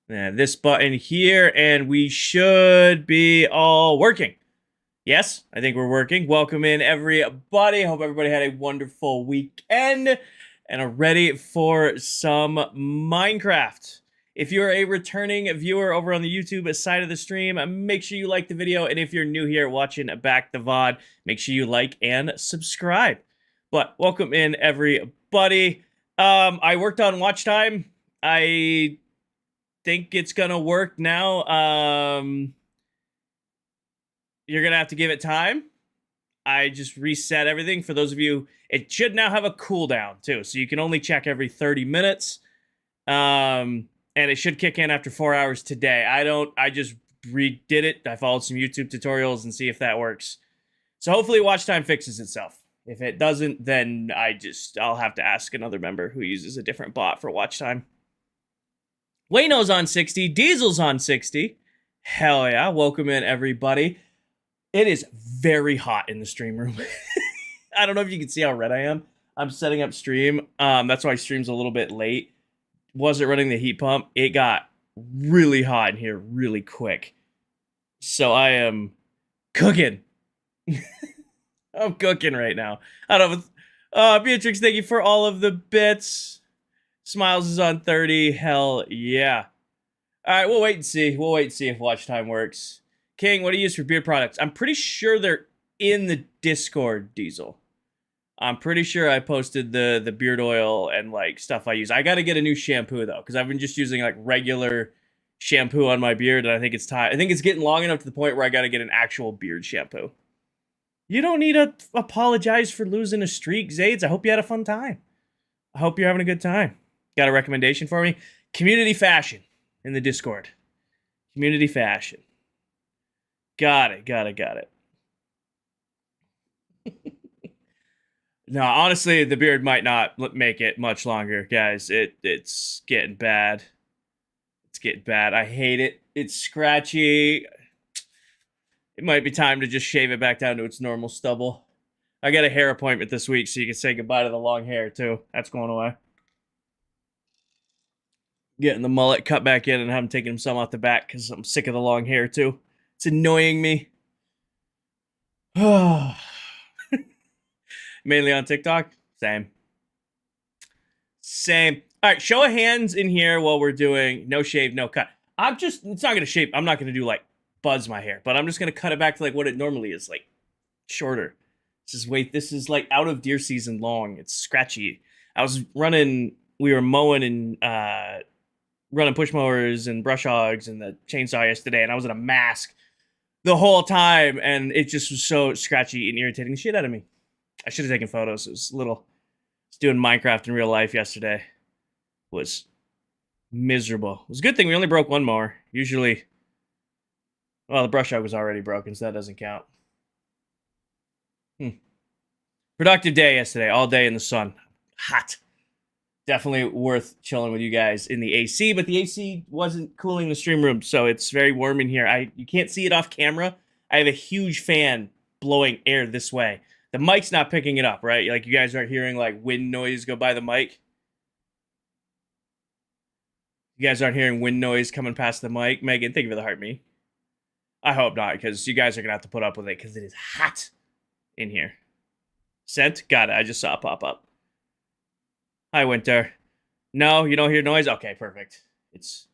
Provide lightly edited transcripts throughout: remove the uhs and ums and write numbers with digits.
this button here, and we should be all working. Yes, I think we're working. Welcome in, everybody. Hope everybody had a wonderful weekend and are ready for some Minecraft. If you're a returning viewer over on the YouTube side of the stream, make sure you like the video. And if you're new here watching back the VOD, make sure you like and subscribe. But welcome in, everybody. I worked on watch time. I think it's gonna work now. You're gonna have to give it time. I just reset everything. For those of you, it should now have a cooldown too, so you can only check every 30 minutes. And it should kick in after 4 hours today. I just redid it. I followed some YouTube tutorials and see if that works. So hopefully watch time fixes itself. If it doesn't, then I'll have to ask another member who uses a different bot for watch time. Wayno's on 60, Diesel's on 60. Hell yeah, welcome in, everybody. It is very hot in the stream room. I don't know if you can see how red I am. I'm setting up stream. That's why stream's a little bit late. Wasn't running the heat pump. It got really hot in here really quick. So I am cooking. I'm cooking right now. I don't know. Beatrix, thank you for all of the bits. Smiles is on 30. Hell yeah. All right, we'll wait and see. We'll wait and see if watch time works. King, what do you use for beard products? I'm pretty sure they're in the Discord, Diesel. I'm pretty sure I posted the beard oil and like stuff I use. I got to get a new shampoo though, because I've been just using like regular shampoo on my beard, and I think it's time. I think it's getting long enough to the point where I got to get an actual beard shampoo. You don't need to apologize for losing a streak, Zades. I hope you had a fun time. I hope you're having a good time. Got a recommendation for me? Community fashion in the Discord. Community fashion. Got it. No, honestly, the beard might not make it much longer, guys. It's getting bad. It's getting bad. I hate it. It's scratchy. It might be time to just shave it back down to its normal stubble. I got a hair appointment this week, so you can say goodbye to the long hair, too. That's going away. Getting the mullet cut back in and having taken some off the back because I'm sick of the long hair, too. It's annoying me. Mainly on TikTok? Same. All right, show of hands in here while we're doing no shave, no cut. It's not going to shave. I'm not going to do like buzz my hair, but I'm just going to cut it back to like what it normally is, like shorter. This is like out of deer season long. It's scratchy. We were mowing and running push mowers and brush hogs and the chainsaw yesterday, and I was in a mask the whole time, and it just was so scratchy and irritating the shit out of me. I should have taken photos. It was doing Minecraft in real life yesterday. It was miserable. It was a good thing we only broke one mower. Usually, well, the brush hog was already broken, so that doesn't count. Productive day yesterday. All day in the sun. Hot. Definitely worth chilling with you guys in the AC, but the AC wasn't cooling the stream room, so it's very warm in here. You can't see it off camera. I have a huge fan blowing air this way. The mic's not picking it up, right? Like, you guys aren't hearing, like, wind noise go by the mic? You guys aren't hearing wind noise coming past the mic? Megan, thank you for the heart, me. I hope not, because you guys are going to have to put up with it, because it is hot in here. Sent? Got it. I just saw it pop up. Hi, Winter. No, you don't hear noise? Okay, perfect. It's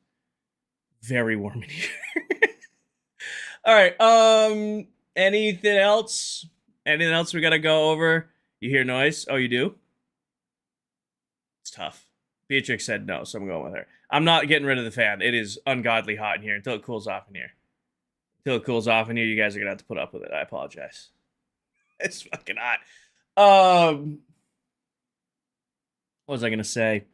very warm in here. All right, anything else? Anything else we gotta go over? You hear noise? Oh, you do? It's tough. Beatrix said no, so I'm going with her. I'm not getting rid of the fan. It is ungodly hot in here until it cools off in here. Until it cools off in here, you guys are gonna have to put up with it. I apologize. It's fucking hot. What was I gonna say?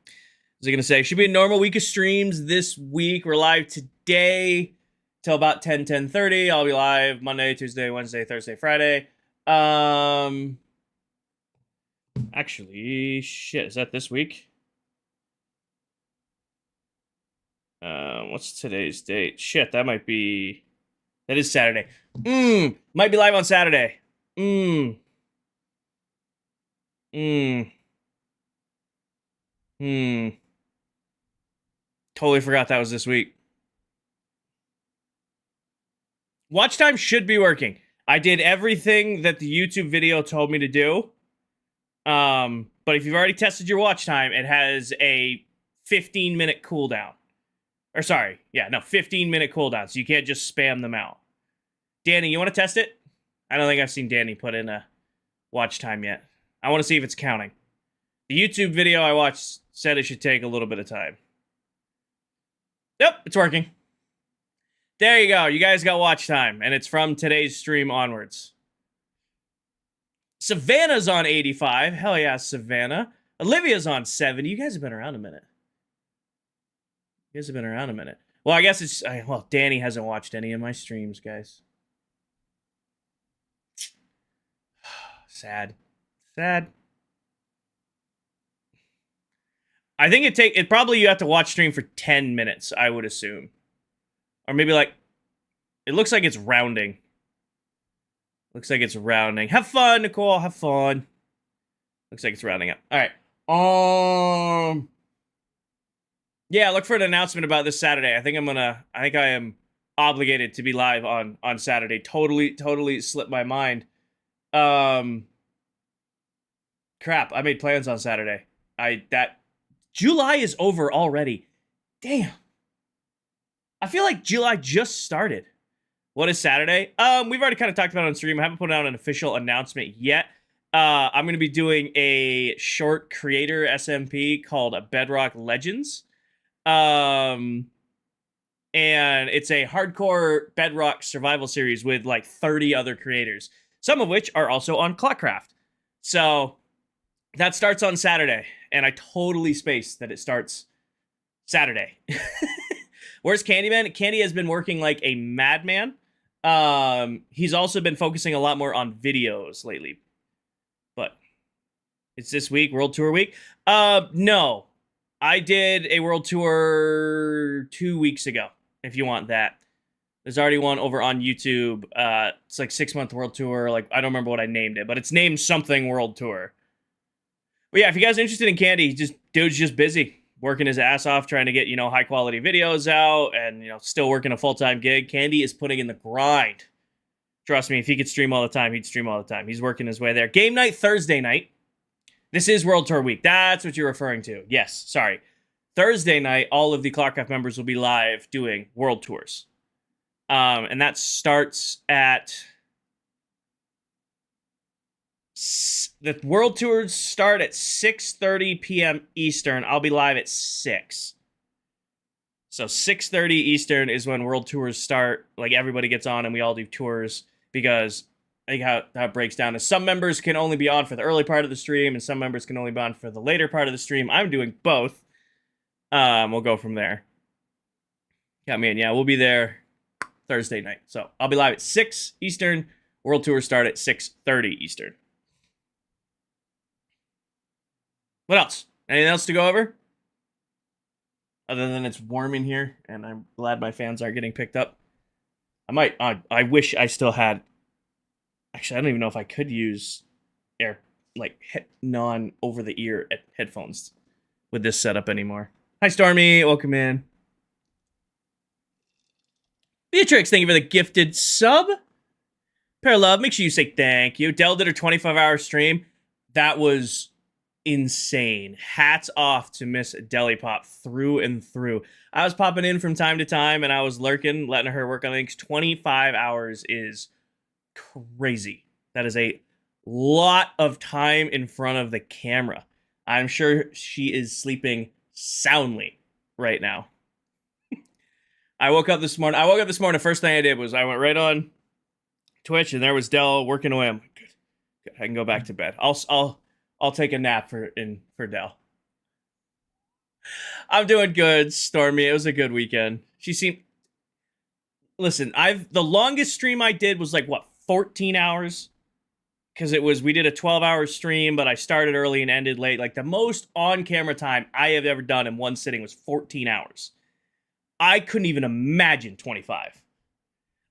Should be a normal week of streams this week. We're live today till about 10:30. I'll be live Monday, Tuesday, Wednesday, Thursday, Friday. Actually, shit, is that this week? What's today's date? Shit, that is Saturday. Might be live on Saturday. Totally forgot that was this week. Watch time should be working. I did everything that the YouTube video told me to do. But if you've already tested your watch time, it has a 15-minute cooldown. Or sorry, 15-minute cooldown. So you can't just spam them out. Danny, you want to test it? I don't think I've seen Danny put in a watch time yet. I want to see if it's counting. The YouTube video I watched said it should take a little bit of time. Yep, it's working. There you go. You guys got watch time, and it's from today's stream onwards. Savannah's on 85. Hell yeah, Savannah. Olivia's on 70. You guys have been around a minute. Well, I guess it's... Well, Danny hasn't watched any of my streams, guys. Sad. I think it probably you have to watch stream for 10 minutes, I would assume. Or maybe like... It looks like it's rounding. Have fun, Nicole. Have fun. Looks like it's rounding up. All right. Yeah, look for an announcement about this Saturday. I think I am obligated to be live on Saturday. Totally slipped my mind. Crap, I made plans on Saturday. July is over already. Damn. I feel like July just started. What is Saturday? We've already kind of talked about it on stream. I haven't put out an official announcement yet. I'm going to be doing a short creator SMP called Bedrock Legends. And it's a hardcore Bedrock survival series with like 30 other creators, some of which are also on ClockCraft. So that starts on Saturday, and I totally spaced that it starts Saturday. Where's Candyman? Candy has been working like a madman. He's also been focusing a lot more on videos lately. But it's this week, World Tour week. No. I did a World Tour 2 weeks ago, if you want that. There's already one over on YouTube. It's like 6-month World Tour. Like, I don't remember what I named it, but it's named something World Tour. But yeah, if you guys are interested in Candy, dude's just busy working his ass off trying to get, high quality videos out and, still working a full-time gig. Candy is putting in the grind. Trust me, if he could stream all the time, he'd stream all the time. He's working his way there. Game night Thursday night. This is World Tour week. That's what you're referring to. Yes, sorry. Thursday night, all of the ClockCraft members will be live doing World Tours. And that starts at... The World Tours start at 6:30 p.m. Eastern. I'll be live at 6. So 6:30 Eastern is when World Tours start. Like, everybody gets on and we all do tours because... I think how it breaks down is some members can only be on for the early part of the stream and some members can only be on for the later part of the stream. I'm doing both. We'll go from there. Got me in. Yeah, we'll be there Thursday night. So I'll be live at 6 Eastern. World Tours start at 6:30 Eastern. What else? Anything else to go over? Other than it's warm in here and I'm glad my fans aren't getting picked up. I wish I still had... Actually, I don't even know if I could use non-over-the-ear headphones with this setup anymore. Hi, Stormy. Welcome in. Beatrix, thank you for the gifted sub. Pair of Love, make sure you say thank you. Dell did her 25-hour stream. That was insane. Hats off to Miss Deli Pop through and through. I was popping in from time to time, and I was lurking, letting her work on things. 25 hours is... crazy. That is a lot of time in front of the camera. I'm sure she is sleeping soundly right now. I woke up this morning. First thing I did was I went right on Twitch, and there was Dell working away. I'm like, good. I can go back to bed. I'll take a nap for Dell. I'm doing good, Stormy. It was a good weekend. She seemed... Listen, the longest stream I did was like, 14 hours? Because we did a 12-hour stream, but I started early and ended late. Like, the most on-camera time I have ever done in one sitting was 14 hours. I couldn't even imagine 25.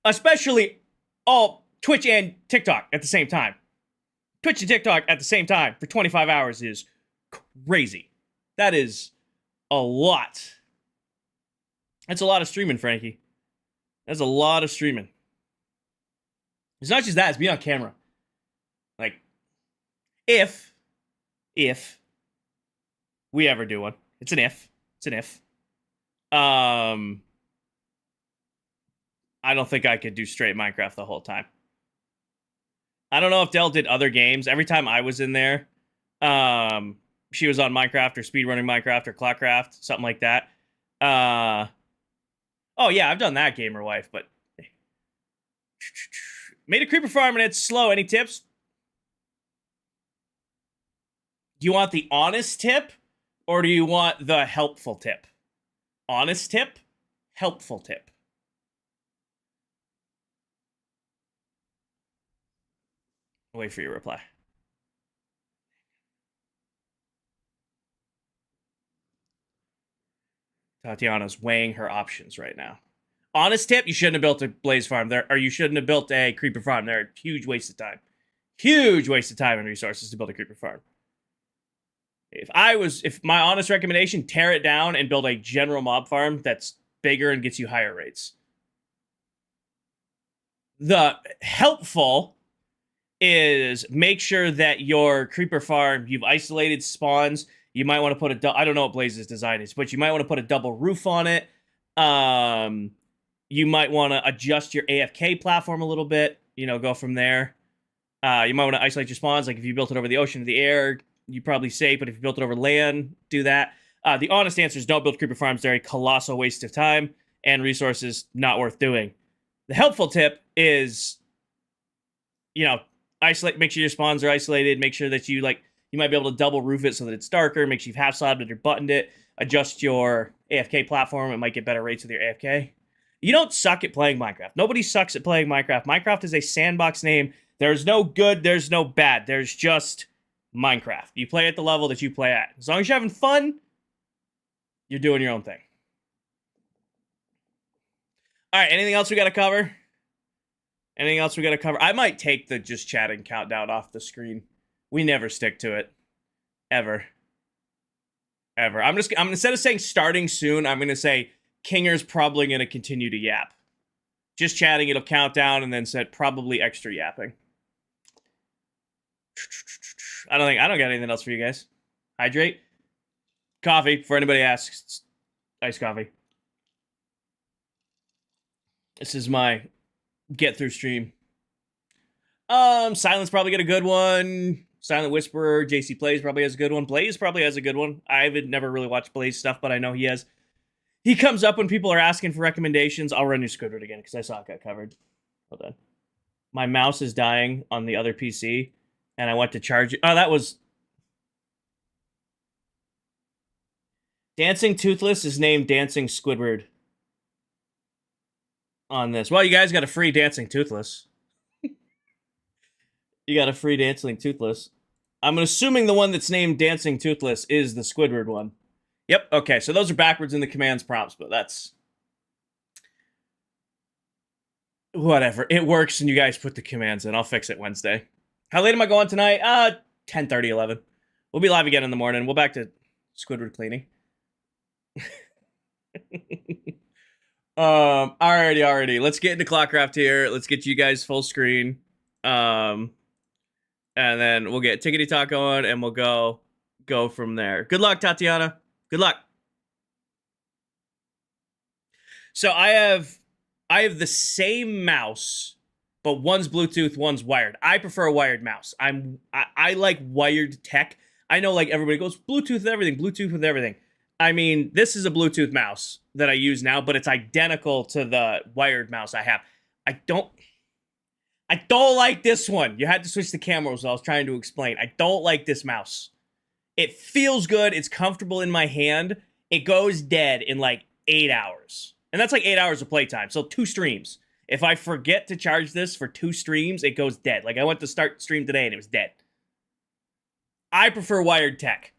Especially all Twitch and TikTok at the same time. Twitch and TikTok at the same time for 25 hours is crazy. That is a lot. That's a lot of streaming, Frankie. That's a lot of streaming. It's not just that, it's being on camera. Like, if we ever do one, it's an if. It's an if. I don't think I could do straight Minecraft the whole time. I don't know if Dell did other games. Every time I was in there, she was on Minecraft or speedrunning Minecraft or ClockCraft, something like that. Oh yeah, I've done that, gamer wife, but made a creeper farm and it's slow. Any tips? Do you want the honest tip or do you want the helpful tip? Honest tip, helpful tip. Wait for your reply. Tatiana's weighing her options right now. Honest tip, you shouldn't have built a blaze farm there, or you shouldn't have built a creeper farm there. Huge waste of time. Huge waste of time and resources to build a creeper farm. If my honest recommendation, tear it down and build a general mob farm that's bigger and gets you higher rates. The helpful is make sure that your creeper farm, you've isolated spawns. You might want to put I don't know what Blaze's design is, but you might want to put a double roof on it. You might want to adjust your AFK platform a little bit, go from there. You might want to isolate your spawns. Like if you built it over the ocean or the air, you probably safe, but if you built it over land, do that. The honest answer is don't build creeper farms. They're a colossal waste of time and resources, not worth doing. The helpful tip is, isolate, make sure your spawns are isolated, make sure that you might be able to double roof it so that it's darker, make sure you've half slabmed it or buttoned it, adjust your AFK platform, it might get better rates with your AFK. You don't suck at playing Minecraft. Nobody sucks at playing Minecraft. Minecraft is a sandbox name. There's no good, there's no bad. There's just Minecraft. You play at the level that you play at. As long as you're having fun, you're doing your own thing. All right, anything else we got to cover? Anything else we got to cover? I might take the just chatting countdown off the screen. We never stick to it. Ever. I'm instead of saying starting soon, I'm going to say Kinger's probably going to continue to yap. Just chatting, it'll count down and then set probably extra yapping. I don't got anything else for you guys. Hydrate. Coffee, for anybody asks. It's iced coffee. This is my get through stream. Silence probably get a good one. Silent Whisperer, JC Plays probably has a good one. Blaze probably has a good one. I've never really watched Blaze stuff, but I know he has. He comes up when people are asking for recommendations. I'll run your Squidward again because I saw it got covered. Hold on. My mouse is dying on the other PC, and I went to charge it. Oh, that was... Dancing Toothless is named Dancing Squidward on this. Well, you guys got a free Dancing Toothless. You got a free Dancing Toothless. I'm assuming the one that's named Dancing Toothless is the Squidward one. Yep, okay, so those are backwards in the commands prompts, but that's... Whatever, it works and you guys put the commands in. I'll fix it Wednesday. How late am I going tonight? 10:30, 11. We'll be live again in the morning. We'll back to Squidward cleaning. Alrighty. Let's get into ClockCraft here. Let's get you guys full screen. And then we'll get Tickety Talk on and we'll go from there. Good luck, Tatiana. Good luck. So I have the same mouse, but one's Bluetooth, one's wired. I prefer a wired mouse. I like wired tech. I know like everybody goes Bluetooth with everything. I mean, this is a Bluetooth mouse that I use now, but it's identical to the wired mouse I have. I don't like this one. You had to switch the cameras. I was trying to explain. I don't like this mouse. It feels good. It's comfortable in my hand. It goes dead in like 8 hours. And that's like 8 hours of playtime. So 2 streams. If I forget to charge this for 2 streams, it goes dead. Like I went to start stream today and it was dead. I prefer wired tech.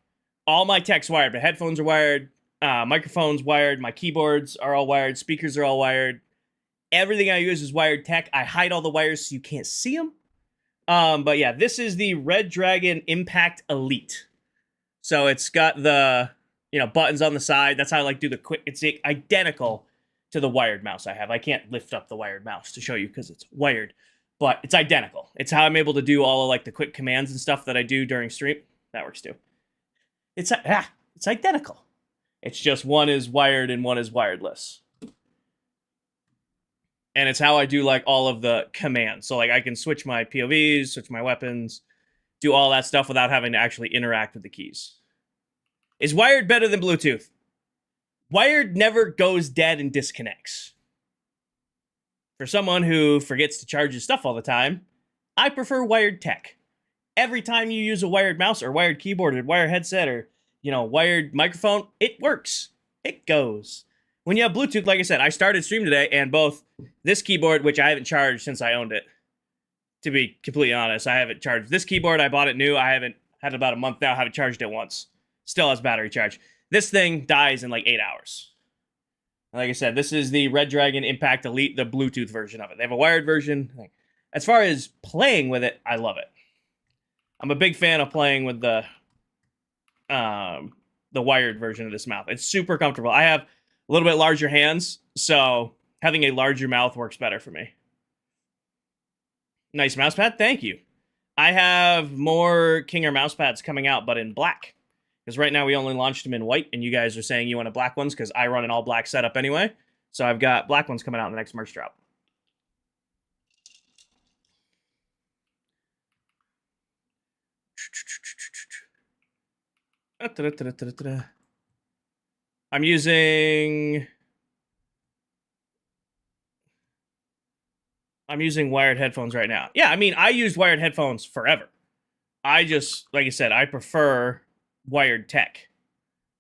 All my tech's wired. My headphones are wired. Microphone's wired. My keyboards are all wired. Speakers are all wired. Everything I use is wired tech. I hide all the wires so you can't see them. But yeah, this is the Red Dragon Impact Elite. So it's got the, buttons on the side. That's how I like do the quick. It's identical to the wired mouse I have. I can't lift up the wired mouse to show you because it's wired. but it's identical. It's how I'm able to do all of like the quick commands and stuff that I do during stream. That works too. It's identical. It's just one is wired and one is wireless. And it's how I do like all of the commands. So like I can switch my POVs, switch my weapons, do all that stuff without having to actually interact with the keys. Is wired better than Bluetooth? Wired never goes dead and disconnects. For someone who forgets to charge his stuff all the time, I prefer wired tech. Every time you use a wired mouse or wired keyboard or wired headset or, wired microphone, it works. It goes. When you have Bluetooth, like I said, I started stream today and both this keyboard, which I haven't charged since I owned it, to be completely honest, I haven't charged. This keyboard, I bought it new. I haven't had it about a month now. I haven't charged it once. Still has battery charge. This thing dies in like 8 hours. Like I said, this is the Red Dragon Impact Elite, the Bluetooth version of it. They have a wired version. As far as playing with it, I love it. I'm a big fan of playing with the wired version of this mouth. It's super comfortable. I have a little bit larger hands, so having a larger mouth works better for me. Nice mouse pad, thank you. I have more Kinger mouse pads coming out, but in black. Because right now we only launched them in white, and you guys are saying you want a black ones because I run an all black setup anyway. So I've got black ones coming out in the next merch drop. I'm using wired headphones right now. Yeah, I mean, I used wired headphones forever. I just, like I said, I prefer wired tech.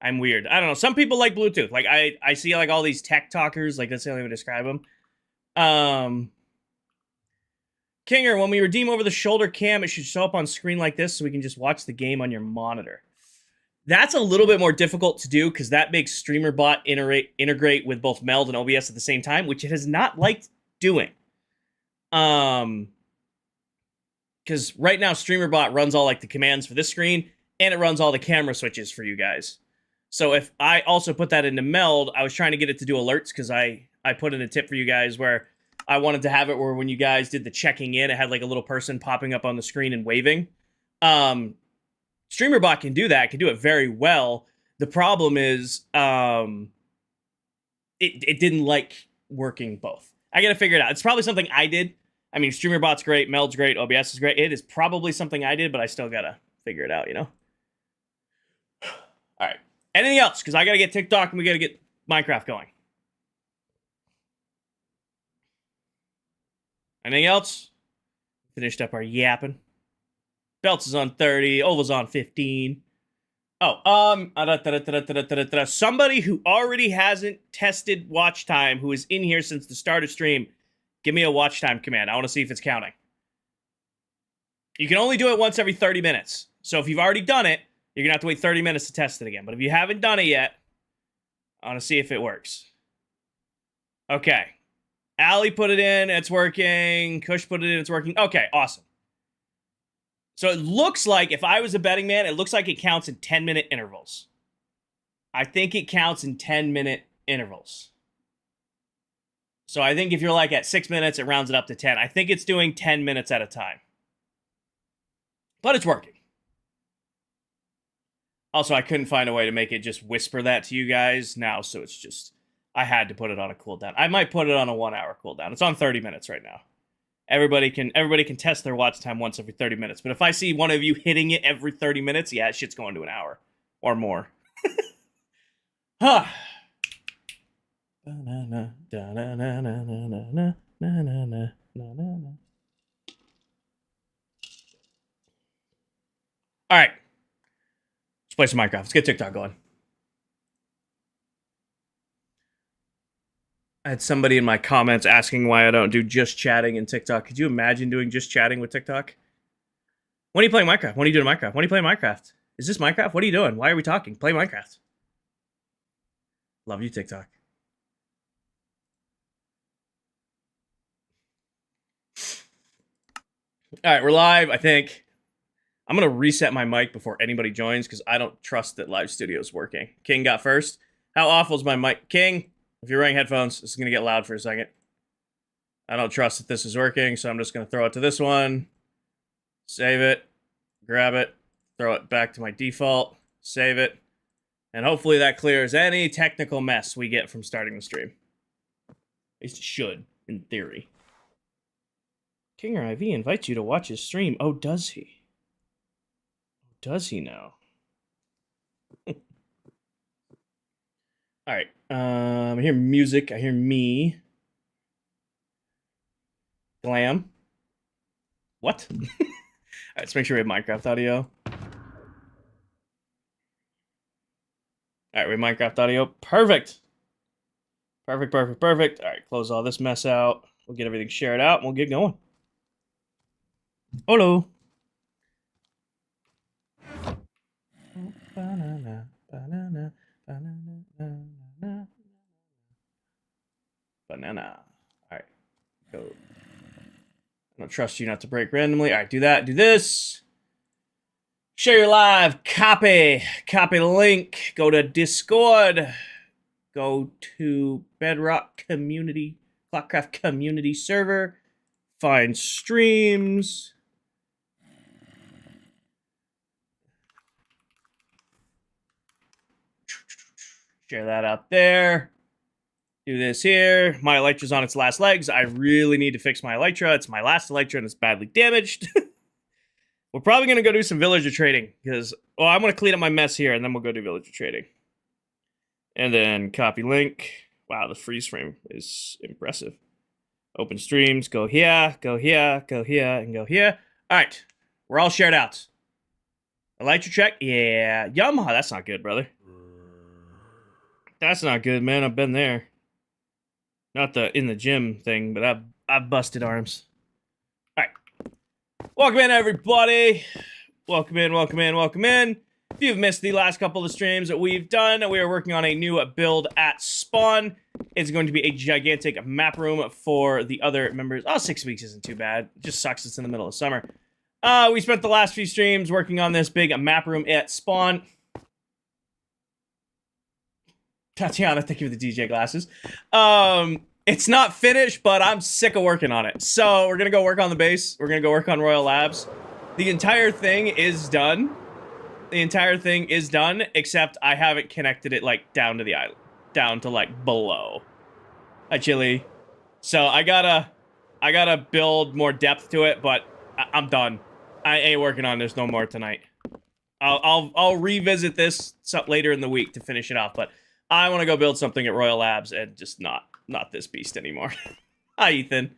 I'm weird. I don't know. Some people like Bluetooth. Like, I see, like, all these tech talkers. Like, that's the only way to describe them. Kinger, when we redeem over-the-shoulder cam, it should show up on screen like this so we can just watch the game on your monitor. That's a little bit more difficult to do because that makes StreamerBot integrate with both Meld and OBS at the same time, which it has not liked doing. Because right now StreamerBot runs all like the commands for this screen, and it runs all the camera switches for you guys. So if I also put that into Meld, I was trying to get it to do alerts because I put in a tip for you guys where I wanted to have it where when you guys did the checking in, it had like a little person popping up on the screen and waving. StreamerBot can do that. It can do it very well. The problem is it didn't like working both. I got to figure it out. It's probably something I did. I mean, StreamerBot's great, Meld's great, OBS is great. It is probably something I did, but I still got to figure it out, All right. Anything else? Because I got to get TikTok and we got to get Minecraft going. Anything else? Finished up our yapping. Belts is on 30. Oval's on 15. Oh, somebody who already hasn't tested watch time, who is in here since the start of stream, give me a watch time command. I want to see if it's counting. You can only do it once every 30 minutes. So if you've already done it, you're going to have to wait 30 minutes to test it again. But if you haven't done it yet, I want to see if it works. Okay. Allie put it in. It's working. Kush put it in. It's working. Okay, awesome. So it looks like, if I was a betting man, it looks like it counts in 10-minute intervals. I think it counts in 10-minute intervals. So I think if you're like at 6 minutes, it rounds it up to 10. I think it's doing 10 minutes at a time. But it's working. Also, I couldn't find a way to make it just whisper that to you guys now, so it's just, I had to put it on a cooldown. I might put it on a 1-hour cooldown. It's on 30 minutes right now. Everybody can test their watch time once every 30 minutes. But if I see one of you hitting it every 30 minutes, yeah, shit's going to an hour or more. Huh. All right. Let's play some Minecraft. Let's get TikTok going. I had somebody in my comments asking why I don't do just chatting in TikTok. Could you imagine doing just chatting with TikTok? When are you playing Minecraft? When are you doing Minecraft? When are you playing Minecraft? Is this Minecraft? What are you doing? Why are we talking? Play Minecraft. Love you, TikTok. All right, we're live, I think. I'm going to reset my mic before anybody joins because I don't trust that Live Studio's working. King got first. How awful is my mic? King, if you're wearing headphones, this is going to get loud for a second. I don't trust that this is working, so I'm just going to throw it to this one. Save it. Grab it. Throw it back to my default. Save it. And hopefully that clears any technical mess we get from starting the stream. At least it should, in theory. Kinger IV invites you to watch his stream. Oh, does he? Does he now? Alright. I hear music. I hear me. Glam. What? Alright, let's make sure we have Minecraft audio. Alright, we have Minecraft audio. Perfect! Perfect. Alright, close all this mess out. We'll get everything shared out and we'll get going. Hello. Banana. Alright. Go. I don't trust you not to break randomly. Alright, do that. Do this. Share your live. Copy. Copy the link. Go to Discord. Go to Bedrock Community. ClockCraft Community Server. Find streams. Share that out there. Do this here. My Elytra's on its last legs. I really need to fix my Elytra. It's my last Elytra and it's badly damaged. We're probably going to go do some villager trading because, well, I'm going to clean up my mess here and then we'll go do villager trading. And then copy link. Wow, the freeze frame is impressive. Open streams. Go here, go here, go here, and go here. All right. We're all shared out. Elytra check. Yeah. Yum. That's not good, brother. That's not good, man. I've been there. Not the in the gym thing, but I've busted arms. All right. Welcome in, everybody. Welcome in. If you've missed the last couple of streams that we've done, we are working on a new build at spawn. It's going to be a gigantic map room for the other members. Oh, 6 weeks isn't too bad. It just sucks it's in the middle of summer. We spent the last few streams working on this big map room at spawn. Tatiana, thank you for the DJ glasses. It's not finished, but I'm sick of working on it. So we're gonna go work on the base. We're gonna go work on Royal Labs. The entire thing is done. Except I haven't connected it like down to the island, down to like below. Hi, Chili. So I gotta build more depth to it, but I'm done. I ain't working on this no more tonight. I'll revisit this later in the week to finish it off, but I want to go build something at Royal Labs and just not this beast anymore. Hi, Ethan.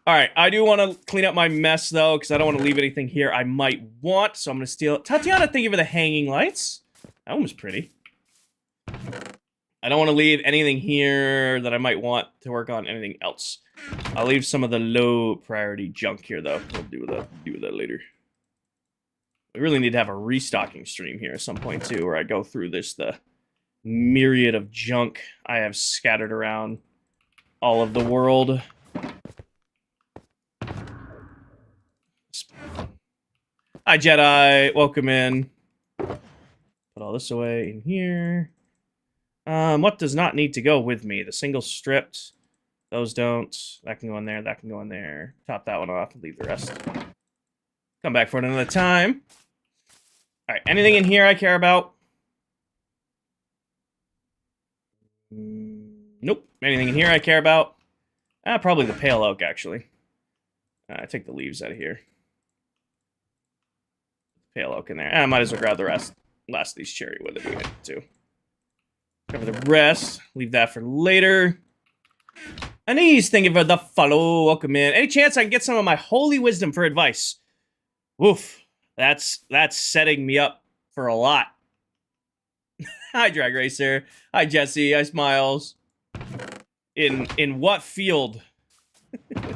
All right, I do want to clean up my mess, though, because I don't want to leave anything here I might want, so I'm going to steal it. Tatiana, thank you for the hanging lights. That one was pretty. I don't want to leave anything here that I might want to work on anything else. I'll leave some of the low priority junk here, though. We'll do that later. We really need to have a restocking stream here at some point, too, where I go through the myriad of junk I have scattered around all of the world. Hi, Jedi. Welcome in. Put all this away in here. What does not need to go with me? The single stripped. Those don't. That can go in there. That can go in there. Top that one off and leave the rest. Come back for it another time. All right. Anything in here I care about? Nope. Anything in here I care about? Probably the pale oak, actually. Take the leaves out of here. Pale oak in there. I might as well grab the rest. Last of these cherry with it, too. Cover the rest. Leave that for later. Anise, thank you for the follow. Welcome in. Any chance I can get some of my holy wisdom for advice? Woof. That's setting me up for a lot. Hi, Drag Racer. Hi, Jesse. Hi, Smiles. In what field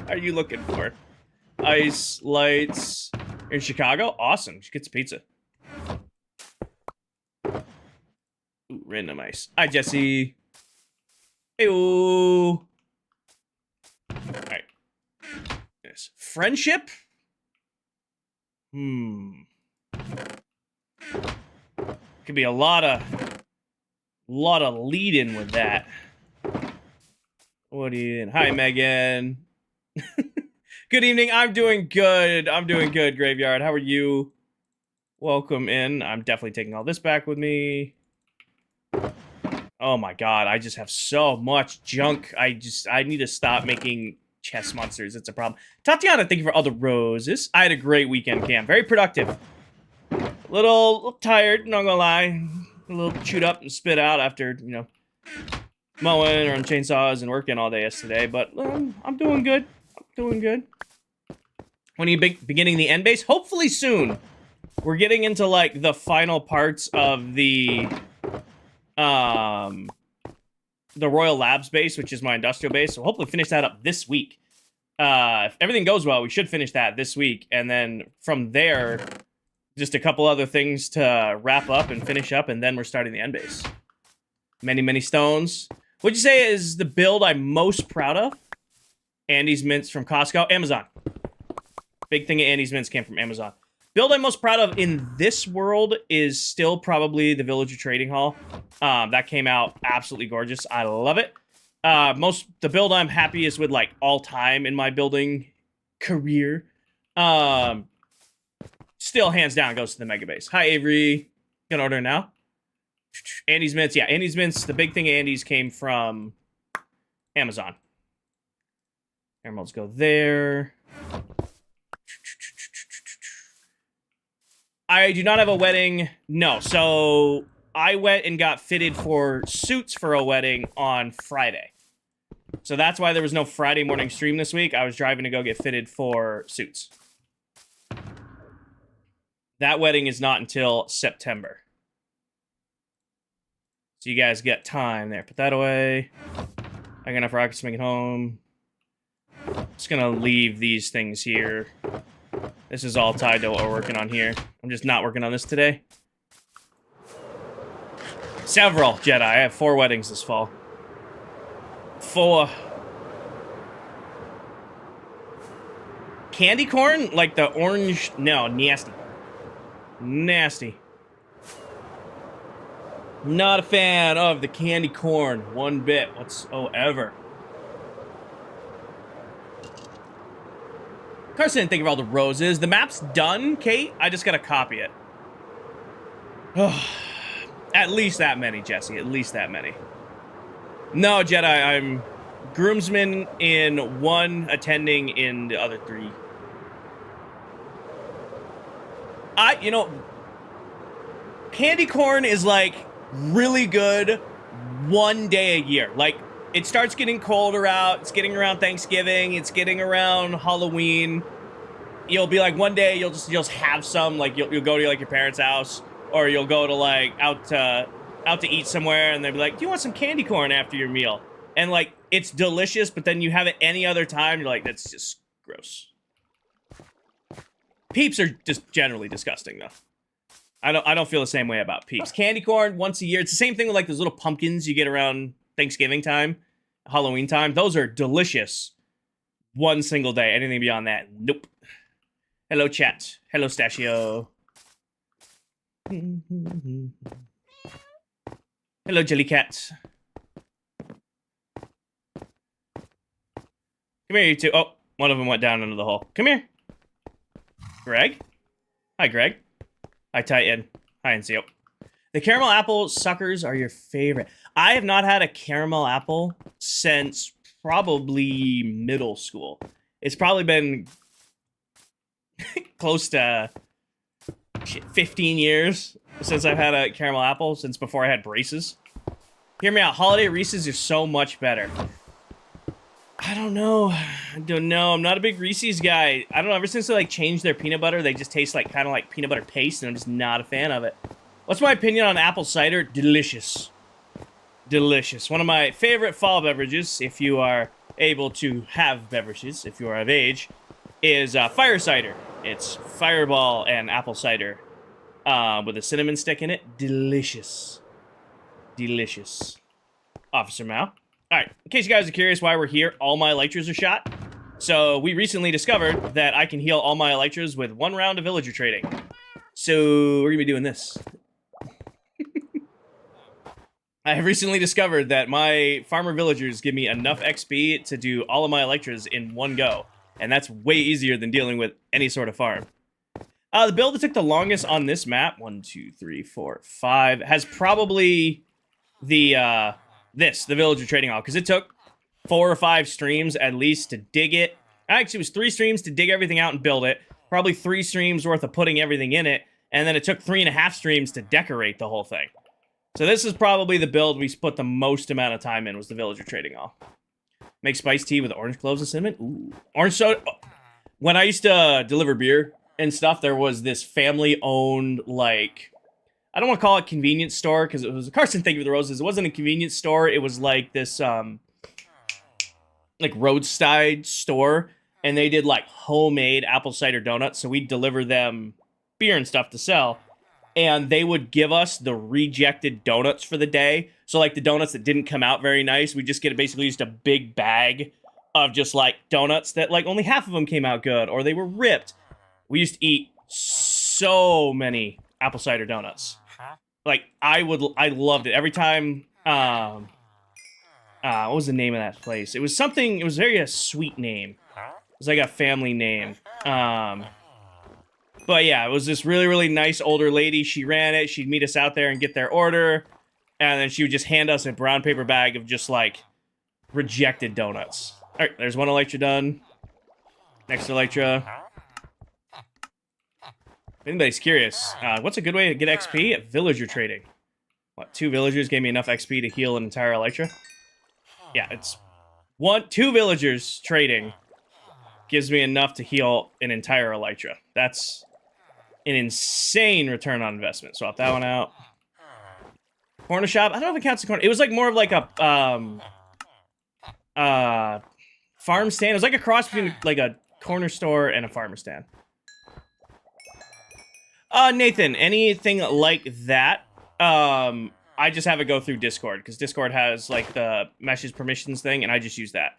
are you looking for? Ice, lights. In Chicago? Awesome. She gets pizza. Ooh, random ice. Hi, Jesse. Hey-oo. Alright. Yes. Friendship? Could be a lot of lead-in with that. What do you... Hi, Megan. Good evening. I'm doing good. I'm doing good, Graveyard. How are you? Welcome in. I'm definitely taking all this back with me. Oh my god, I just have so much junk. I need to stop making chest monsters. It's a problem. Tatiana, thank you for all the roses. I had a great weekend, Cam. Very productive. Little tired, not gonna lie. A little chewed up and spit out after, you know, mowing or on chainsaws and working all day yesterday. But I'm doing good. I'm doing good. When are you beginning the end base? Hopefully soon. We're getting into, like, the final parts of the Royal Labs base, which is my industrial base. So hopefully finish that up this week. If everything goes well, we should finish that this week. And then from there, just a couple other things to wrap up and finish up. And then we're starting the end base. Many, many stones. What'd you say is the build I'm most proud of? Andy's Mints from Costco. Amazon. Big thing of Andy's Mints came from Amazon. Build I'm most proud of in this world is still probably the Villager Trading Hall. That came out absolutely gorgeous. I love it. The build I'm happiest with, like, all time in my building career. Still hands down goes to the Mega Base. Hi, Avery. Gonna order now. Andy's Mints. Yeah, Andy's Mints. The big thing Andy's came from Amazon. Emeralds go there. I do not have a wedding. No, so I went and got fitted for suits for a wedding on Friday. So that's why there was no Friday morning stream this week. I was driving to go get fitted for suits. That wedding is not until September. So you guys get time there. Put that away. I got enough rockets to make it home. Just gonna leave these things here. This is all tied to what we're working on here. I'm just not working on this today. Several Jedi. I have 4 weddings this fall. 4. Candy corn? Like the orange? No, nasty. Nasty. Not a fan of the candy corn one bit whatsoever. Carson, thank you for all the roses. The map's done, Kate. I just gotta copy it. At least that many, Jesse. At least that many. No, Jedi, I'm groomsman in 1, attending in the other 3. You know, candy corn is, like, really good one day a year. Like, it starts getting colder out. It's getting around Thanksgiving. It's getting around Halloween. You'll be like, one day you'll just have some. Like, you'll go to, like, your parents' house, or you'll go to, like, out to eat somewhere, and they'll be like, do you want some candy corn after your meal? And, like, it's delicious, but then you have it any other time, you're like, that's just gross. Peeps are just generally disgusting, though. I don't feel the same way about Peeps. Candy corn once a year. It's the same thing with, like, those little pumpkins you get around Thanksgiving time, Halloween time. Those are delicious one single day. Anything beyond that, nope. Hello, chat. Hello, Stashio. Hello, Jellycat. Come here, you two. Oh, one of them went down into the hole. Come here. Greg? Hi, Greg. Hi, Titan. Hi, NCO. The caramel apple suckers are your favorite. I have not had a caramel apple since probably middle school. It's probably been close to 15 years since I've had a caramel apple, since before I had braces. Hear me out. Holiday Reese's are so much better. I don't know. I'm not a big Reese's guy. I don't know. Ever since they, like, changed their peanut butter, they just taste like kind of like peanut butter paste, and I'm just not a fan of it. What's my opinion on apple cider? Delicious. Delicious. One of my favorite fall beverages, if you are able to have beverages, if you are of age, is fire cider. It's Fireball and apple cider with a cinnamon stick in it. Delicious. Delicious. Officer Mao. Alright, in case you guys are curious why we're here, all my Elytras are shot. So we recently discovered that I can heal all my Elytras with 1 round of villager trading. So we're gonna be doing this. I have recently discovered that my farmer villagers give me enough XP to do all of my Elytras in one go. And that's way easier than dealing with any sort of farm. The build that took the longest on this map, 1, 2, 3, 4, 5, has probably the villager trading hall, because it took 4 or 5 streams at least to dig it. Actually, it was 3 streams to dig everything out and build it. Probably 3 streams worth of putting everything in it. And then it took 3.5 streams to decorate the whole thing. So this is probably the build we put the most amount of time in, was the villager trading hall. Make spiced tea with orange cloves and cinnamon. Ooh. Orange soda. When I used to deliver beer and stuff, there was this family-owned, like, I don't want to call it convenience store, because it was a Carson Thank You for the Roses. It wasn't a convenience store. It was like this, like, roadside store. And they did, like, homemade apple cider donuts. So we'd deliver them beer and stuff to sell. And they would give us the rejected donuts for the day. So, like, the donuts that didn't come out very nice, we just get basically just a big bag of just, like, donuts that, like, only half of them came out good, or they were ripped. We used to eat so many apple cider donuts. Like, I loved it. Every time, what was the name of that place? It was something, it was very a sweet name. It was like a family name. But yeah, it was this really, really nice older lady. She ran it. She'd meet us out there and get their order. And then she would just hand us a brown paper bag of just, like, rejected donuts. All right, there's one Elytra done. Next Elytra. If anybody's curious, what's a good way to get XP? At villager trading. What, 2 villagers gave me enough XP to heal an entire Elytra? Yeah, it's 2 villagers trading gives me enough to heal an entire Elytra. That's an insane return on investment. Swap that one out. Corner shop. I don't know if it counts as a corner. It was like more of like a farm stand. It was like a cross between like a corner store and a farmer stand. Nathan, anything like that? I just have it go through Discord, because Discord has like the message permissions thing, and I just use that.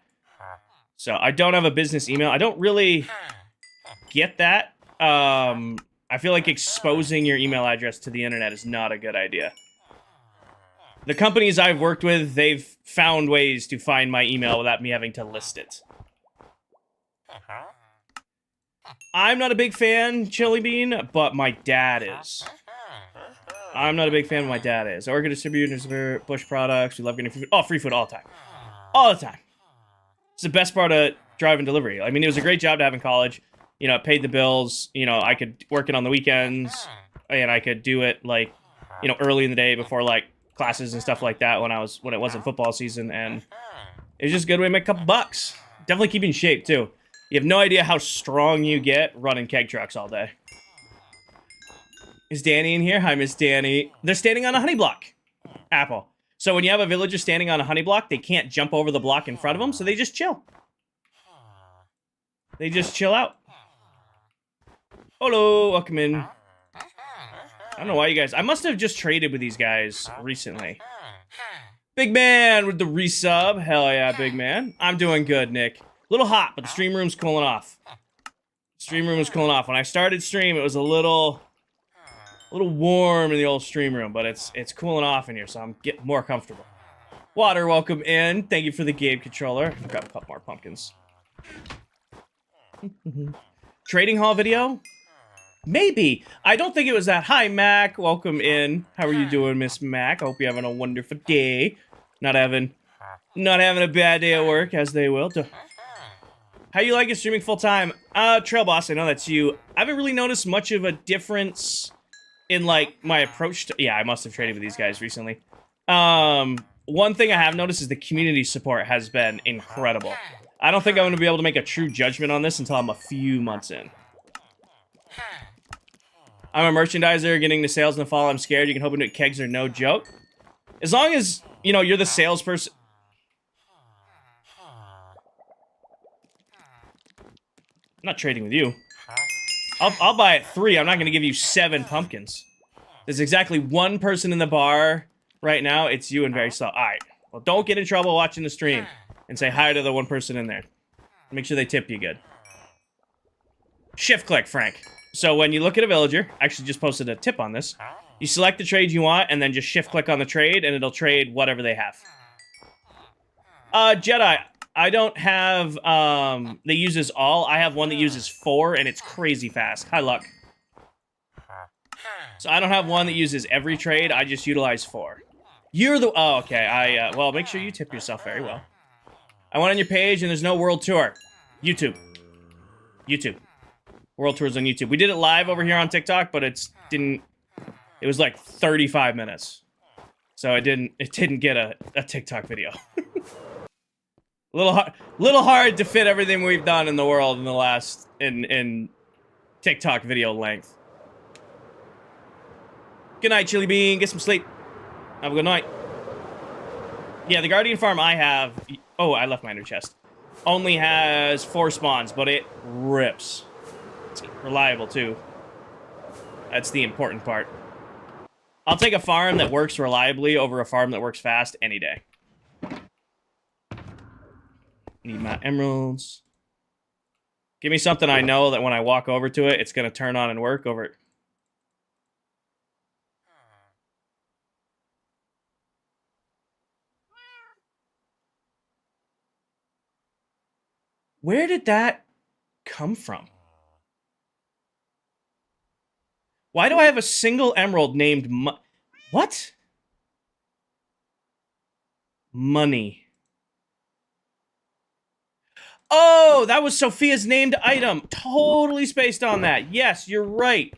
So I don't have a business email. I don't really get that. I feel like exposing your email address to the internet is not a good idea. The companies I've worked with, they've found ways to find my email without me having to list it. I'm not a big fan, Chili Bean, but my dad is. I'm not a big fan, but my dad is. Orca distributors, Bush products, we love getting food. Oh, free food all the time. All the time. It's the best part of driving delivery. I mean, it was a great job to have in college. You know, it paid the bills. You know, I could work it on the weekends, and I could do it, like, you know, early in the day before, like, classes and stuff like that when it wasn't football season, and it was just a good way to make a couple bucks. Definitely keep you in shape, too. You have no idea how strong you get running keg trucks all day. Is Danny in here? Hi, Miss Danny. They're standing on a honey block. Apple. So when you have a villager standing on a honey block, they can't jump over the block in front of them, so they just chill. They just chill out. Hello, welcome in. I don't know why you guys... I must have just traded with these guys recently. Big man with the resub. Hell yeah, big man. I'm doing good, Nick. A little hot, but the stream room's cooling off. Stream room was cooling off. When I started stream, it was a little warm in the old stream room, but it's cooling off in here, so I'm getting more comfortable. Water, welcome in. Thank you for the game controller. I've got a couple more pumpkins. Trading hall video? Maybe. I don't think it was that. Hi, Mac. Welcome in. How are you doing, Miss Mac? I hope you're having a wonderful day. Not having a bad day at work, as they will. How you like it streaming full time? Trail Boss, I know that's you. I haven't really noticed much of a difference in, like, my approach to... Yeah, I must have traded with these guys recently. One thing I have noticed is the community support has been incredible. I don't think I'm going to be able to make a true judgment on this until I'm a few months in. I'm a merchandiser getting the sales in the fall. I'm scared. You can hope into it. Kegs are no joke. As long as, you know, you're the salesperson... I'm not trading with you. I'll buy it 3. I'm not going to give you 7 pumpkins. There's exactly 1 person in the bar right now. It's you and very slow. All right. Well, don't get in trouble watching the stream and say hi to the 1 person in there. Make sure they tip you good. Shift click, Frank. So when you look at a villager, I actually just posted a tip on this. You select the trade you want, and then just shift-click on the trade, and it'll trade whatever they have. Jedi, I don't have, that uses all. I have one that uses 4, and it's crazy fast. Hi, Luck. So I don't have one that uses every trade. I just utilize 4. You're the... Oh, okay. Well, make sure you tip yourself very well. I went on your page, and there's no world tour. YouTube. World tours on YouTube. We did it live over here on TikTok, but it was like 35 minutes. So it didn't get a TikTok video. little hard to fit everything we've done in the world in the last in TikTok video length. Good night, Chili Bean. Get some sleep. Have a good night. Yeah, the Guardian farm I have... Oh, I left my ender chest. Only has 4 spawns, but it rips. It's reliable, too. That's the important part. I'll take a farm that works reliably over a farm that works fast any day. Need my emeralds. Give me something I know that when I walk over to it, it's going to turn on and work over it. Where did that come from? Why do I have a single emerald named what? Money. Oh, that was Sophia's named item. Totally spaced on that. Yes, you're right.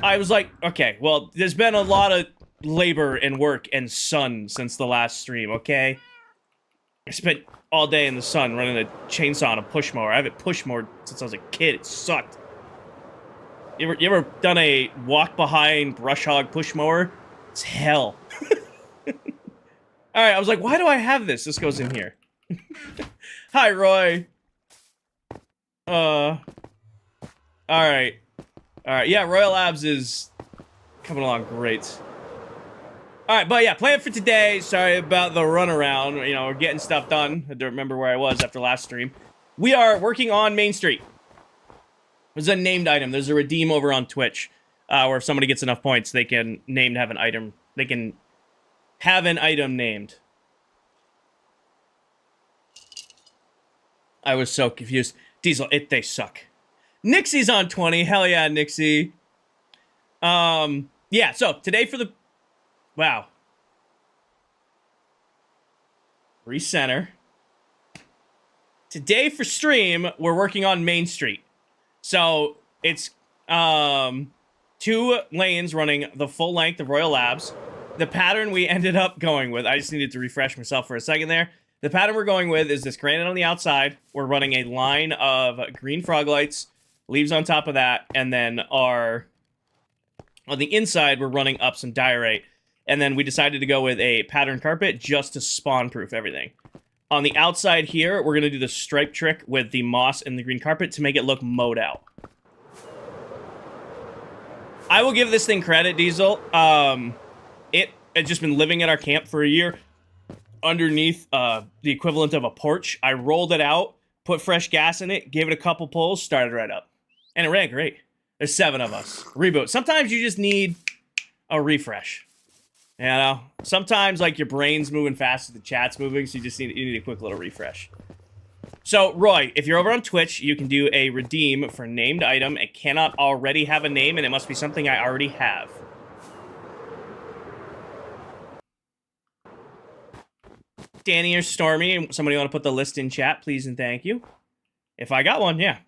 I was like, okay, well, there's been a lot of labor and work and sun since the last stream, okay? I spent all day in the sun running a chainsaw and a push mower. I haven't push mowed since I was a kid. It sucked. You ever done a walk behind brush hog push mower? It's hell. Alright, I was like, why do I have this? This goes in here. Hi, Roy. Alright. Alright, yeah, Royal Labs is coming along great. Alright, but yeah, plan for today. Sorry about the runaround. You know, we're getting stuff done. I don't remember where I was after last stream. We are working on Main Street. There's a named item. There's a redeem over on Twitch, where if somebody gets enough points, they can have an item. They can have an item named. I was so confused. Diesel, they suck. Nixie's on 20. Hell yeah, Nixie. Yeah, so today for the... Wow. Recenter. Today for stream, we're working on Main Street. So, it's 2 lanes running the full length of Royal Labs. The pattern we ended up going with, I just needed to refresh myself for a second there. The pattern we're going with is this granite on the outside. We're running a line of green frog lights, leaves on top of that, and then on the inside, we're running up some diorite. And then we decided to go with a pattern carpet just to spawn-proof everything. On the outside here, we're going to do the stripe trick with the moss and the green carpet to make it look mowed out. I will give this thing credit, Diesel. It had just been living at our camp for a year underneath the equivalent of a porch. I rolled it out, put fresh gas in it, gave it a couple pulls, started right up. And it ran great. There's 7 of us. Reboot. Sometimes you just need a refresh. You know? Sometimes, like, your brain's moving fast as the chat's moving, so you need a quick little refresh. So, Roy, if you're over on Twitch, you can do a redeem for named item. It cannot already have a name, and it must be something I already have. Danny or Stormy, somebody want to put the list in chat, please and thank you. If I got one, yeah.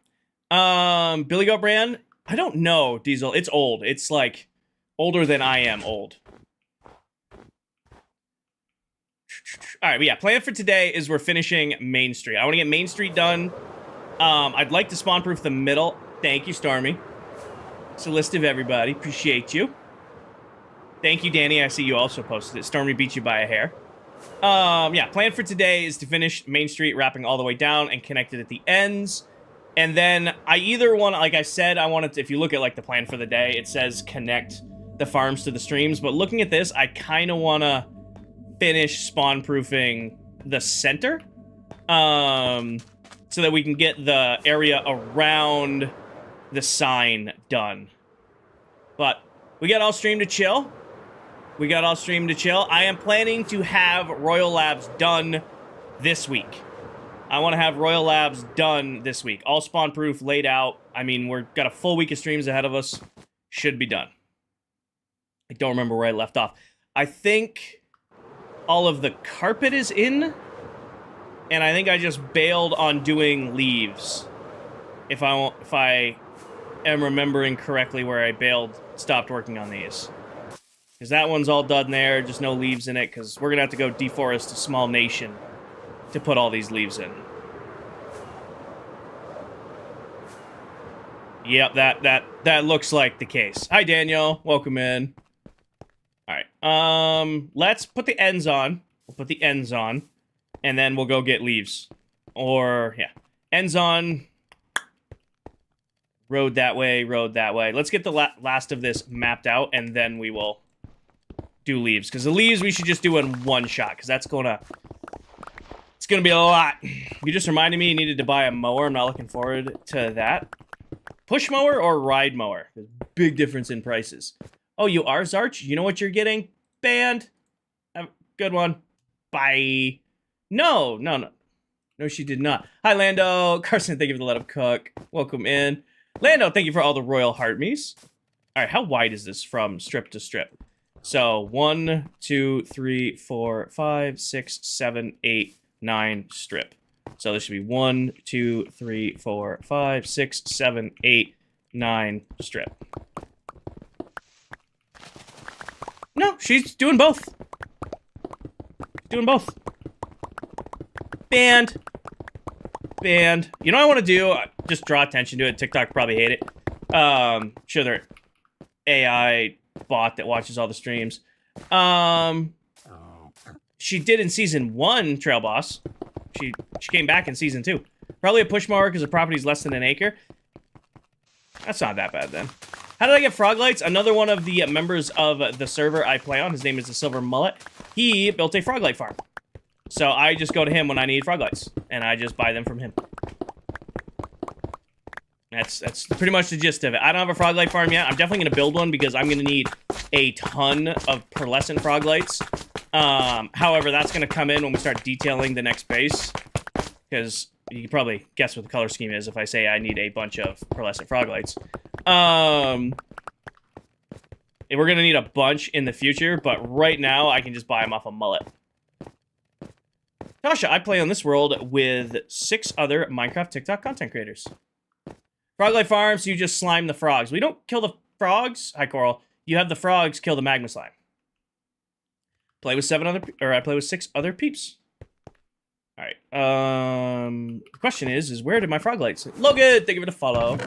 Billy Goat brand, I don't know, Diesel. It's old. It's, like, older than I am old. Alright, but yeah, plan for today is we're finishing Main Street. I want to get Main Street done. I'd like to spawn-proof the middle. Thank you, Stormy. It's a list of everybody. Appreciate you. Thank you, Danny. I see you also posted it. Stormy beat you by a hair. Yeah, plan for today is to finish Main Street, wrapping all the way down and connect it at the ends. And then I either want to, like I said, I wanted to, if you look at, like, the plan for the day, it says connect the farms to the streams. But looking at this, I kind of want to finish spawn-proofing the center, so that we can get the area around the sign done. But We got all stream to chill. We got all stream to chill. I am planning to have Royal Labs done this week. I want to have Royal Labs done this week. All spawn proof, laid out. I mean, we've got a full week of streams ahead of us. Should be done. I don't remember where I left off. I think all of the carpet is in. And I think I just bailed on doing leaves. If I am remembering correctly where I stopped working on these. Because that one's all done there, just no leaves in it, because we're going to have to go deforest a small nation to put all these leaves in. Yep, that looks like the case. Hi, Daniel. Welcome in. All right. Let's put the ends on. We'll put the ends on, and then we'll go get leaves. Or, yeah. Ends on. Road that way, road that way. Let's get the last of this mapped out, and then we will do leaves. Because the leaves we should just do in one shot, because that's gonna... It's gonna be a lot. You just reminded me you needed to buy a mower. I'm not looking forward to that. Push mower or ride mower? There's a big difference in prices. Oh, you are Zarch? You know what you're getting? Banned. Have a good one. Bye. No, no, no. No, she did not. Hi, Lando. Carson, thank you for the let him cook. Welcome in. Lando, thank you for all the royal heartme's. All right, how wide is this from strip to strip? So 1, 2, 3, 4, 5, 6, 7, 8, 9 strip. So this should be 1, 2, 3, 4, 5, 6, 7, 8, 9 strip. No, she's doing both. Doing both. Banned. Banned. You know what I want to do? Just draw attention to it. TikTok probably hate it. Sure, they're AI bot that watches all the streams. She did in season 1, Trail Boss. She came back in season 2. Probably a push mower because the property's less than an acre. That's not that bad then. How did I get frog lights? Another one of the members of the server I play on, his name is the Silver Mullet. He built a frog light farm. So I just go to him when I need frog lights, and I just buy them from him. That's pretty much the gist of it. I don't have a frog light farm yet. I'm definitely going to build one because I'm going to need a ton of pearlescent frog lights. However, that's going to come in when we start detailing the next base, because you can probably guess what the color scheme is if I say I need a bunch of pearlescent frog lights. We're going to need a bunch in the future, but right now I can just buy them off a mullet. Tasha, I play on this world with 6 other Minecraft TikTok content creators. Froglight Farms, you just slime the frogs. We don't kill the frogs. Hi, Coral. You have the frogs kill the magma slime. I play with 6 other peeps. All right. The question is where did my frog lights? Logan, thank you for the follow.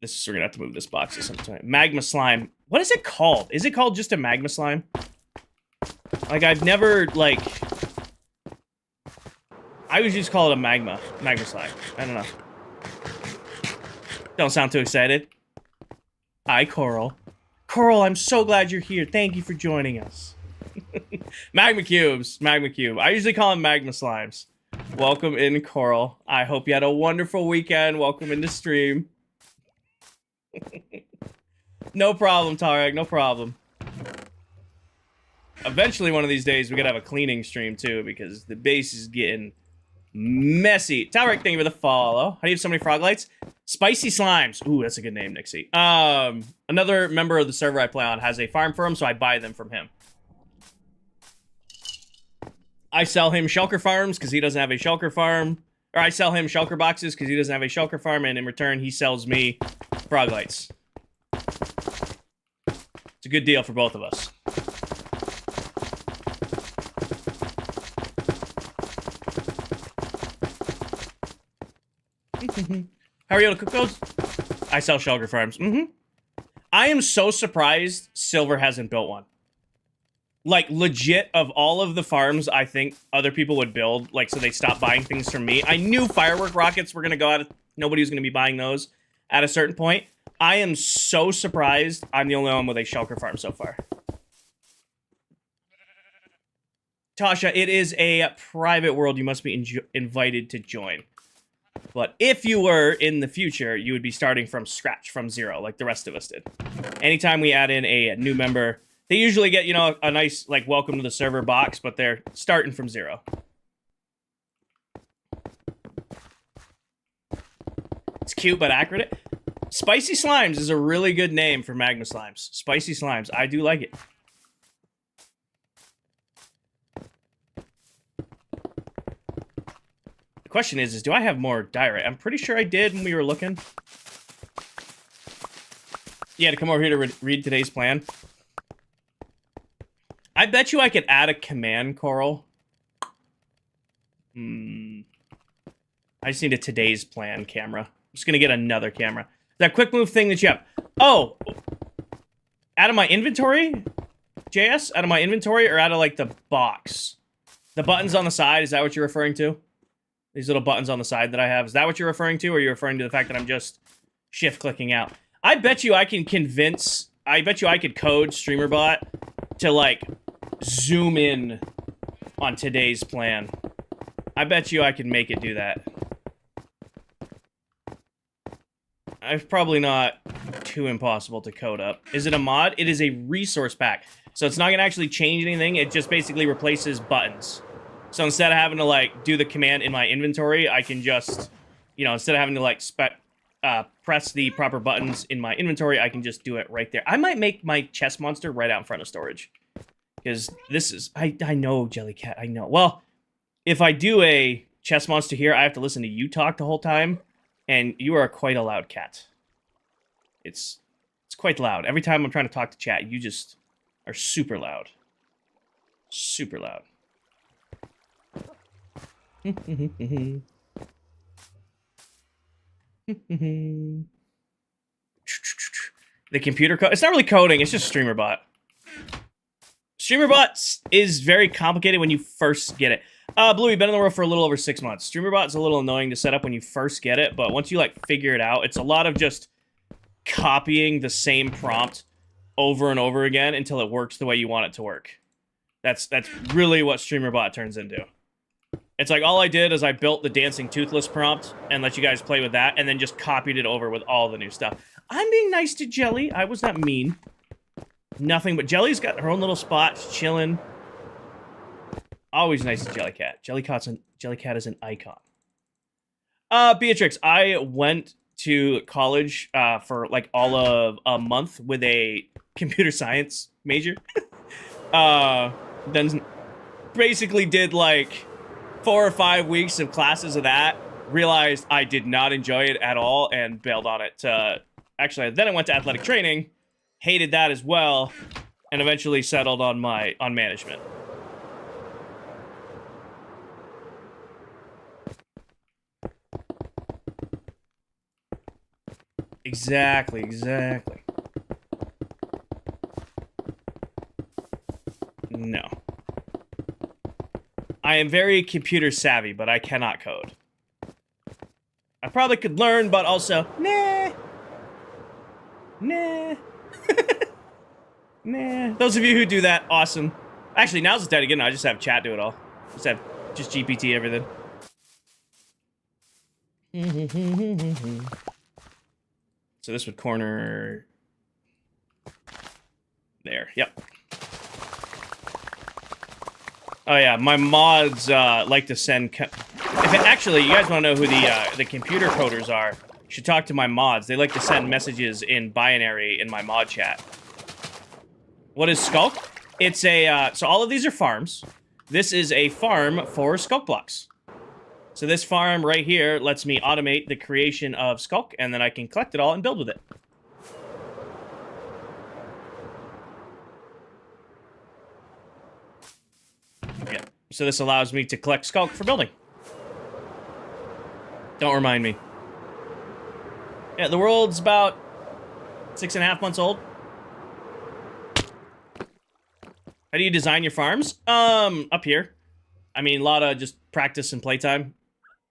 We're gonna have to move this box at some time. Magma slime. What is it called? Is it called just a magma slime? Like, I've never, like... I would just call it a magma slime. I don't know. Don't sound too excited. Hi, Coral. Coral, I'm so glad you're here. Thank you for joining us. Magma cubes. Magma cube. I usually call them magma slimes. Welcome in, Coral. I hope you had a wonderful weekend. Welcome into stream. No problem, Tarek. No problem. Eventually, one of these days, we gotta have a cleaning stream, too, because the base is getting messy. Tarek, thank you for the follow. How do you have so many frog lights? Spicy Slimes. Ooh, that's a good name, Nixie. Another member of the server I play on has a farm for him, so I buy them from him. I sell him shulker farms because he doesn't have a shulker farm. Or I sell him shulker boxes because he doesn't have a shulker farm, and in return, he sells me frog lights. It's a good deal for both of us. How are you able to cook those? I sell shulker farms. I am so surprised Silver hasn't built one. Like, legit, of all of the farms I think other people would build, like, so they stop buying things from me. I knew firework rockets were going to go out. Nobody was going to be buying those at a certain point. I am so surprised I'm the only one with a shulker farm so far. Tasha, it is a private world. You must be invited to join. But if you were in the future, you would be starting from scratch, from 0, like the rest of us did. Anytime we add in a new member, they usually get, you know, a nice, like, welcome to the server box, but they're starting from 0. It's cute, but accurate. Spicy Slimes is a really good name for Magma Slimes. Spicy Slimes. I do like it. The question is do I have more diorite? I'm pretty sure I did when we were looking. Yeah, to come over here to read today's plan. I bet you I could add a command, Coral. I just need a today's plan camera. I'm just going to get another camera. That quick move thing that you have. Oh! Out of my inventory? JS? Out of my inventory or out of, like, the box? The buttons on the side, is that what you're referring to? These little buttons on the side that I have. Is that what you're referring to? Or are you referring to the fact that I'm just shift-clicking out? I bet you I can convince... I bet you I could code StreamerBot to, like, zoom in on today's plan. I bet you I could make it do that. It's probably not too impossible to code up. Is it a mod? It is a resource pack. So it's not going to actually change anything. It just basically replaces buttons. So instead of having to, like, do the command in my inventory, I can just, you know, instead of having to, like, press the proper buttons in my inventory, I can just do it right there. I might make my chest monster right out in front of storage. Because this is... I know, Jellycat, I know. Well, if I do a chest monster here, I have to listen to you talk the whole time. And you are quite a loud cat. It's quite loud. Every time I'm trying to talk to chat, you just are super loud. Super loud. The computer code. It's not really coding. It's just StreamerBot. StreamerBot is very complicated when you first get it. Blue, you've been in the world for a little over 6 months. StreamerBot's a little annoying to set up when you first get it, but once you, like, figure it out, it's a lot of just copying the same prompt over and over again until it works the way you want it to work. That's really what StreamerBot turns into. It's like, all I did is I built the Dancing Toothless prompt and let you guys play with that, and then just copied it over with all the new stuff. I'm being nice to Jelly. I was not mean. Nothing, but Jelly's got her own little spot, chilling. Always nice to Jellycat. Jellycat is an icon. Beatrix, I went to college for like all of a month with a computer science major. Then basically did like 4 or 5 weeks of classes of that. Realized I did not enjoy it at all and bailed on it. Actually, then I went to athletic training, hated that as well, and eventually settled on management. Exactly. No. I am very computer savvy, but I cannot code. I probably could learn, but also, nah. Nah. Nah. Those of you who do that, awesome. Actually, now's the time again. I just have chat do it all. Just GPT everything. So this would corner there. Yep. Oh yeah, my mods like to send. Actually, you guys want to know who the computer coders are? You should talk to my mods. They like to send messages in binary in my mod chat. What is Skulk? It's a so all of these are farms. This is a farm for Skulk blocks. So this farm right here lets me automate the creation of Skulk, and then I can collect it all and build with it. Yeah. So this allows me to collect Skulk for building. Don't remind me. Yeah, the world's about 6.5 months old. How do you design your farms? Up here. I mean, a lot of just practice and playtime.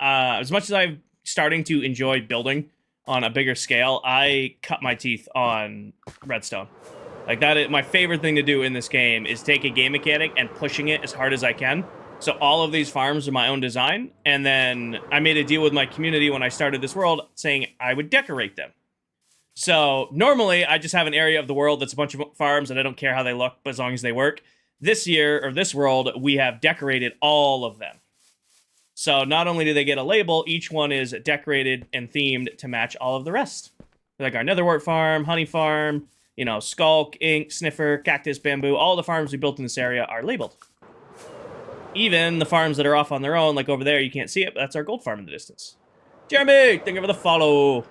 As much as I'm starting to enjoy building on a bigger scale, I cut my teeth on redstone. Like, that is my favorite thing to do in this game, is take a game mechanic and pushing it as hard as I can So all of these farms are my own design, and then I made a deal with my community when I started this world saying I would decorate them. So normally I just have an area of the world that's a bunch of farms and I don't care how they look, but as long as they work. This year, or this world, we have decorated all of them. So not only do they get a label, each one is decorated and themed to match all of the rest. Like our Netherwort farm, Honey farm, you know, Skulk, Ink, Sniffer, Cactus, Bamboo, all the farms we built in this area are labeled. Even the farms that are off on their own, like over there, you can't see it, but that's our gold farm in the distance. Jeremy, thank you for the follow.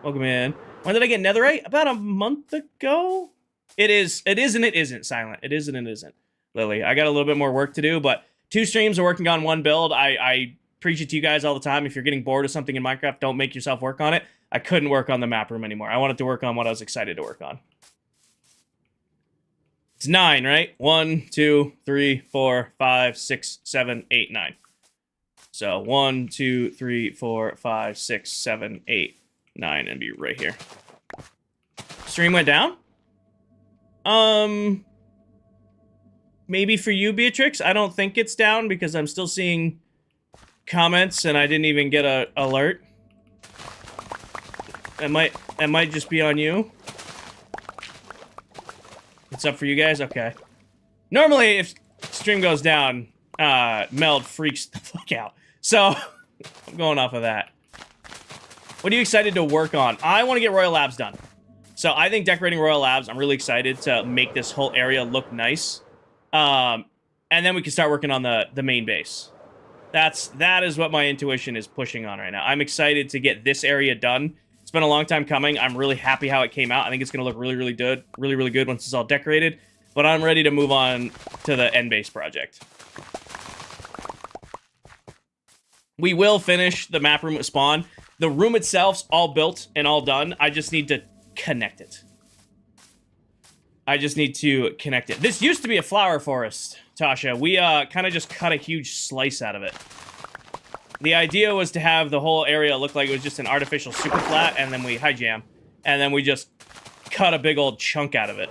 Welcome in. When did I get netherite? About a month ago? It is and it isn't, Silent. It is and it isn't, Lily. I got a little bit more work to do, but 2 streams are working on 1 build. I preach it to you guys all the time. If you're getting bored of something in Minecraft, don't make yourself work on it. I couldn't work on the map room anymore. I wanted to work on what I was excited to work on. It's 9, right? 1, 2, 3, 4, 5, 6, 7, 8, 9. So 1, 2, 3, 4, 5, 6, 7, 8, 9, and be right here. Stream went down? Maybe for you, Beatrix. I don't think it's down because I'm still seeing comments and I didn't even get a alert. That might just be on you. It's up for you guys? Okay. Normally, if stream goes down, Meld freaks the fuck out. So, I'm going off of that. What are you excited to work on? I want to get Royal Labs done. So, I think decorating Royal Labs, I'm really excited to make this whole area look nice. And then we can start working on the main base. That is what my intuition is pushing on right now. I'm excited to get this area done. It's been a long time coming. I'm really happy how it came out. I think it's going to look really, really good. Really, really good once it's all decorated. But I'm ready to move on to the end base project. We will finish the map room at spawn. The room itself's all built and all done. I just need to connect it. This used to be a flower forest, Tasha. We kind of just cut a huge slice out of it. The idea was to have the whole area look like it was just an artificial super flat, and then we and then we just cut a big old chunk out of it.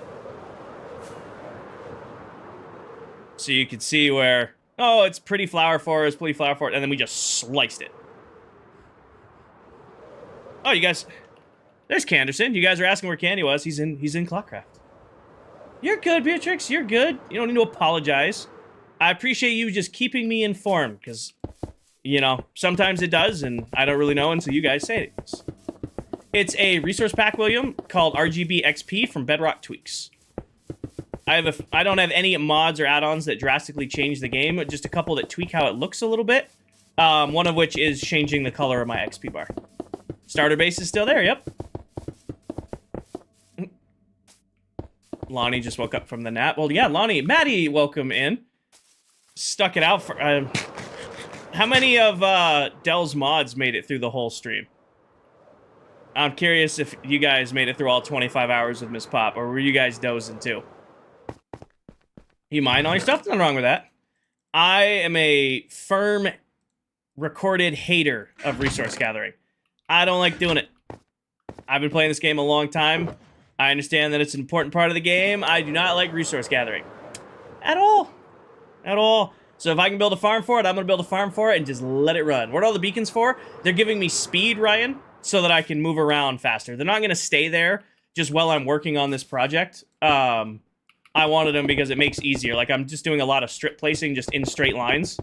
So you can see where, oh, it's pretty flower forest, and then we just sliced it. Oh, you guys, there's Canderson. You guys are asking where Candy was. He's in ClockCraft. You're good, Beatrix. You're good. You don't need to apologize. I appreciate you just keeping me informed, because, you know, sometimes it does, and I don't really know until you guys say it. It's a resource pack, William, called RGB XP from Bedrock Tweaks. I don't have any mods or add-ons that drastically change the game, just a couple that tweak how it looks a little bit. One of which is changing the color of my XP bar. Starter base is still there, yep. Lonnie just woke up from the nap. Well, yeah, Lonnie. Maddie, welcome in. Stuck it out for... how many of Dell's mods made it through the whole stream? I'm curious if you guys made it through all 25 hours of Miss Pop, or were you guys dozing too? You mind all your stuff? Nothing wrong with that. I am a firm, recorded hater of resource gathering. I don't like doing it. I've been playing this game a long time. I understand that it's an important part of the game. I do not like resource gathering. At all. At all. So if I can build a farm for it, I'm going to build a farm for it and just let it run. What are all the beacons for? They're giving me speed, Ryan, so that I can move around faster. They're not going to stay there just while I'm working on this project. I wanted them because it makes easier. Like, I'm just doing a lot of strip placing just in straight lines.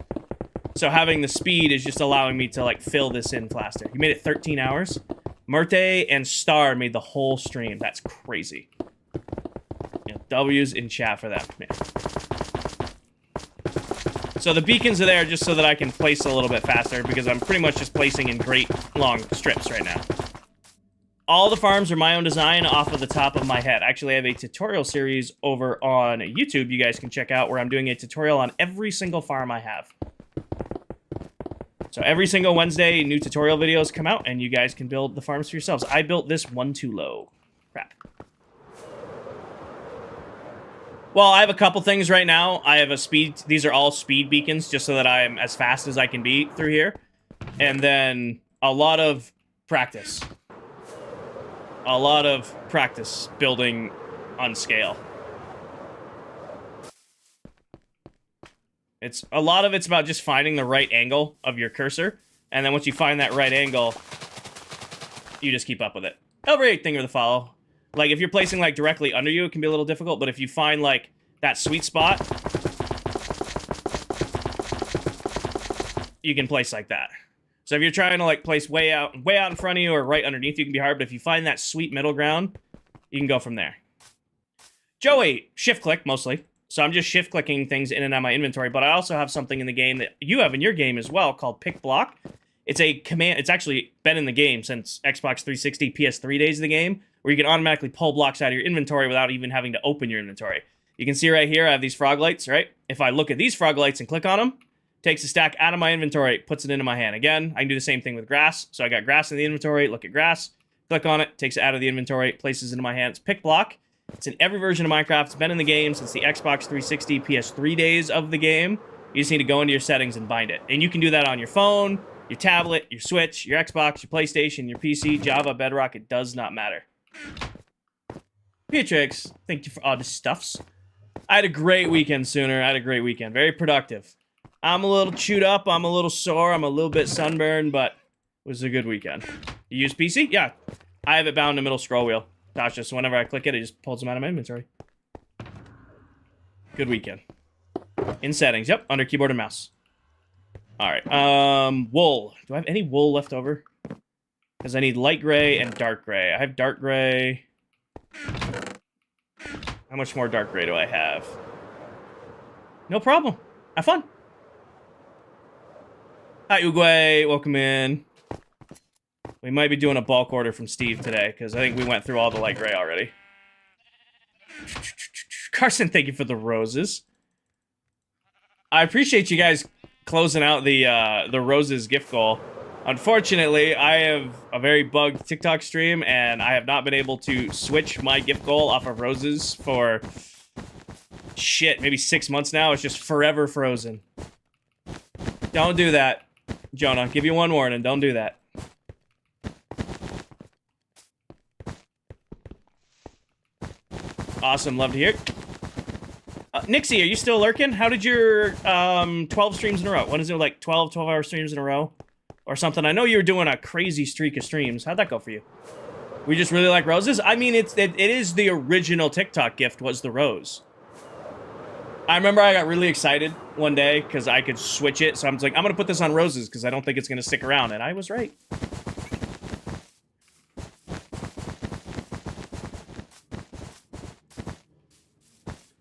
So having the speed is just allowing me to, like, fill this in faster. You made it 13 hours? Murte and Star made the whole stream. That's crazy. Yeah, W's in chat for that. Man. So the beacons are there just so that I can place a little bit faster because I'm pretty much just placing in great long strips right now. All the farms are my own design off of the top of my head. Actually, I have a tutorial series over on YouTube you guys can check out where I'm doing a tutorial on every single farm I have. So every single Wednesday, new tutorial videos come out, and you guys can build the farms for yourselves. I built this one too low. Crap. Well, I have a couple things right now. I have a speed... These are all speed beacons, just so that I am as fast as I can be through here. And then a lot of practice. A lot of practice building on scale. It's a lot of it's about just finding the right angle of your cursor, and then once you find that right angle, you just keep up with it. Everything with the follow. Like, if you're placing, like, directly under you, it can be a little difficult, but if you find, like, that sweet spot, you can place like that. So if you're trying to, like, place way out in front of you or right underneath you, it can be hard, but if you find that sweet middle ground, you can go from there. Joey, shift-click, mostly. So I'm just shift-clicking things in and out of my inventory, but I also have something in the game that you have in your game as well called pick block. It's a command. It's actually been in the game since Xbox 360, PS3 days of the game, where you can automatically pull blocks out of your inventory without even having to open your inventory. You can see right here, I have these frog lights, right? If I look at these frog lights and click on them, takes a stack out of my inventory, puts it into my hand. Again, I can do the same thing with grass. So I got grass in the inventory, look at grass, click on it, takes it out of the inventory, places it into my hand. It's pick block. It's in every version of Minecraft. It's been in the game since the Xbox 360, PS3 days of the game. You just need to go into your settings and bind it. And you can do that on your phone, your tablet, your Switch, your Xbox, your PlayStation, your PC, Java, Bedrock. It does not matter. Beatrix, thank you for all the stuffs. I had a great weekend, Sooner. I had a great weekend. Very productive. I'm a little chewed up. I'm a little sore. I'm a little bit sunburned, but it was a good weekend. You use PC? Yeah. I have it bound to middle scroll wheel. Tasha, so whenever I click it, it just pulls them out of my inventory. Good weekend. In settings. Yep, under keyboard and mouse. Alright, wool. Do I have any wool left over? Because I need light gray and dark gray. I have dark gray. How much more dark gray do I have? No problem. Have fun. Hi, Uguay. Welcome in. We might be doing a bulk order from Steve today, because I think we went through all the light gray already. Carson, thank you for the roses. I appreciate you guys closing out the roses gift goal. Unfortunately, I have a very bugged TikTok stream, and I have not been able to switch my gift goal off of roses for, shit, maybe 6 months now. It's just forever frozen. Don't do that, Jonah. Give you one warning. Don't do that. Awesome, love to hear it. Nixie, are you still lurking? How did your 12 streams in a row? What is it, like 12-hour streams in a row? Or something? I know you were doing a crazy streak of streams. How'd that go for you? We just really like roses? I mean, it is the original TikTok gift, was the rose. I remember I got really excited one day because I could switch it. So I was like, I'm going to put this on roses because I don't think it's going to stick around. And I was right.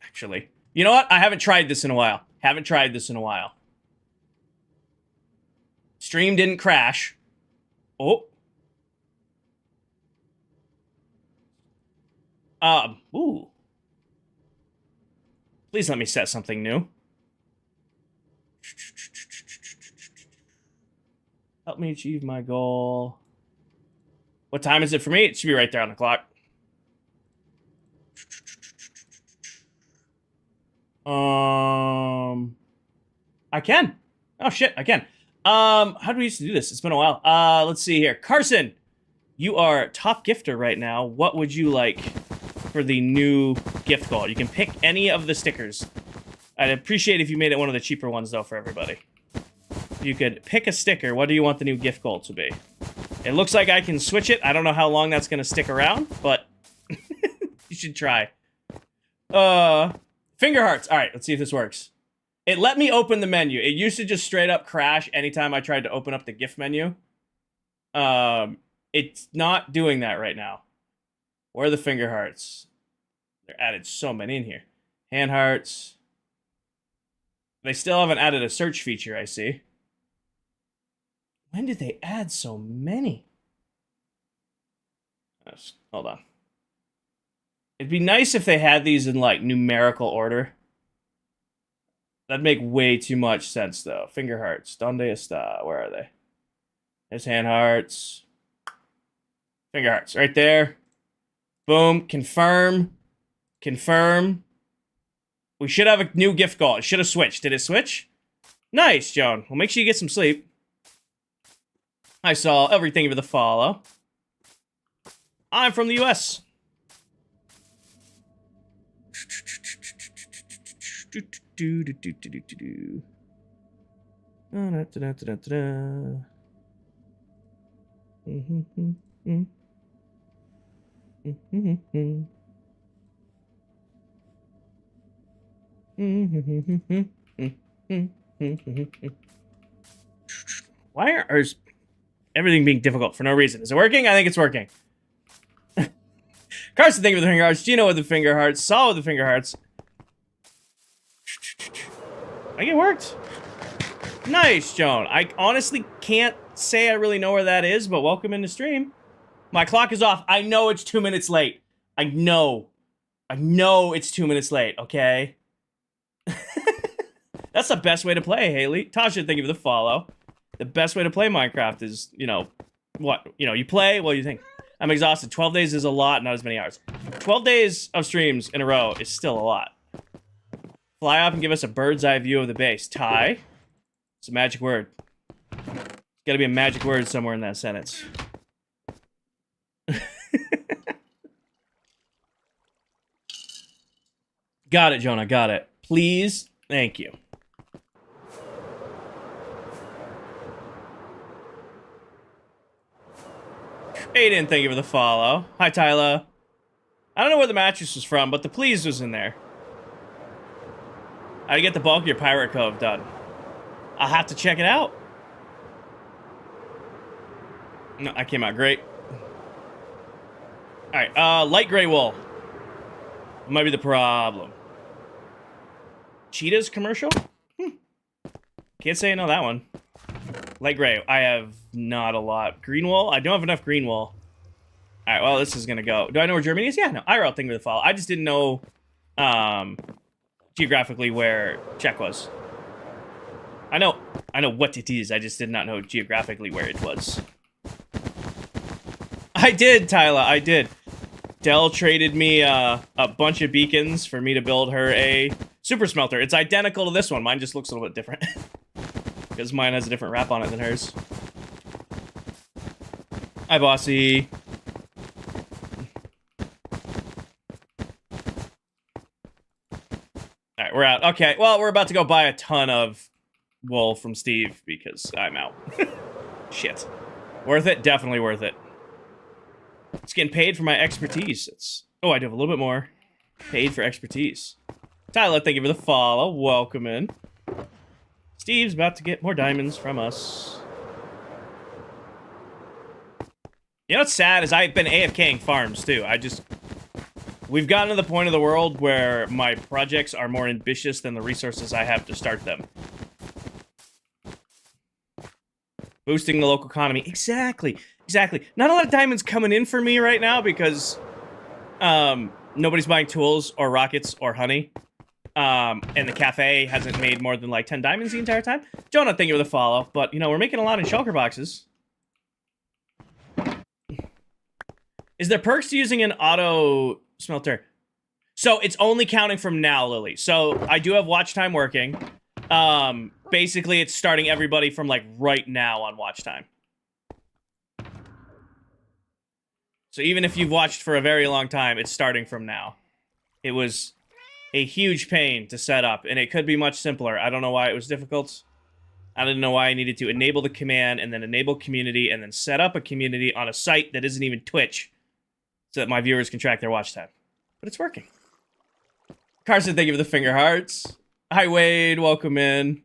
Actually, you know what? I haven't tried this in a while. Stream didn't crash. Oh. Ooh. Please let me set something new. Help me achieve my goal. What time is it for me? It should be right there on the clock. I can. Oh, shit, I can. How do we used to do this? It's been a while. Let's see here. Carson, you are top gifter right now. What would you like for the new gift goal? You can pick any of the stickers. I'd appreciate if you made it one of the cheaper ones, though, for everybody. You could pick a sticker. What do you want the new gift goal to be? It looks like I can switch it. I don't know how long that's going to stick around, but you should try. Finger hearts. All right, let's see if this works. It let me open the menu. It used to just straight up crash anytime I tried to open up the gift menu. It's not doing that right now. Where are the finger hearts? They're added so many in here. Hand hearts. They still haven't added a search feature, I see. When did they add so many? Hold on. It'd be nice if they had these in, like, numerical order. That'd make way too much sense, though. Finger hearts. Donde está? Where are they? There's hand hearts. Finger hearts. Right there. Boom. Confirm. Confirm. We should have a new gift goal. It should have switched. Did it switch? Nice, Joan. Well, make sure you get some sleep. I saw everything for the follow. I'm from the US. Why are everything being difficult for no reason? Is it working? I think it's working. Carson, thank you for the finger hearts. Gino with the finger hearts. Saul with the finger hearts. I think it worked. Nice, Joan. I honestly can't say I really know where that is, but welcome in the stream. My clock is off. I know it's 2 minutes late. I know it's 2 minutes late, okay? That's the best way to play, Haley. Tasha, thank you for the follow. The best way to play Minecraft is, you know, what? You know, you play, what do you think? I'm exhausted. 12 days is a lot, not as many hours. 12 days of streams in a row is still a lot. Fly up and give us a bird's eye view of the base. Ty? It's a magic word. There's gotta be a magic word somewhere in that sentence. Got it, Jonah, got it. Please, thank you. Aiden, thank you for the follow. Hi, Tyler. I don't know where the mattress was from, but the please was in there. How'd you get the bulk of your pirate cove done? I'll have to check it out. No, that came out great. Alright, light gray wool. Might be the problem. Cheetah's commercial? Can't say I know that one. Light gray. I have not a lot. Green wool? I don't have enough green wool. Alright, well, this is gonna go. Do I know where Germany is? Yeah, no. IRL thing with the follow. I just didn't know, geographically where Czech was. I know what it is. I just did not know geographically where it was. I did, Tyler. I did. Dell traded me a bunch of beacons for me to build her a super smelter. It's identical to this one. Mine just looks a little bit different. Because mine has a different wrap on it than hers. Hi, bossy. Alright, we're out. Okay, well, we're about to go buy a ton of wool from Steve because I'm out. Shit. Worth it? Definitely worth it. It's getting paid for my expertise. Oh, I do have a little bit more. Paid for expertise. Tyler, thank you for the follow. Welcome in. Steve's about to get more diamonds from us. You know what's sad is I've been AFKing farms, too. We've gotten to the point of the world where my projects are more ambitious than the resources I have to start them. Boosting the local economy. Exactly. Not a lot of diamonds coming in for me right now because nobody's buying tools or rockets or honey. And the cafe hasn't made more than like 10 diamonds the entire time. Jonah, thank you for the follow. But, you know, we're making a lot in shulker boxes. Is there perks to using an auto smelter? So it's only counting from now, Lily. So I do have watch time working. Basically, it's starting everybody from like right now on watch time. So even if you've watched for a very long time, it's starting from now. It was a huge pain to set up, and it could be much simpler. I don't know why it was difficult. I didn't know why I needed to enable the command, and then enable community, and then set up a community on a site that isn't even Twitch, so that my viewers can track their watch time. But it's working. Carson, thank you for the finger hearts. Hi, Wade. Welcome in.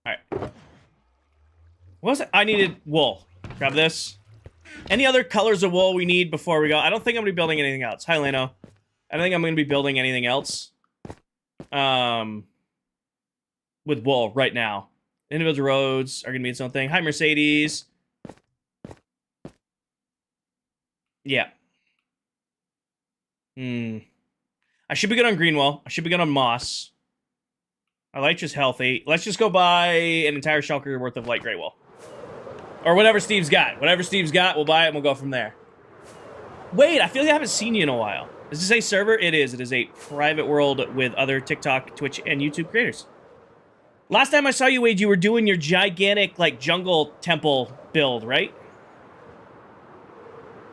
Alright. What was it? I needed wool. Grab this. Any other colors of wool we need before we go? I don't think I'm going to be building anything else. Hi, Leno. I don't think I'm going to be building anything else. With wool right now. Individual roads are going to be its own thing. Hi, Mercedes. Yeah. I should be good on Greenwell. I should be good on moss. Elytra's healthy. Let's just go buy an entire shulker worth of light gray wool. Or whatever Steve's got. Whatever Steve's got, we'll buy it and we'll go from there. Wait, I feel like I haven't seen you in a while. Does this a server? It is. It is a private world with other TikTok, Twitch, and YouTube creators. Last time I saw you, Wade, you were doing your gigantic, like, jungle temple build, right?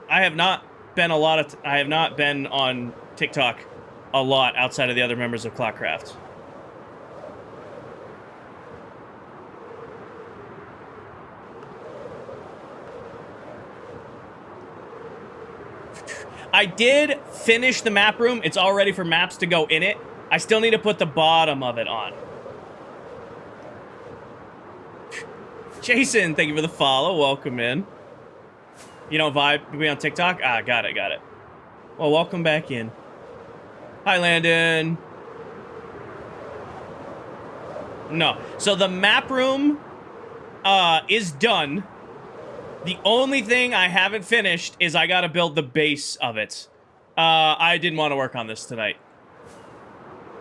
I have not been on TikTok a lot outside of the other members of ClockCraft. I did finish the map room. It's all ready for maps to go in it. I still need to put the bottom of it on. Jason, thank you for the follow. Welcome in. You don't vibe to be on TikTok? Ah, got it. Well, welcome back in. Hi, Landon. No. So the map room is done. The only thing I haven't finished is I gotta build the base of it. I didn't want to work on this tonight.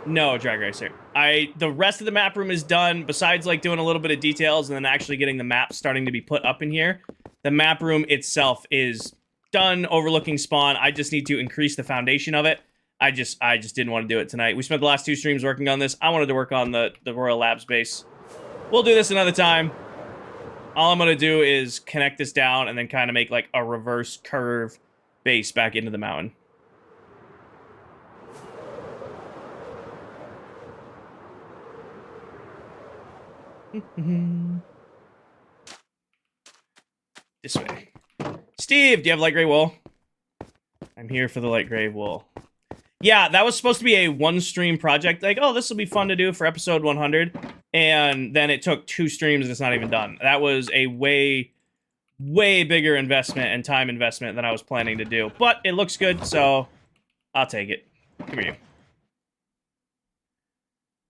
No, Drag Racer. The rest of the map room is done, besides like doing a little bit of details and then actually getting the map starting to be put up in here. The map room itself is done, overlooking spawn. I just need to increase the foundation of it. I just didn't want to do it tonight. We spent the last 2 streams working on this. I wanted to work on the Royal Labs base. We'll do this another time. All I'm going to do is connect this down and then kind of make like a reverse curve base back into the mountain. This way. Steve, do you have light gray wool? I'm here for the light gray wool. Yeah, that was supposed to be a 1-stream project. Like, oh, this will be fun to do for episode 100. And then it took 2 streams and it's not even done. That was a way bigger investment and time investment than I was planning to do. But it looks good, so I'll take it. Come here.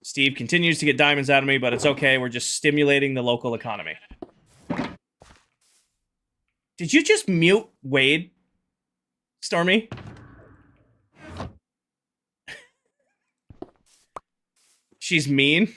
Steve continues to get diamonds out of me, but it's okay. We're just stimulating the local economy. Did you just mute Wade, Stormy? She's mean.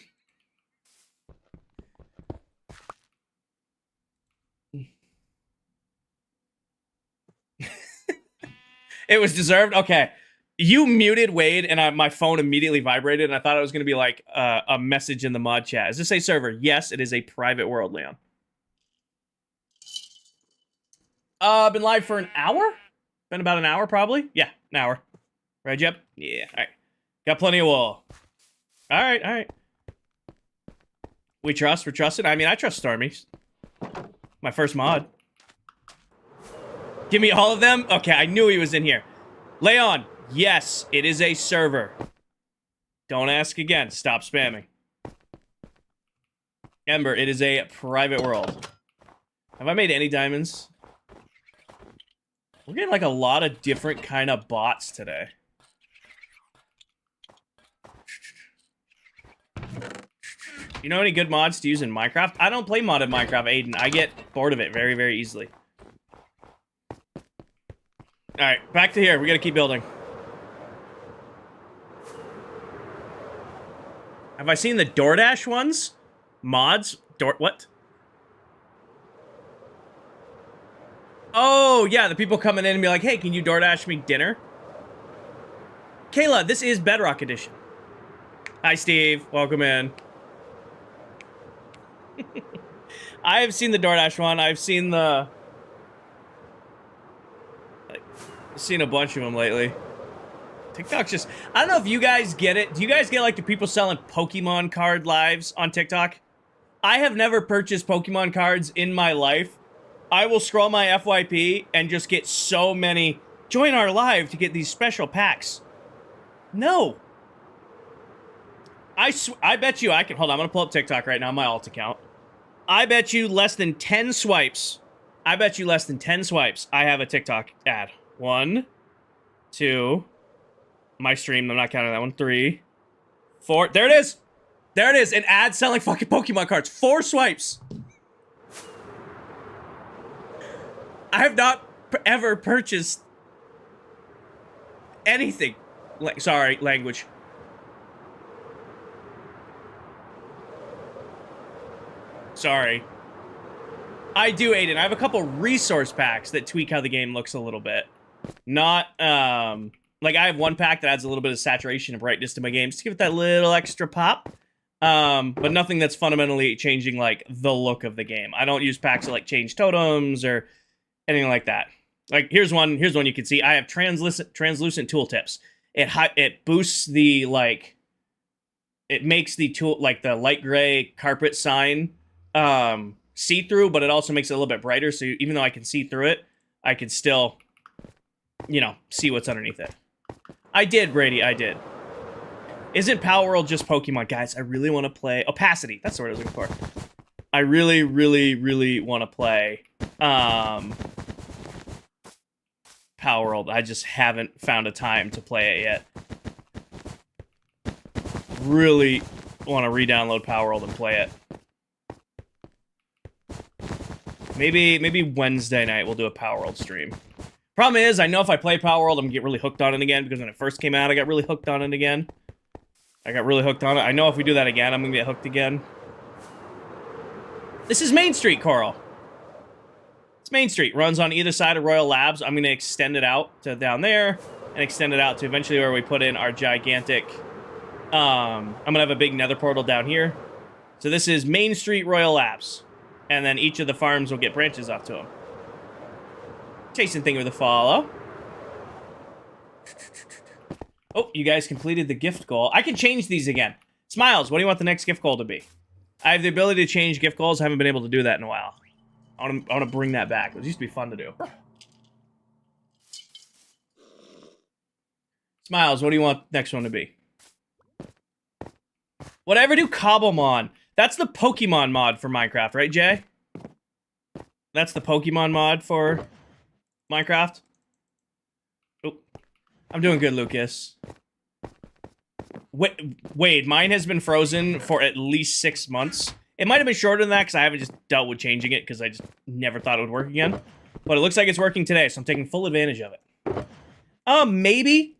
It was deserved? Okay. You muted Wade, and my phone immediately vibrated, and I thought it was going to be like a message in the mod chat. Is this a server? Yes, it is a private world, Leon. Been live for an hour? Been about an hour, probably? Yeah, an hour. Right, Jeb? Yeah, all right. Got plenty of wool. All right. We're trusted. I mean, I trust Stormy. My first mod. Give me all of them? Okay, I knew he was in here. Leon, yes, it is a server. Don't ask again. Stop spamming. Ember, it is a private world. Have I made any diamonds? We're getting like a lot of different kind of bots today. You know any good mods to use in Minecraft? I don't play modded Minecraft, Aiden. I get bored of it very, very easily. Alright, back to here. We gotta keep building. Have I seen the DoorDash ones? Mods? What? Oh, yeah, the people coming in and be like, hey, can you DoorDash me dinner? Kayla, this is Bedrock Edition. Hi, Steve. Welcome in. I have seen the DoorDash one. I've seen the... I've seen a bunch of them lately. TikTok's just... I don't know if you guys get it. Do you guys get, like, the people selling Pokemon card lives on TikTok? I have never purchased Pokemon cards in my life. I will scroll my FYP and just get so many... Join our live to get these special packs. No. I bet you I can... Hold on, I'm going to pull up TikTok right now, my alt account. I bet you less than 10 swipes. I bet you less than 10 swipes. I have a TikTok ad. 1, 2... My stream, I'm not counting that one. 3, 4. There it is. There it is. An ad selling fucking Pokemon cards. 4 swipes. I have not ever purchased anything. Sorry, language. Sorry. I do, Aiden. I have a couple resource packs that tweak how the game looks a little bit. Not, like, I have one pack that adds a little bit of saturation and brightness to my games to give it that little extra pop. But nothing that's fundamentally changing, like, the look of the game. I don't use packs that, like, change totems or anything like that. Like, here's one you can see. I have translucent tooltips. It boosts the, like... It makes the tool, like, the light gray carpet sign see-through, but it also makes it a little bit brighter, so even though I can see through it, I can still... you know, see what's underneath it. I did, Brady, I did. Isn't Power World just Pokemon? Guys, I really want to play... Opacity, that's the word I was looking for. I really, really, really want to play Power World. I just haven't found a time to play it yet. Really want to re-download Power World and play it. Maybe Wednesday night we'll do a Power World stream. Problem is, I know if I play Power World, I'm gonna get really hooked on it again, because when it first came out, I got really hooked on it again. I know if we do that again, I'm gonna get hooked again. This is Main Street, Coral. It's Main Street. Runs on either side of Royal Labs. I'm gonna extend it out to down there, and extend it out to eventually where we put in our gigantic... I'm gonna have a big nether portal down here. So this is Main Street Royal Labs. And then each of the farms will get branches off to them. Jason, thank you for the follow. Oh, you guys completed the gift goal. I can change these again. Smiles, what do you want the next gift goal to be? I have the ability to change gift goals. I haven't been able to do that in a while. I want to bring that back. It used to be fun to do. Smiles, what do you want next one to be? Whatever do Cobblemon. That's the Pokemon mod for Minecraft, right, Jay? That's the Pokemon mod for Minecraft. Oh, I'm doing good, Lucas. Wait, mine has been frozen for at least 6 months. It might have been shorter than that because I haven't just dealt with changing it because I just never thought it would work again. But it looks like it's working today, so I'm taking full advantage of it. Maybe,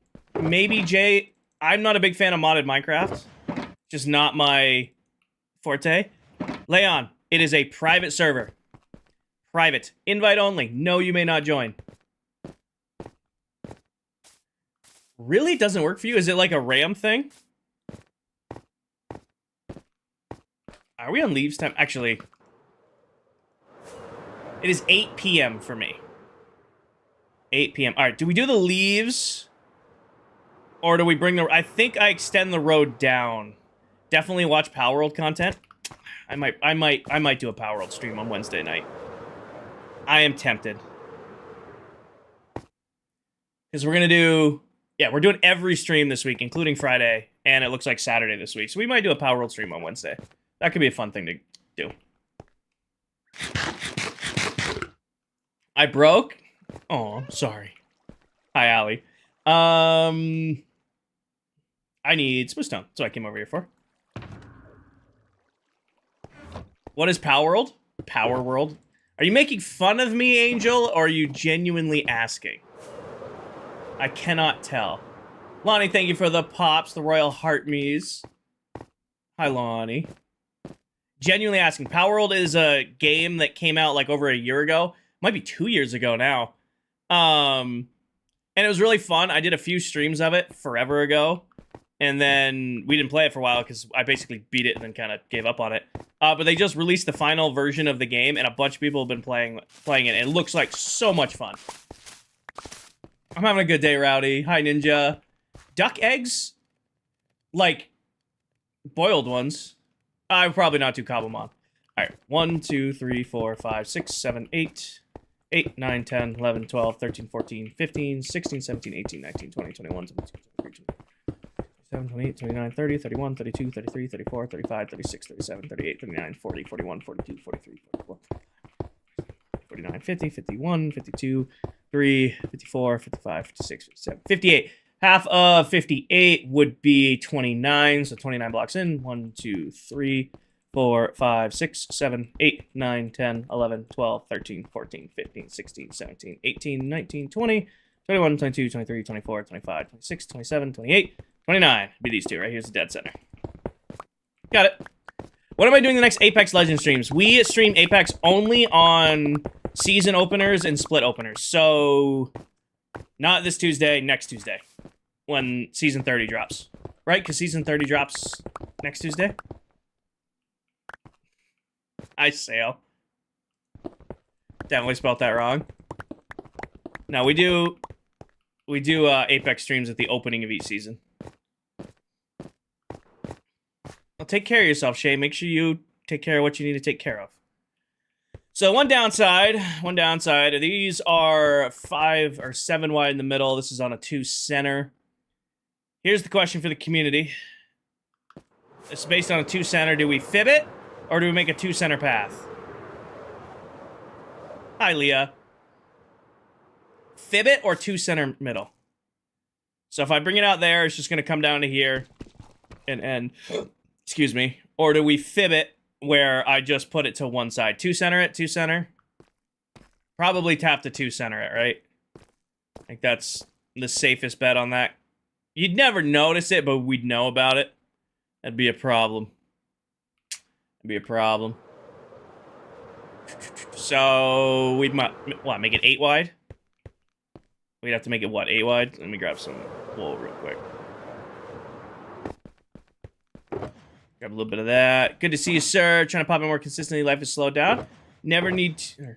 Jay. I'm not a big fan of modded Minecraft. Just not my forte. Leon, it is a private server. Private. Invite only. No, you may not join. Really? It doesn't work for you? Is it like a RAM thing? Are we on leaves time? Actually, it is 8 p.m. for me. 8 p.m. All right, do we do the leaves? Or do we bring the... I think I extend the road down. Definitely watch Power World content. I might do a Power World stream on Wednesday night. I am tempted. Because we're going to do... Yeah, we're doing every stream this week, including Friday, and it looks like Saturday this week. So we might do a Power World stream on Wednesday. That could be a fun thing to do. I broke? Oh, I'm sorry. Hi, Allie. I need Smoothstone. That's what I came over here for. What is Power World? Power World? Are you making fun of me, Angel, or are you genuinely asking? I cannot tell. Lonnie, thank you for the pops, the Royal Heart Me's. Hi, Lonnie. Genuinely asking. Power World is a game that came out like over a year ago. Might be 2 years ago now. And it was really fun. I did a few streams of it forever ago. And then we didn't play it for a while because I basically beat it and then kind of gave up on it. But they just released the final version of the game, and a bunch of people have been playing it. It looks like so much fun. I'm having a good day, Rowdy. Hi, Ninja. Duck eggs? Like, boiled ones. Probably not too Cobblemon. Alright, 1, 2, 3, 4, 5, 6, 7, 8, 8, 9, 10, 11, 12, 13, 14, 15, 16, 17, 18, 19, 20, 21, 22, 23, 27, 28, 29, 30, 31, 32, 33, 34, 35, 36, 37, 38, 39, 40, 41, 42, 43, 44, 49, 50, 51, 52, 3, 54, 55, 56, 57, 58. Half of 58 would be 29, so 29 blocks in. 1, 2, 3, 4, 5, 6, 7, 8, 9, 10, 11, 12, 13, 14, 15, 16, 17, 18, 19, 20, 21, 22, 23, 24, 25, 26, 27, 28, 29. Be these two, right? Here's the dead center. Got it. What am I doing the next Apex Legends streams? We stream Apex only on season openers and split openers. So, not this Tuesday, next Tuesday. When Season 30 drops. Right? Because Season 30 drops next Tuesday? I sail. Definitely spelled that wrong. No, we do Apex streams at the opening of each season. Well, take care of yourself, Shay. Make sure you take care of what you need to take care of. So one downside. These are 5 or 7 wide in the middle. This is on a 2 center. Here's the question for the community. It's based on a 2 center. Do we fib it, or do we make a 2 center path? Hi, Leah. Fib it or 2 center middle? So if I bring it out there, it's just going to come down to here and end. Excuse me. Or do we fib it where I just put it to one side? 2 center it, 2 center. Probably tap to 2 center it, right? I think that's the safest bet on that. You'd never notice it, but we'd know about it. That'd be a problem. That'd be a problem. So we'd what, make it 8 wide? We'd have to make it what, 8 wide? Let me grab some wool real quick. Grab a little bit of that. Good to see you, sir. Trying to pop in more consistently. Life is slowed down. Never need to...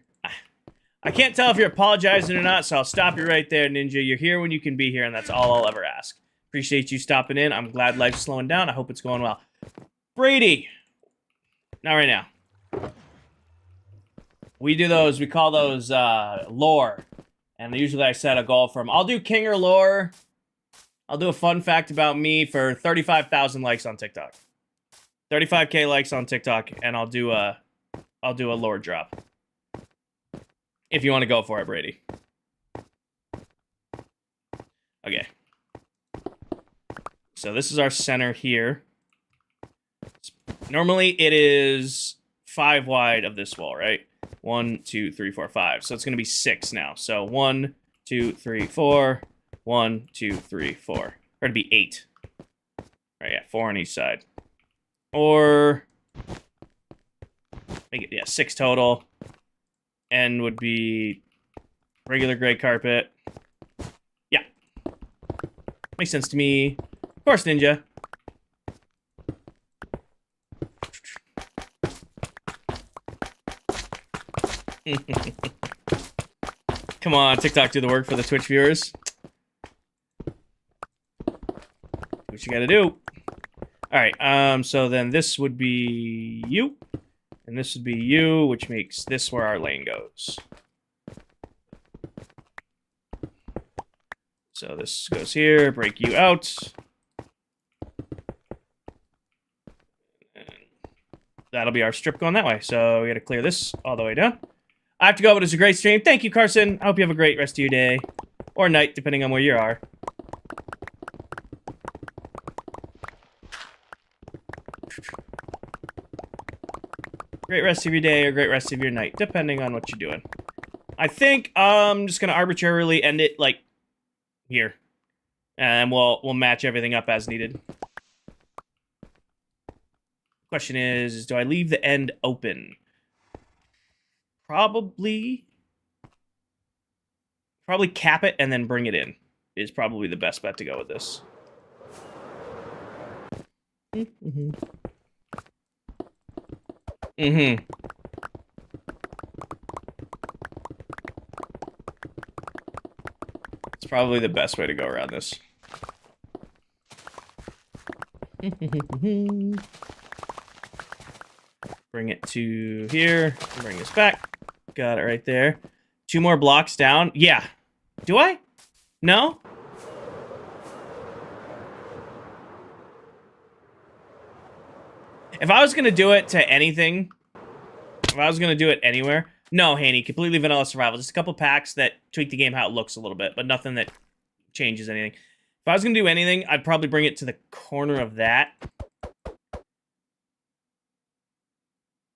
I can't tell if you're apologizing or not, so I'll stop you right there, Ninja. You're here when you can be here, and that's all I'll ever ask. Appreciate you stopping in. I'm glad life's slowing down. I hope it's going well. Brady. Not right now. We do those, we call those lore. And usually I set a goal from, I'll do king or lore. I'll do a fun fact about me for 35,000 likes on TikTok. 35K likes on TikTok, and I'll do a lore drop. If you want to go for it, Brady. Okay. So this is our center here. Normally it is 5 wide of this wall, right? 1, 2, 3, 4, 5. So it's going to be 6 now. So 1, 2, 3, 4. 1, 2, 3, 4. Or it'd be 8. Right, yeah, 4 on each side. Or make it, yeah, 6 total. End would be regular gray carpet. Yeah. Makes sense to me. Of course, Ninja. Come on, TikTok, do the work for the Twitch viewers. What you gotta do. Alright, so then this would be you. And this would be you, which makes this where our lane goes. So this goes here, break you out. And that'll be our strip going that way. So we gotta clear this all the way down. I have to go, but it's a great stream. Thank you, Carson. I hope you have a great rest of your day. Or night, depending on where you are. Great rest of your day or great rest of your night, depending on what you're doing. I think I'm just gonna arbitrarily end it like here, and we'll match everything up as needed. Question is, do I leave the end open? Probably cap it and then bring it in is probably the best bet to go with this. Mm-hmm. Mm-hmm. It's probably the best way to go around this. Bring it to here. Bring this back. Got it right there. 2 more blocks down. Yeah. Do I? No? If I was going to do it to anything, if I was going to do it anywhere, no, Haney, completely vanilla survival. Just a couple packs that tweak the game how it looks a little bit, but nothing that changes anything. If I was going to do anything, I'd probably bring it to the corner of that.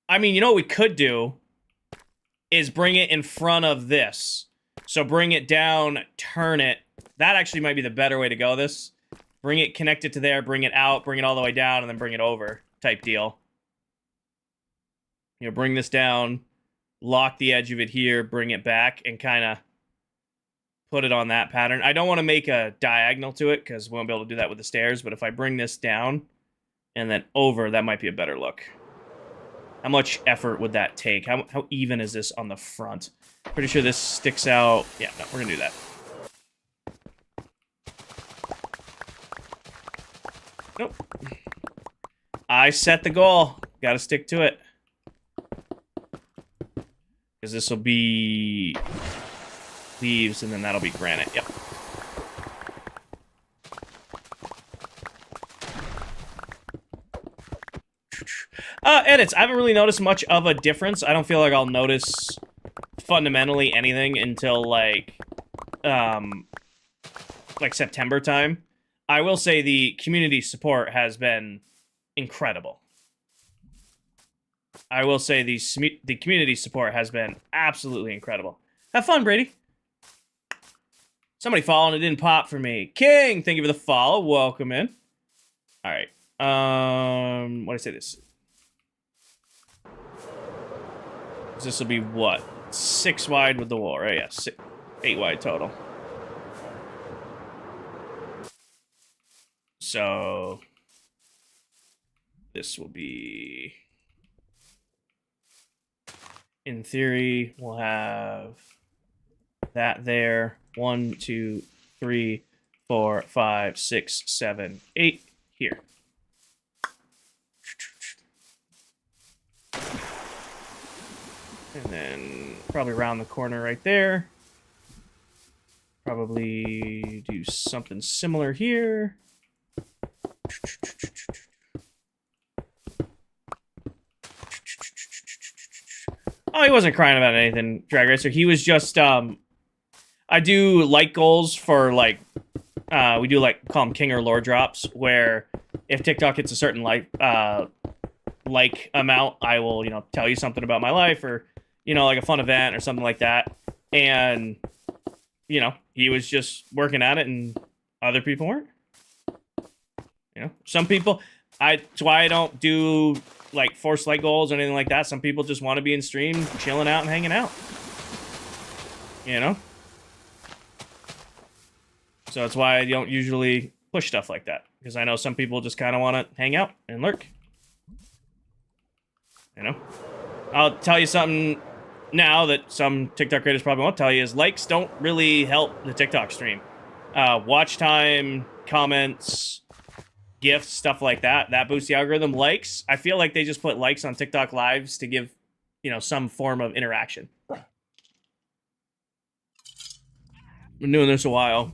I mean, you know what we could do is bring it in front of this. So bring it down, turn it. That actually might be the better way to go this. Bring it, connect it to there, bring it out, bring it all the way down, and then bring it over. Type deal. You know, bring this down, lock the edge of it here, bring it back, and kind of put it on that pattern. I don't want to make a diagonal to it because we won't be able to do that with the stairs, but if I bring this down and then over, that might be a better look. How much effort would that take? How even is this on the front? Pretty sure this sticks out. Yeah, no, we're going to do that. Nope. I set the goal. Gotta stick to it. Because this will be leaves, and then that'll be granite. Yep. Edits. I haven't really noticed much of a difference. I don't feel like I'll notice fundamentally anything until like September time. I will say the community support has been incredible. I will say the community support has been absolutely incredible. Have fun, Brady. Somebody followed and it didn't pop for me. King, thank you for the follow. Welcome in. All right. What did I say this? This will be what? 6 wide with the wall, right? Yeah, 8 wide total. So this will be, in theory, we'll have that there. 1, 2, 3, 4, 5, 6, 7, 8 here. And then probably around the corner right there. Probably do something similar here. Oh, he wasn't crying about anything, Drag Racer. He was just, I do like goals for, like, we do, like, call them King or Lore drops, where if TikTok hits a certain, like amount, I will, you know, tell you something about my life, or, you know, like a fun event or something like that. And, you know, he was just working at it, and other people weren't. You know, some people, that's why I don't do, like, forced like goals or anything like that. Some people just want to be in stream, chilling out and hanging out. You know? So that's why I don't usually push stuff like that. Because I know some people just kind of want to hang out and lurk. You know? I'll tell you something now that some TikTok creators probably won't tell you, is likes don't really help the TikTok stream. Watch time, comments, gifts, stuff like that. That boosts the algorithm. Likes, I feel like they just put likes on TikTok lives to give, you know, some form of interaction. Been doing this a while.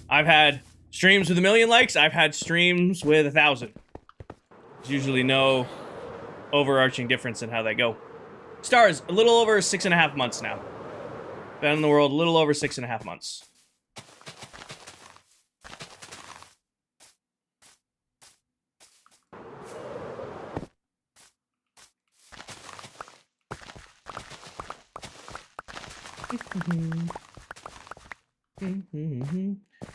I've had streams with 1 million likes. I've had streams with 1,000. There's usually no overarching difference in how they go. Stars, a little over 6.5 months now. Been in the world a little over 6.5 months.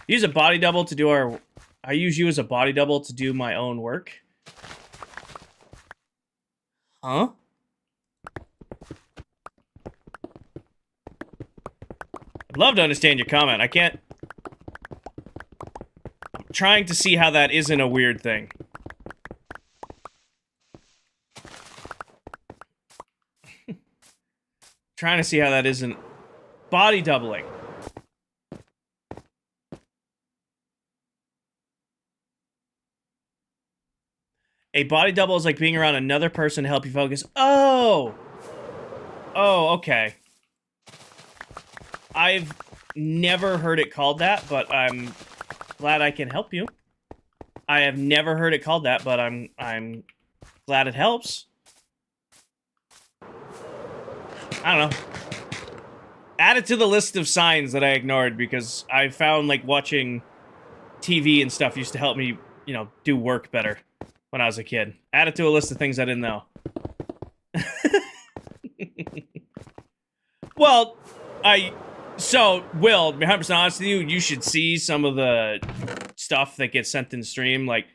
Use a body double to do our... I use you as a body double to do my own work. Huh? I'd love to understand your comment. I can't... I'm trying to see how that isn't a weird thing. Trying to see how that isn't... Body doubling. A body double is like being around another person to help you focus. Oh! Oh, okay. I've never heard it called that, but I'm glad I can help you. I have never heard it called that, but I'm glad it helps. I don't know. Add it to the list of signs that I ignored, because I found, like, watching TV and stuff used to help me, you know, do work better when I was a kid. Add it to a list of things I didn't know. Well, Will, to be 100% honest with you, you should see some of the stuff that gets sent in stream. Like,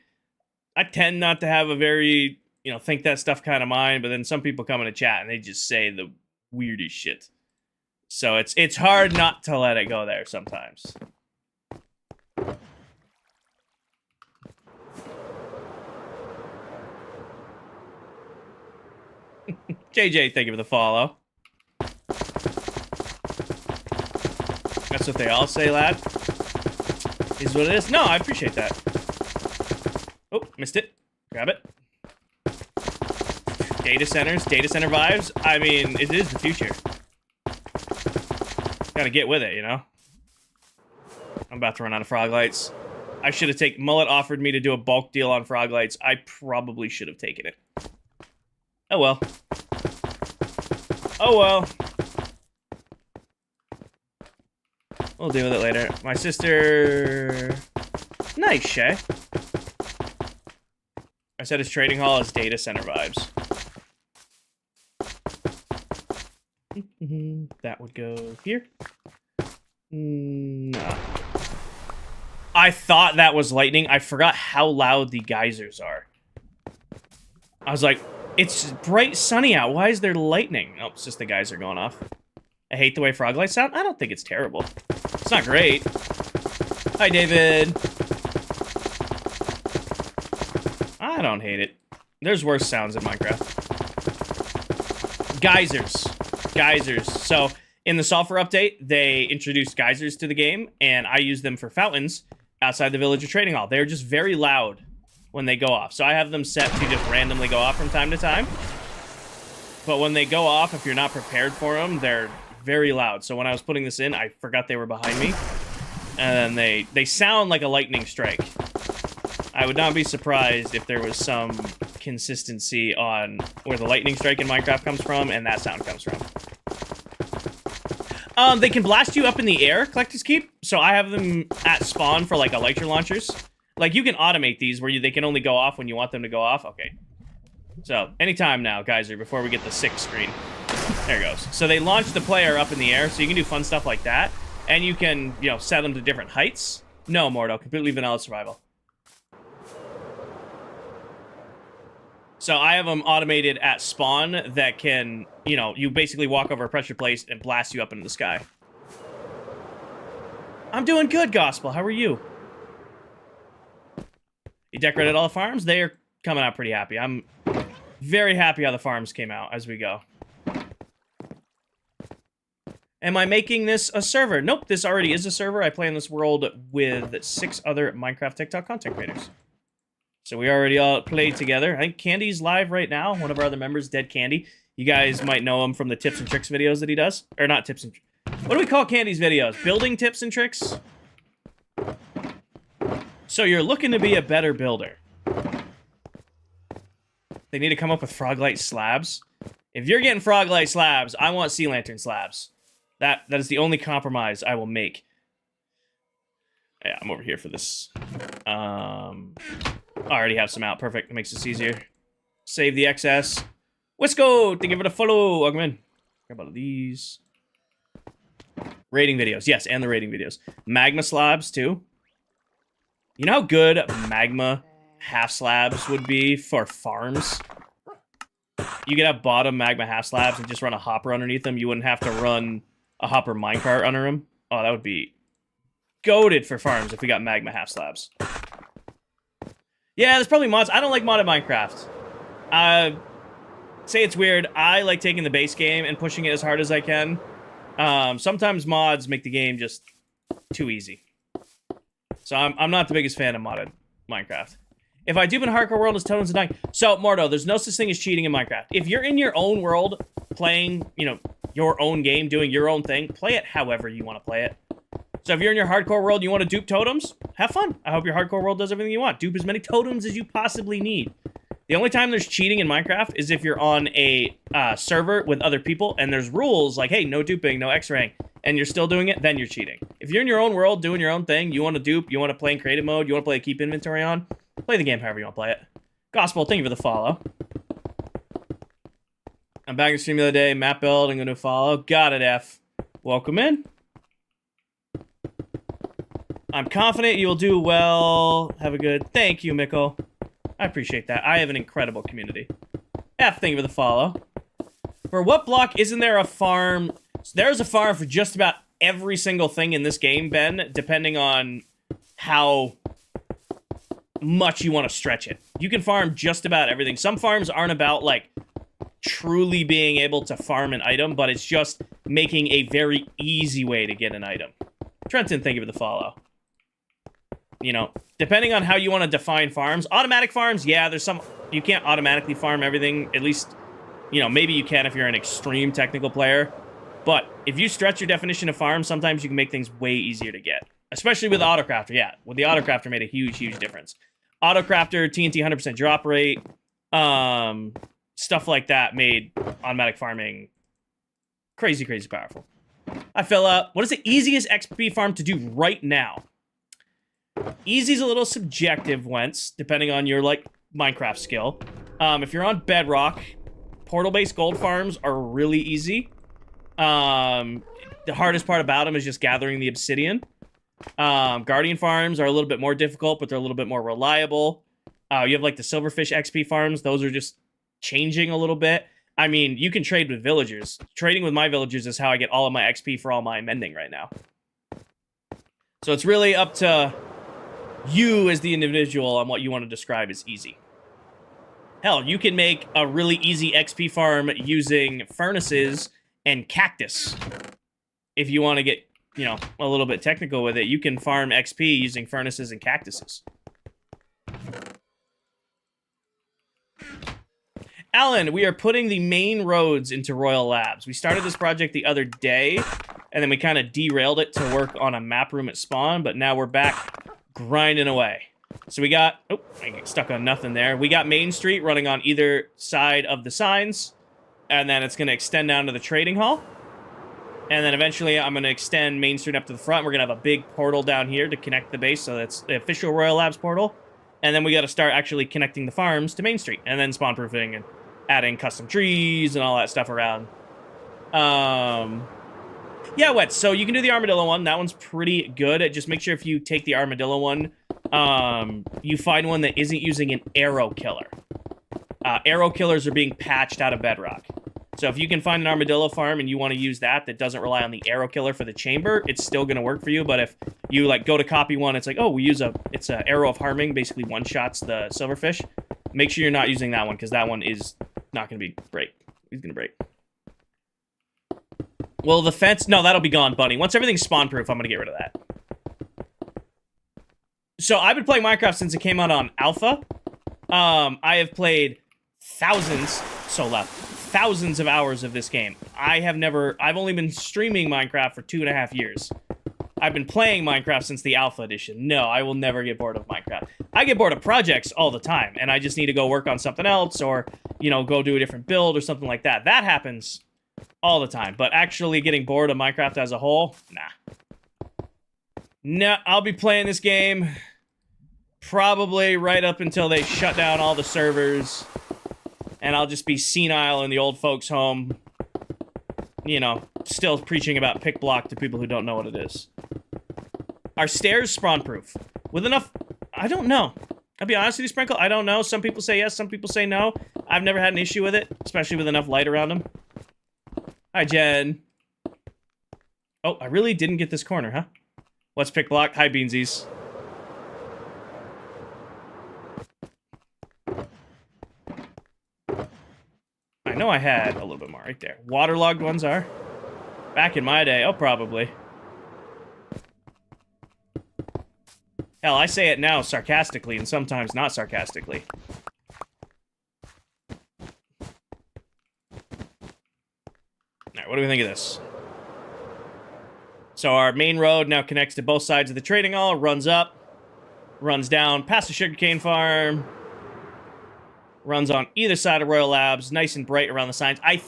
I tend not to have a very, you know, think that stuff kind of mind, but then some people come in a chat and they just say the weirdest shit. So it's hard not to let it go there sometimes. JJ, thank you for the follow. That's what they all say, lad. Is what it is. No, I appreciate that. Oh, missed it. Grab it. Data centers, data center vibes. I mean, it is the future. Gotta get with it, you know? I'm about to run out of frog lights. I should have taken... Mullet offered me to do a bulk deal on frog lights. I probably should have taken it. Oh well. Oh well. We'll deal with it later. My sister... Nice, Shay. I said his trading hall is data center vibes. That would go here. No. I thought that was lightning. I forgot how loud the geysers are. I was like, it's bright sunny out. Why is there lightning? Oh, it's just the geyser going off. I hate the way frog lights sound. I don't think it's terrible. It's not great. Hi, David. I don't hate it. There's worse sounds in Minecraft. Geysers. Geysers. So, in the software update, they introduced geysers to the game, and I use them for fountains outside the villager trading hall. They're just very loud when they go off. So I have them set to just randomly go off from time to time. But when they go off, if you're not prepared for them, they're very loud. So when I was putting this in, I forgot they were behind me. And then they sound like a lightning strike. I would not be surprised if there was some consistency on where the lightning strike in Minecraft comes from and that sound comes from. They can blast you up in the air, Collector's Keep. So I have them at spawn for like elytra launchers. Like you can automate these where they can only go off when you want them to go off. Okay. So anytime now, Geyser, before we get the 6 screen. There it goes. So they launch the player up in the air, so you can do fun stuff like that. And you can, you know, set them to different heights. No, Mordo, completely vanilla survival. So I have them automated at spawn that can, you know, you basically walk over a pressure plate and blast you up into the sky. I'm doing good, Gospel. How are you? You decorated all the farms? They are coming out pretty happy. I'm very happy how the farms came out as we go. Am I making this a server? Nope, this already is a server. I play in this world with 6 other Minecraft TikTok content creators. So we already all played together. I think Candy's live right now. One of our other members, Dead Candy. You guys might know him from the tips and tricks videos that he does. Or not tips and tricks. What do we call Candy's videos? Building tips and tricks? So you're looking to be a better builder. They need to come up with frog light slabs. If you're getting frog light slabs, I want sea lantern slabs. That is the only compromise I will make. Yeah, I'm over here for this. I already have some out. Perfect. It makes this easier. Save the excess. Wisco, thank you for the follow. Welcome in. Grab all of these. Rating videos. Yes, and the rating videos. Magma slabs, too. You know how good magma half slabs would be for farms? You could have bottom magma half slabs and just run a hopper underneath them. You wouldn't have to run a hopper minecart under them. Oh, that would be goated for farms if we got magma half slabs. Yeah, there's probably mods. I don't like modded Minecraft. Say it's weird. I like taking the base game and pushing it as hard as I can. Sometimes mods make the game just too easy. So I'm not the biggest fan of modded Minecraft. If I dupe in a hardcore world, it's totems and dying. So, Mordo, there's no such thing as cheating in Minecraft. If you're in your own world, playing, you know, your own game, doing your own thing, play it however you want to play it. So if you're in your hardcore world, you want to dupe totems, have fun. I hope your hardcore world does everything you want. Dupe as many totems as you possibly need. The only time there's cheating in Minecraft is if you're on a server with other people and there's rules like, hey, no duping, no X-raying, and you're still doing it, then you're cheating. If you're in your own world, doing your own thing, you want to dupe, you want to play in creative mode, you want to play keep inventory on, play the game however you want to play it. Gospel, thank you for the follow. I'm back in stream the other day, map build, I'm going to follow. Got it, F. Welcome in. I'm confident you will do well. Have a good... Thank you, Mikkel. I appreciate that. I have an incredible community. F, thank you for the follow. For what block isn't there a farm? There's a farm for just about every single thing in this game, Ben, depending on how much you want to stretch it. You can farm just about everything. Some farms aren't about, like, truly being able to farm an item, but it's just making a very easy way to get an item. Trenton, thank you for the follow. You know, depending on how you want to define farms. Automatic farms, yeah, there's some... You can't automatically farm everything, at least You know, maybe you can if you're an extreme technical player. But if you stretch your definition of farm, sometimes you can make things way easier to get. Especially with the Autocrafter, yeah. With the Autocrafter made a huge, huge difference. Autocrafter, TNT 100% drop rate, stuff like that made automatic farming crazy, crazy powerful. I fill up. What is the easiest XP farm to do right now? Easy's a little subjective, Wentz, depending on your, like, Minecraft skill. If you're on Bedrock, portal-based gold farms are really easy. The hardest part about them is just gathering the obsidian. Guardian farms are a little bit more difficult, but they're a little bit more reliable. You have, like, the Silverfish XP farms. Those are just changing a little bit. I mean, you can trade with villagers. Trading with my villagers is how I get all of my XP for all my mending right now. So it's really up to you as the individual on what you want to describe as easy. Hell, you can make a really easy XP farm using furnaces and cactus. If you want to get, you know, a little bit technical with it, you can farm XP using furnaces and cactuses. Alan, we are putting the main roads into Royal Labs. We started this project the other day, and then we kind of derailed it to work on a map room at spawn, but now we're back grinding away. So we got... Oh, I get stuck on nothing there. We got Main Street running on either side of the signs, and then it's going to extend down to the trading hall. And then eventually I'm going to extend Main Street up to the front. We're going to have a big portal down here to connect the base, so that's the official Royal Labs portal. And then we got to start actually connecting the farms to Main Street, and then spawn-proofing and adding custom trees and all that stuff around. Yeah, Wet, so you can do the armadillo one. That one's pretty good. Just make sure if you take the armadillo one, you find one that isn't using an arrow killer. Arrow killers are being patched out of Bedrock. So if you can find an armadillo farm and you want to use that doesn't rely on the arrow killer for the chamber, it's still going to work for you. But if you like go to copy one, it's like, oh, it's a arrow of harming, basically one-shots the silverfish. Make sure you're not using that one, because that one is not going to be break. He's going to break. Well, the fence... No, that'll be gone, Bunny. Once everything's spawn-proof, I'm going to get rid of that. So, I've been playing Minecraft since it came out on Alpha. I have played thousands of hours of this game. I've only been streaming Minecraft for 2.5 years. I've been playing Minecraft since the Alpha Edition. No, I will never get bored of Minecraft. I get bored of projects all the time, and I just need to go work on something else, or, you know, go do a different build or something like that. That happens all the time, but actually getting bored of Minecraft as a whole, nah. Nah, I'll be playing this game probably right up until they shut down all the servers, and I'll just be senile in the old folks' home, you know, still preaching about pick block to people who don't know what it is. Are stairs spawn-proof? With enough... I don't know. I'll be honest with you, Sprinkle, I don't know. Some people say yes, some people say no. I've never had an issue with it, especially with enough light around them. Hi, Jen. Oh, I really didn't get this corner, huh? What's pick block? Hi, Beansies. I know I had a little bit more right there. Waterlogged ones are. Back in my day, oh, probably. Hell, I say it now sarcastically and sometimes not sarcastically. Alright, what do we think of this? So our main road now connects to both sides of the trading hall, runs up, runs down past the sugarcane farm, runs on either side of Royal Labs, nice and bright around the signs. I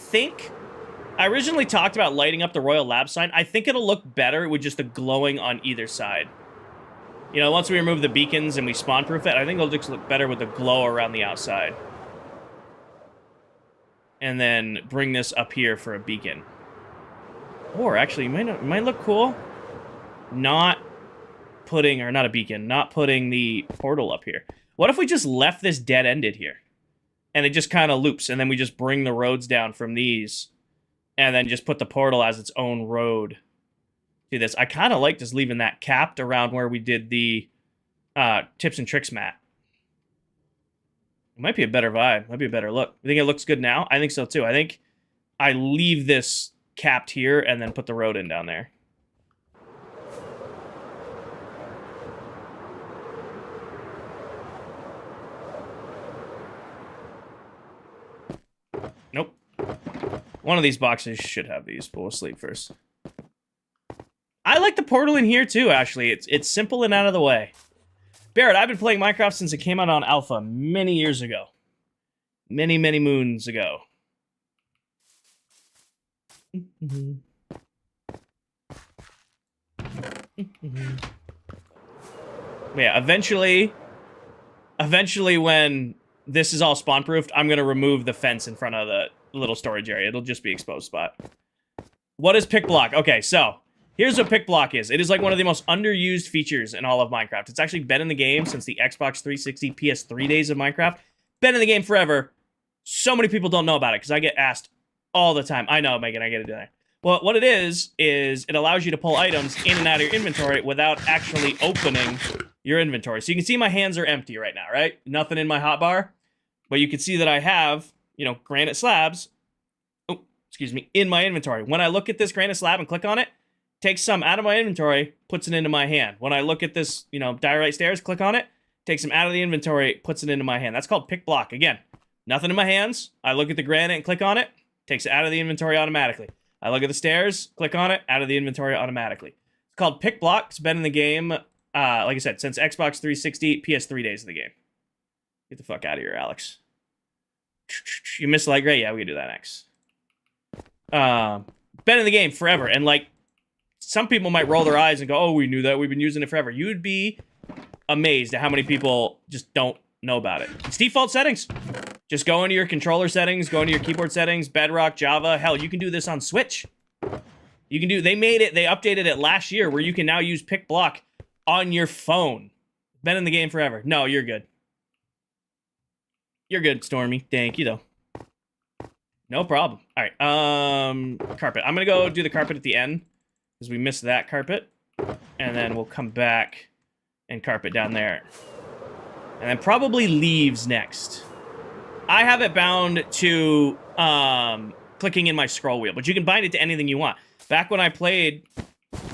originally talked about lighting up the Royal Labs sign. I think it'll look better with just the glowing on either side. You know, once we remove the beacons and we spawn-proof it, I think it'll just look better with the glow around the outside. And then bring this up here for a beacon. Or, actually, it might look cool not putting the portal up here. What if we just left this dead-ended here? And it just kind of loops, and then we just bring the roads down from these, and then just put the portal as its own road. Do this. I kind of like just leaving that capped around where we did the tips and tricks mat. It might be a better vibe. Might be a better look. You think it looks good now? I think so too. I think I leave this capped here and then put the road in down there. Nope. One of these boxes should have these, but we'll sleep first. I like the portal in here too, actually. It's simple and out of the way. Barrett, I've been playing Minecraft since it came out on Alpha many years ago. Many, many moons ago. Yeah, eventually when this is all spawn-proofed, I'm going to remove the fence in front of the little storage area. It'll just be exposed spot. What is pick block? Okay, so here's what pick block is. It is like one of the most underused features in all of Minecraft. It's actually been in the game since the Xbox 360 PS3 days of Minecraft. Been in the game forever. So many people don't know about it because I get asked all the time. I know, Megan, I get it there. Well, what it is it allows you to pull items in and out of your inventory without actually opening your inventory. So you can see my hands are empty right now, right? Nothing in my hotbar. But you can see that I have, you know, granite slabs, in my inventory. When I look at this granite slab and click on it, takes some out of my inventory, puts it into my hand. When I look at this, you know, diorite stairs, click on it, takes them out of the inventory, puts it into my hand. That's called pick block. Again, nothing in my hands. I look at the granite and click on it, takes it out of the inventory automatically. I look at the stairs, click on it, out of the inventory automatically. It's called pick block. It's been in the game, like I said, since Xbox 360, PS3 days of the game. Get the fuck out of here, Alex. You missed light gray? Yeah, we can do that next. Been in the game forever, and like, some people might roll their eyes and go, oh, we knew that, we've been using it forever. You'd be amazed at how many people just don't know about it. It's default settings. Just go into your controller settings, go into your keyboard settings, Bedrock, Java. Hell, you can do this on Switch. You can do, they updated it last year where you can now use pick block on your phone. Been in the game forever. No, you're good. You're good, Stormy. Thank you, though. No problem. All right, carpet. I'm gonna go do the carpet at the end because we missed that carpet, and then we'll come back and carpet down there, and then probably leaves next. I have it bound to clicking in my scroll wheel, but you can bind it to anything you want. Back when I played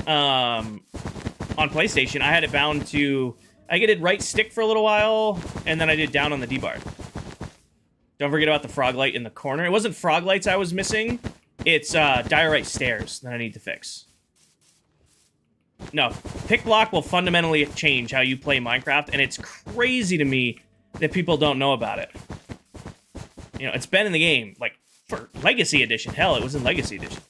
on PlayStation, I had it bound to, I did right stick for a little while, and then I did down on the D-bar. Don't forget about the frog light in the corner. It wasn't frog lights I was missing. It's diorite stairs that I need to fix. No, pick block will fundamentally change how you play Minecraft, and it's crazy to me that people don't know about it. You know, it's been in the game, like, for Legacy Edition. Hell, it was in Legacy Edition.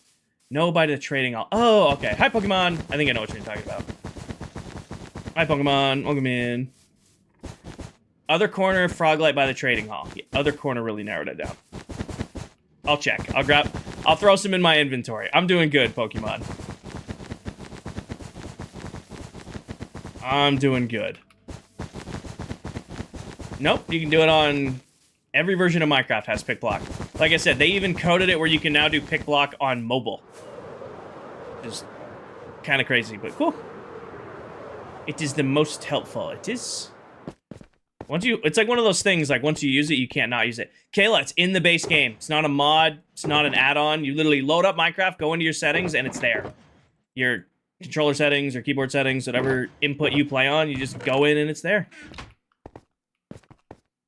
No by the trading hall. Oh, okay. Hi, Pokemon. I think I know what you're talking about. Hi, Pokemon. Welcome in. Other corner, frog light by the trading hall. The other corner really narrowed it down. I'll check. I'll throw some in my inventory. I'm doing good, Pokemon. I'm doing good. Nope, you can do it on every version of Minecraft has pick block. Like I said, they even coded it where you can now do pick block on mobile. Just kind of crazy, but cool. It is the most helpful. It is. It's like one of those things, like once you use it, you can't not use it. Kayla, it's in the base game. It's not a mod. It's not an add-on. You literally load up Minecraft, go into your settings, and it's there. Your controller settings or keyboard settings, whatever input you play on, you just go in and it's there.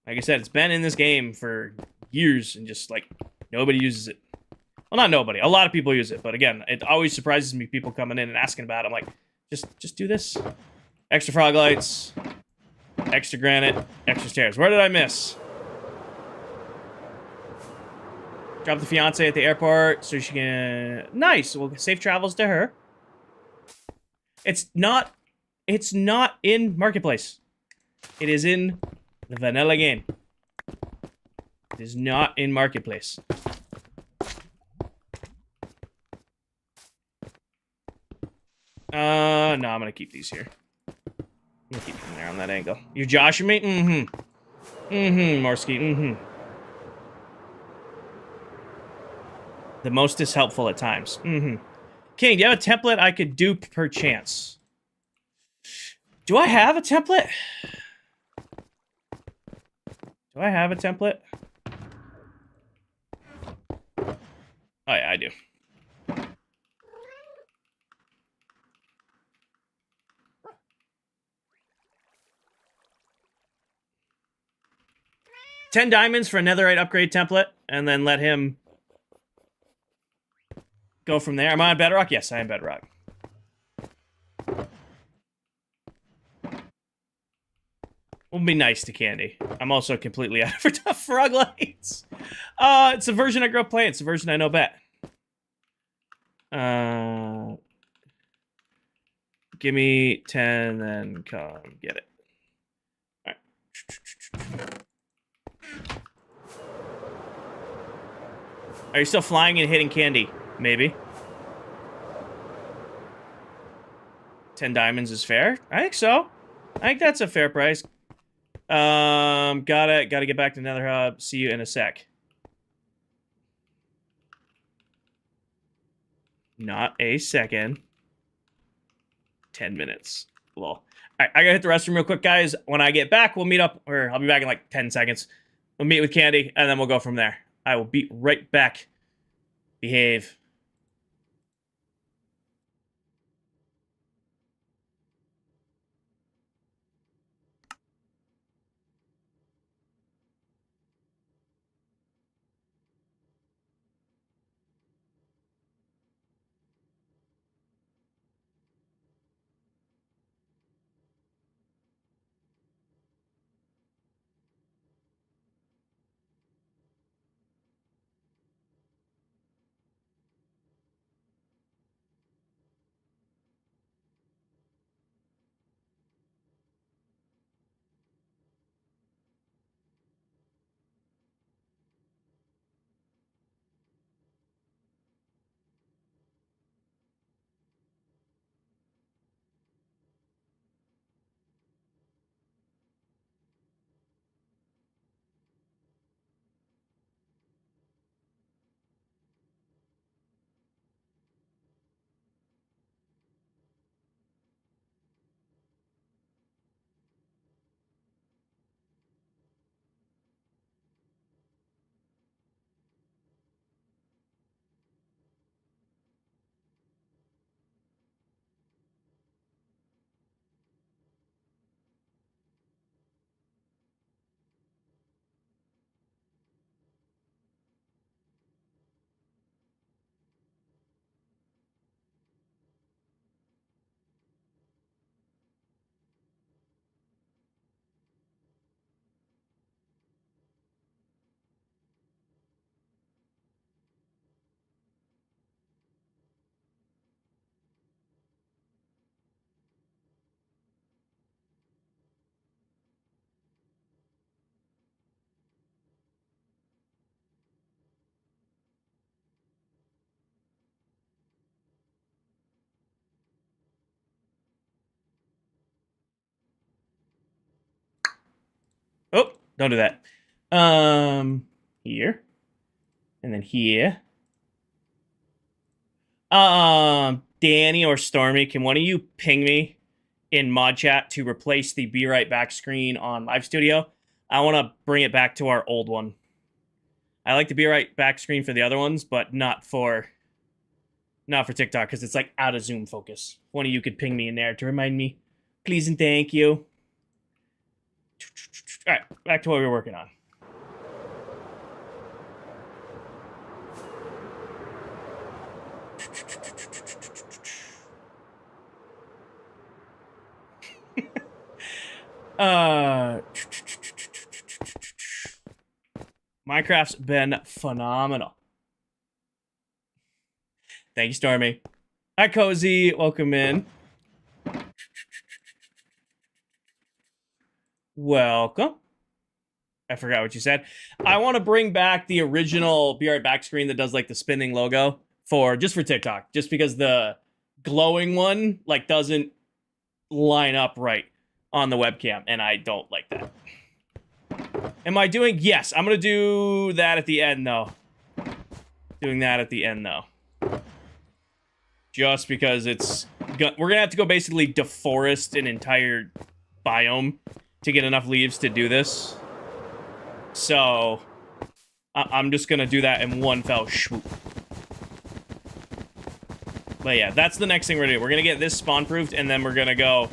Like I said, it's been in this game for years and just like nobody uses it. Well, not nobody. A lot of people use it, but again, it always surprises me people coming in and asking about it. I'm like, just do this. Extra frog lights. Extra granite, extra stairs. Where did I miss? Drop the fiance at the airport so she can... Nice. Well, safe travels to her. It's not in Marketplace. It is in the vanilla game. It is not in Marketplace. No, I'm gonna keep these here. I'm gonna keep them there on that angle. You're joshing me? Mm-hmm. Mm-hmm, Morsky. Mm-hmm. The most is helpful at times. Mm-hmm. King, do you have a template I could do per chance? Do I have a template? Do I have a template? Oh, yeah, I do. $10 diamonds for a netherite upgrade template, and then let him go from there. Am I on Bedrock? Yes, I am Bedrock. We'll be nice to Candy. I'm also completely out of frog lights. It's a version I grew up playing. It's a version I know bet. Give me 10 and come get it. All right. Are you still flying and hitting Candy? Maybe. 10 diamonds is fair? I think so. I think that's a fair price. Gotta get back to Nether Hub. See you in a sec. Not a second. 10 minutes. Lol. All right, I gotta hit the restroom real quick, guys. When I get back, we'll meet up, or I'll be back in like 10 seconds. We'll meet with Candy, and then we'll go from there. I will be right back. Behave. Oh, don't do that. Here. And then here. Danny or Stormy, can one of you ping me in mod chat to replace the Be Right Back screen on Live Studio? I want to bring it back to our old one. I like the Be Right Back screen for the other ones, but not for TikTok, because it's like out of zoom focus. One of you could ping me in there to remind me. Please and thank you. All right, back to what we were working on. Minecraft's been phenomenal. Thank you, Stormy. Hi, Cozy. Welcome in. Welcome. I forgot what you said. I want to bring back the original Be Right Back screen that does like the spinning logo just for TikTok, just because the glowing one like doesn't line up right on the webcam, and I don't like that. Am I doing? Yes, I'm gonna do that at the end though. Doing that at the end though. Just because we're gonna have to go basically deforest an entire biome to get enough leaves to do this. So I'm just gonna do that in one fell swoop. But yeah, that's the next thing we're gonna do. We're gonna get this spawn proofed, and then we're gonna go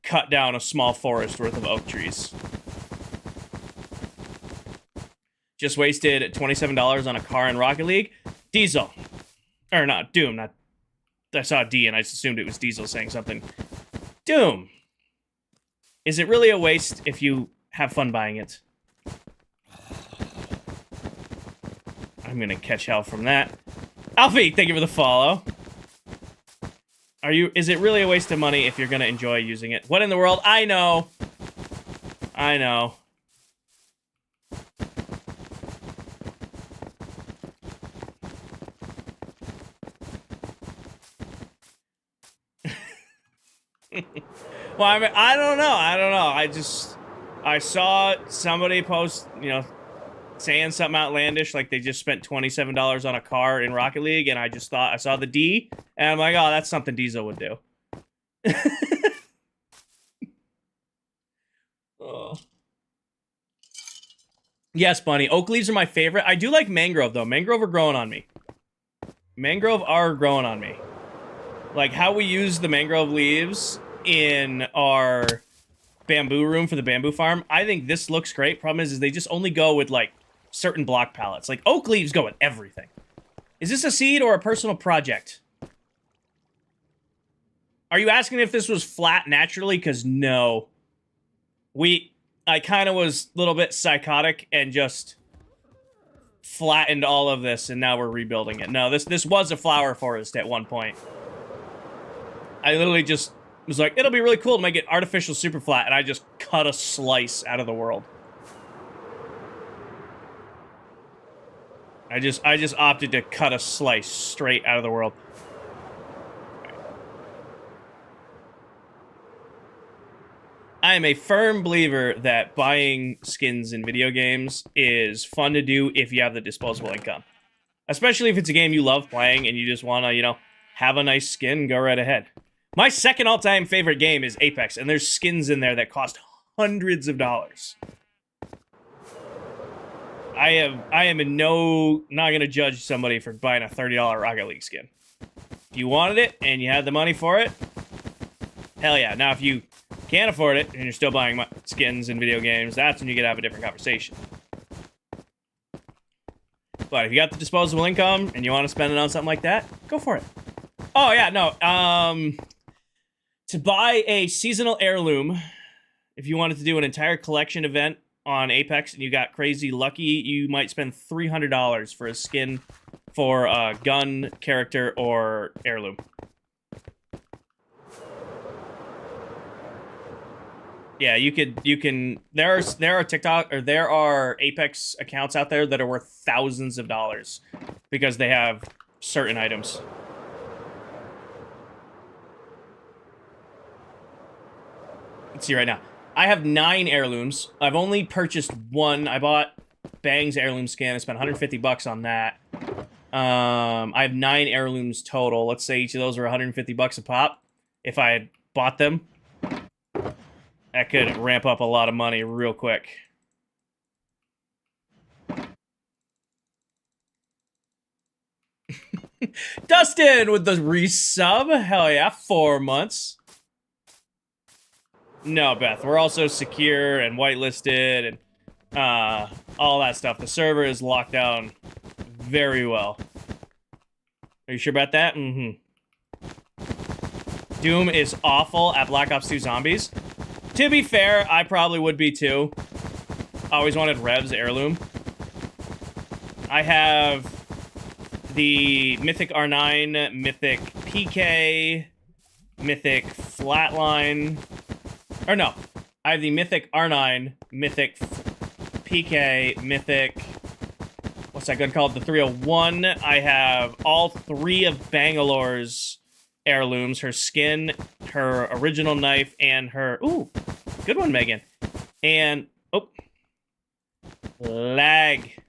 cut down a small forest worth of oak trees. Just wasted $27 on a car in Rocket League. Diesel. Or not, Doom, not... I saw D and I just assumed it was Diesel saying something. Doom. Is it really a waste if you have fun buying it? I'm gonna catch hell from that. Alfie, thank you for the follow. Is it really a waste of money if you're gonna enjoy using it? What in the world? I know. I know. Well, I mean, I don't know. I saw somebody post, saying something outlandish, like they just spent $27 on a car in Rocket League, and I saw the D, and I'm like, oh, that's something Diesel would do. Oh. Yes, Bunny. Oak leaves are my favorite. I do like mangrove, though. Mangrove are growing on me. Mangrove are growing on me. Like, how we use the mangrove leaves in our bamboo room for the bamboo farm, I think this looks great. Problem is they just only go with, like, certain block palettes. Like, oak leaves go with everything. Is this a seed or a personal project? Are you asking if this was flat naturally? Because no. I kind of was a little bit psychotic and just flattened all of this, and now we're rebuilding it. No, this was a flower forest at one point. I literally just was like, it'll be really cool to make it artificial super flat, and I just cut a slice out of the world. I just opted to cut a slice straight out of the world. I am a firm believer that buying skins in video games is fun to do if you have the disposable income. Especially if it's a game you love playing and you just want to, have a nice skin, go right ahead. My second all-time favorite game is Apex, and there's skins in there that cost hundreds of dollars. I am not going to judge somebody for buying a $30 Rocket League skin. If you wanted it and you had the money for it, hell yeah. Now, if you can't afford it and you're still buying skins in video games, that's when you get to have a different conversation. But if you got the disposable income and you want to spend it on something like that, go for it. Oh, yeah, no. To buy a seasonal heirloom, if you wanted to do an entire collection event on Apex and you got crazy lucky, you might spend $300 for a skin for a gun, character, or heirloom. Yeah, you can. There are Apex accounts out there that are worth thousands of dollars because they have certain items. Let's see right now. I have 9 heirlooms. I've only purchased one. I bought Bang's heirloom skin. I spent $150 on that. I have 9 heirlooms total. Let's say each of those are $150 a pop. If I had bought them, that could ramp up a lot of money real quick. Dustin with the resub. Hell yeah, 4 months. No, Beth. We're also secure and whitelisted and all that stuff. The server is locked down very well. Are you sure about that? Mm-hmm. Doom is awful at Black Ops 2 Zombies. To be fair, I probably would be too. I always wanted Rev's heirloom. I have the Mythic R9, Mythic PK, Mythic Flatline. Or no, I have the Mythic R9, Mythic PK, Mythic... What's that gun called? The 301. I have all 3 of Bangalore's heirlooms. Her skin, her original knife, and her... Ooh, good one, Megan. And... Oh. Lag.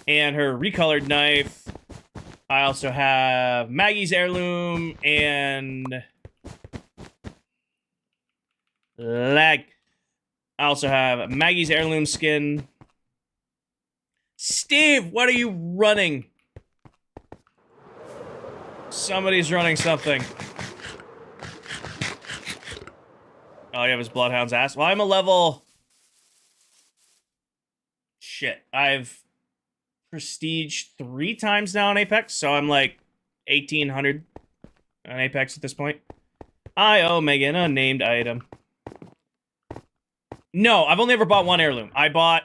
And her recolored knife. I also have Maggie's heirloom and... Lag. I also have Maggie's heirloom skin. Steve, what are you running? Somebody's running something. Oh, you have his bloodhound's ass. Well, I'm a level... Shit. I've prestige 3 times now in Apex, so I'm like 1,800 on Apex at this point. I owe Megan a named item. No, I've only ever bought one heirloom. I bought,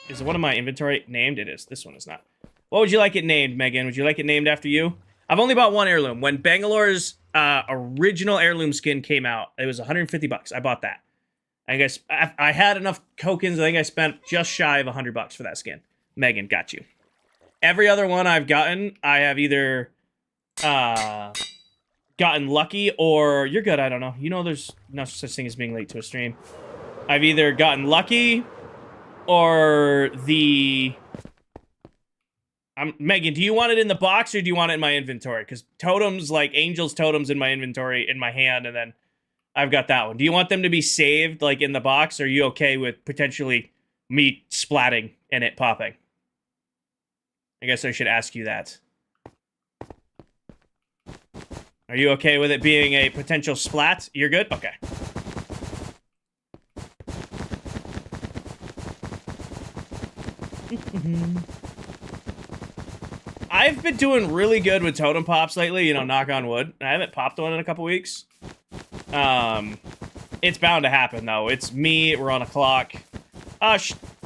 is one of my inventory named? It is. This one is not. What would you like it named, Megan? Would you like it named after you? I've only bought one heirloom. When Bangalore's original heirloom skin came out, it was 150 bucks. I bought that. I guess I had enough tokens. I think I spent just shy of 100 bucks for that skin. Megan, got you. Every other one I've gotten, I have either gotten lucky or you're good. I don't know. You know, there's no such thing as being late to a stream. I've either gotten lucky or the... Megan, do you want it in the box or do you want it in my inventory? Because totems, like Angel's totems in my inventory, in my hand, and then I've got that one. Do you want them to be saved, like, in the box, or are you okay with potentially me splatting and it popping? I guess I should ask you that. Are you okay with it being a potential splat? You're good? Okay. I've been doing really good with totem pops lately, you know, knock on wood. I haven't popped one in a couple weeks. It's bound to happen, though. It's me, we're on a clock.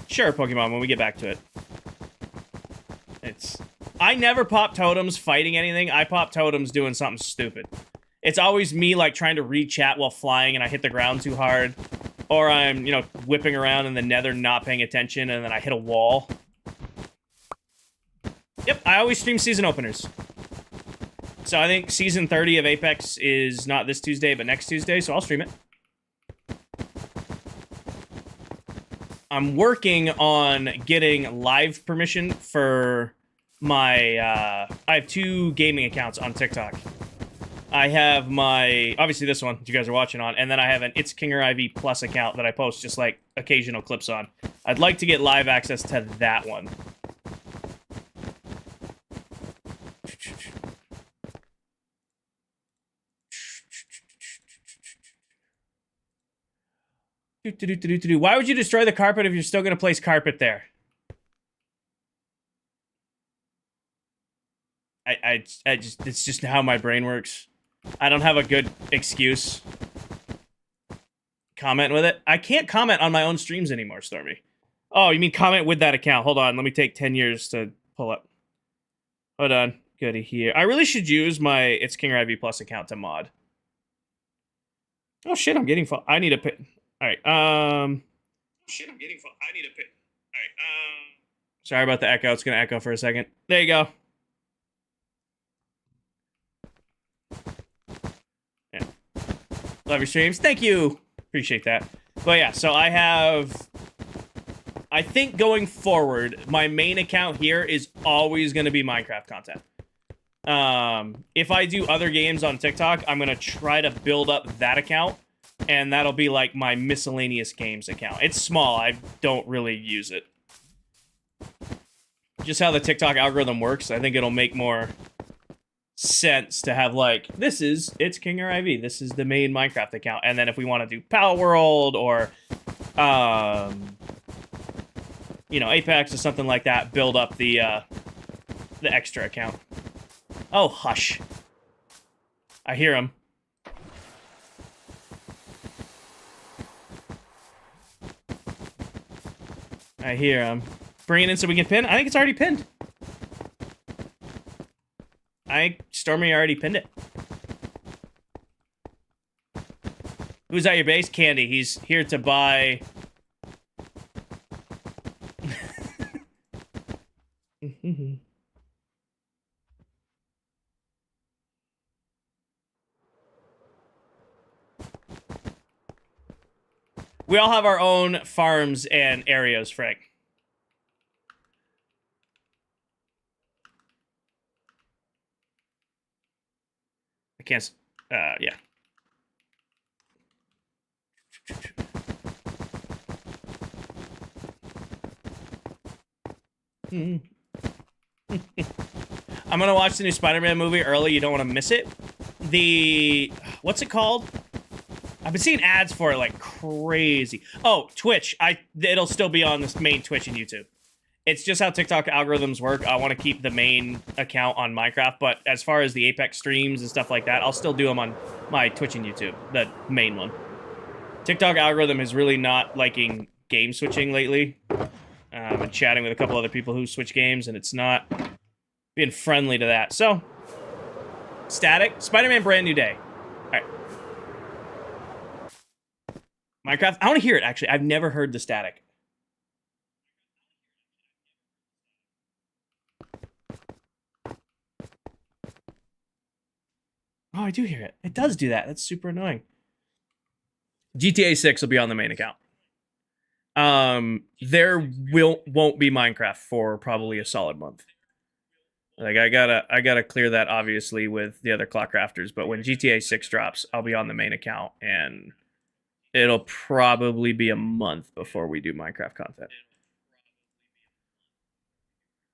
Sure, Pokemon, when we get back to it. I never pop totems fighting anything. I pop totems doing something stupid. It's always me, like, trying to read chat while flying and I hit the ground too hard. Or I'm, you know, whipping around in the nether not paying attention and then I hit a wall. Yep, I always stream season openers. So I think season 30 of Apex is not this Tuesday, but next Tuesday, so I'll stream it. I'm working on getting live permission for my, I have 2 gaming accounts on TikTok. I have my, obviously this one, that you guys are watching on, and then I have an It's Kinger IV Plus account that I post just, like, occasional clips on. I'd like to get live access to that one. Why would you destroy the carpet if you're still going to place carpet there? I just, it's just how my brain works. I don't have a good excuse. Comment with it. I can't comment on my own streams anymore, Stormy. Oh, you mean comment with that account? Hold on, let me take 10 years to pull up. Hold on, goody here. I really should use my It's Kinger IV Plus account to mod. Oh shit, I'm getting full. I need a pit. All right. Shit, I'm getting full. I need a pit. All right. Sorry about the echo. It's gonna echo for a second. There you go. Yeah. Love your streams. Thank you. Appreciate that. But yeah, so I have. I think going forward, my main account here is always going to be Minecraft content. If I do other games on TikTok, I'm going to try to build up that account. And that'll be like my miscellaneous games account. It's small. I don't really use it. Just how the TikTok algorithm works, I think it'll make more sense to have like, this is It's Kinger IV. This is the main Minecraft account. And then if we want to do Pal World or, you know, Apex or something like that, build up the extra account. Oh, hush. I hear him. I hear him. Bring it in so we can pin? I think it's already pinned. Stormy already pinned it. Who's at your base? Candy. He's here to buy... We all have our own farms and areas, Frank. I can't... yeah. I'm gonna watch the new Spider-Man movie early. You don't want to miss it. What's it called? I've been seeing ads for it like crazy. Oh, Twitch. It'll still be on this main Twitch and YouTube. It's just how TikTok algorithms work. I want to keep the main account on Minecraft, but as far as the Apex streams and stuff like that, I'll still do them on my Twitch and YouTube, the main one. TikTok algorithm is really not liking game switching lately. I've been chatting with a couple other people who switch games, and it's not being friendly to that. So, static, Spider-Man brand new day. All right. Minecraft, I want to hear it, actually. I've never heard the static. Oh, I do hear it. It does do that. That's super annoying. GTA 6 will be on the main account. There won't be Minecraft for probably a solid month. Like I gotta clear that obviously with the other ClockCrafters, but when GTA 6 drops, I'll be on the main account and it'll probably be a month before we do Minecraft content.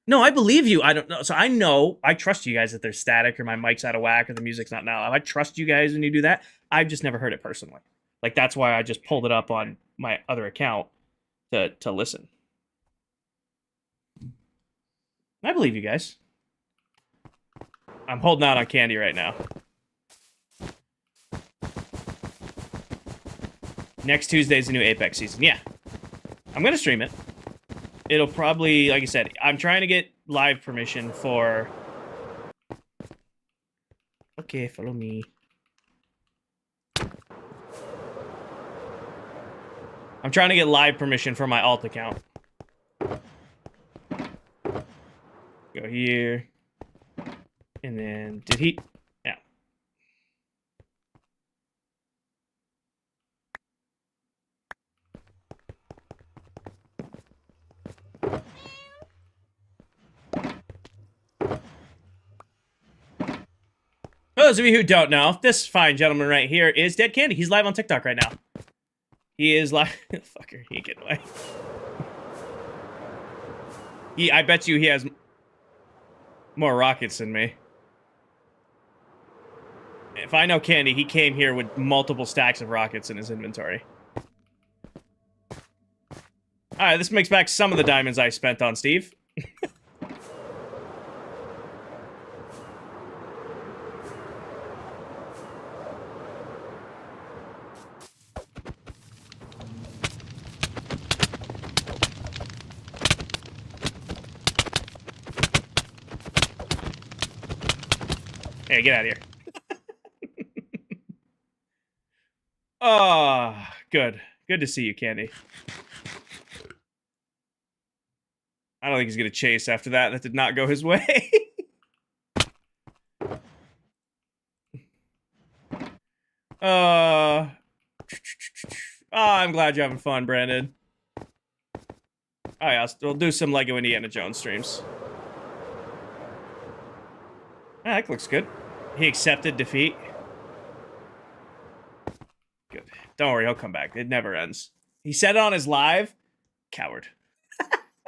No, I believe you. I don't know. So I trust you guys that there's static or my mic's out of whack or the music's not now. I trust you guys when you do that. I've just never heard it personally. Like that's why I just pulled it up on my other account to listen. I believe you guys. I'm holding out on Candy right now. Next Tuesday's the new Apex season. Yeah. I'm going to stream it. It'll probably, like I said, I'm trying to get live permission for... Okay, follow me. I'm trying to get live permission for my alt account. Go here. And then, did he? Yeah. For those of you who don't know, this fine gentleman right here is Dead Candy. He's live on TikTok right now. He is live. Fucker, he ain't getting away. I bet you he has more rockets than me. If I know Candy, he came here with multiple stacks of rockets in his inventory. Alright, this makes back some of the diamonds I spent on Steve. Hey, get out of here. Oh, good. Good to see you, Candy. I don't think he's going to chase after that. That did not go his way. Oh, I'm glad you're having fun, Brandon. Oh, yeah, we'll do some Lego Indiana Jones streams. Ah, that looks good. He accepted defeat. Good. Don't worry, he'll come back. It never ends. He said it on his live. Coward.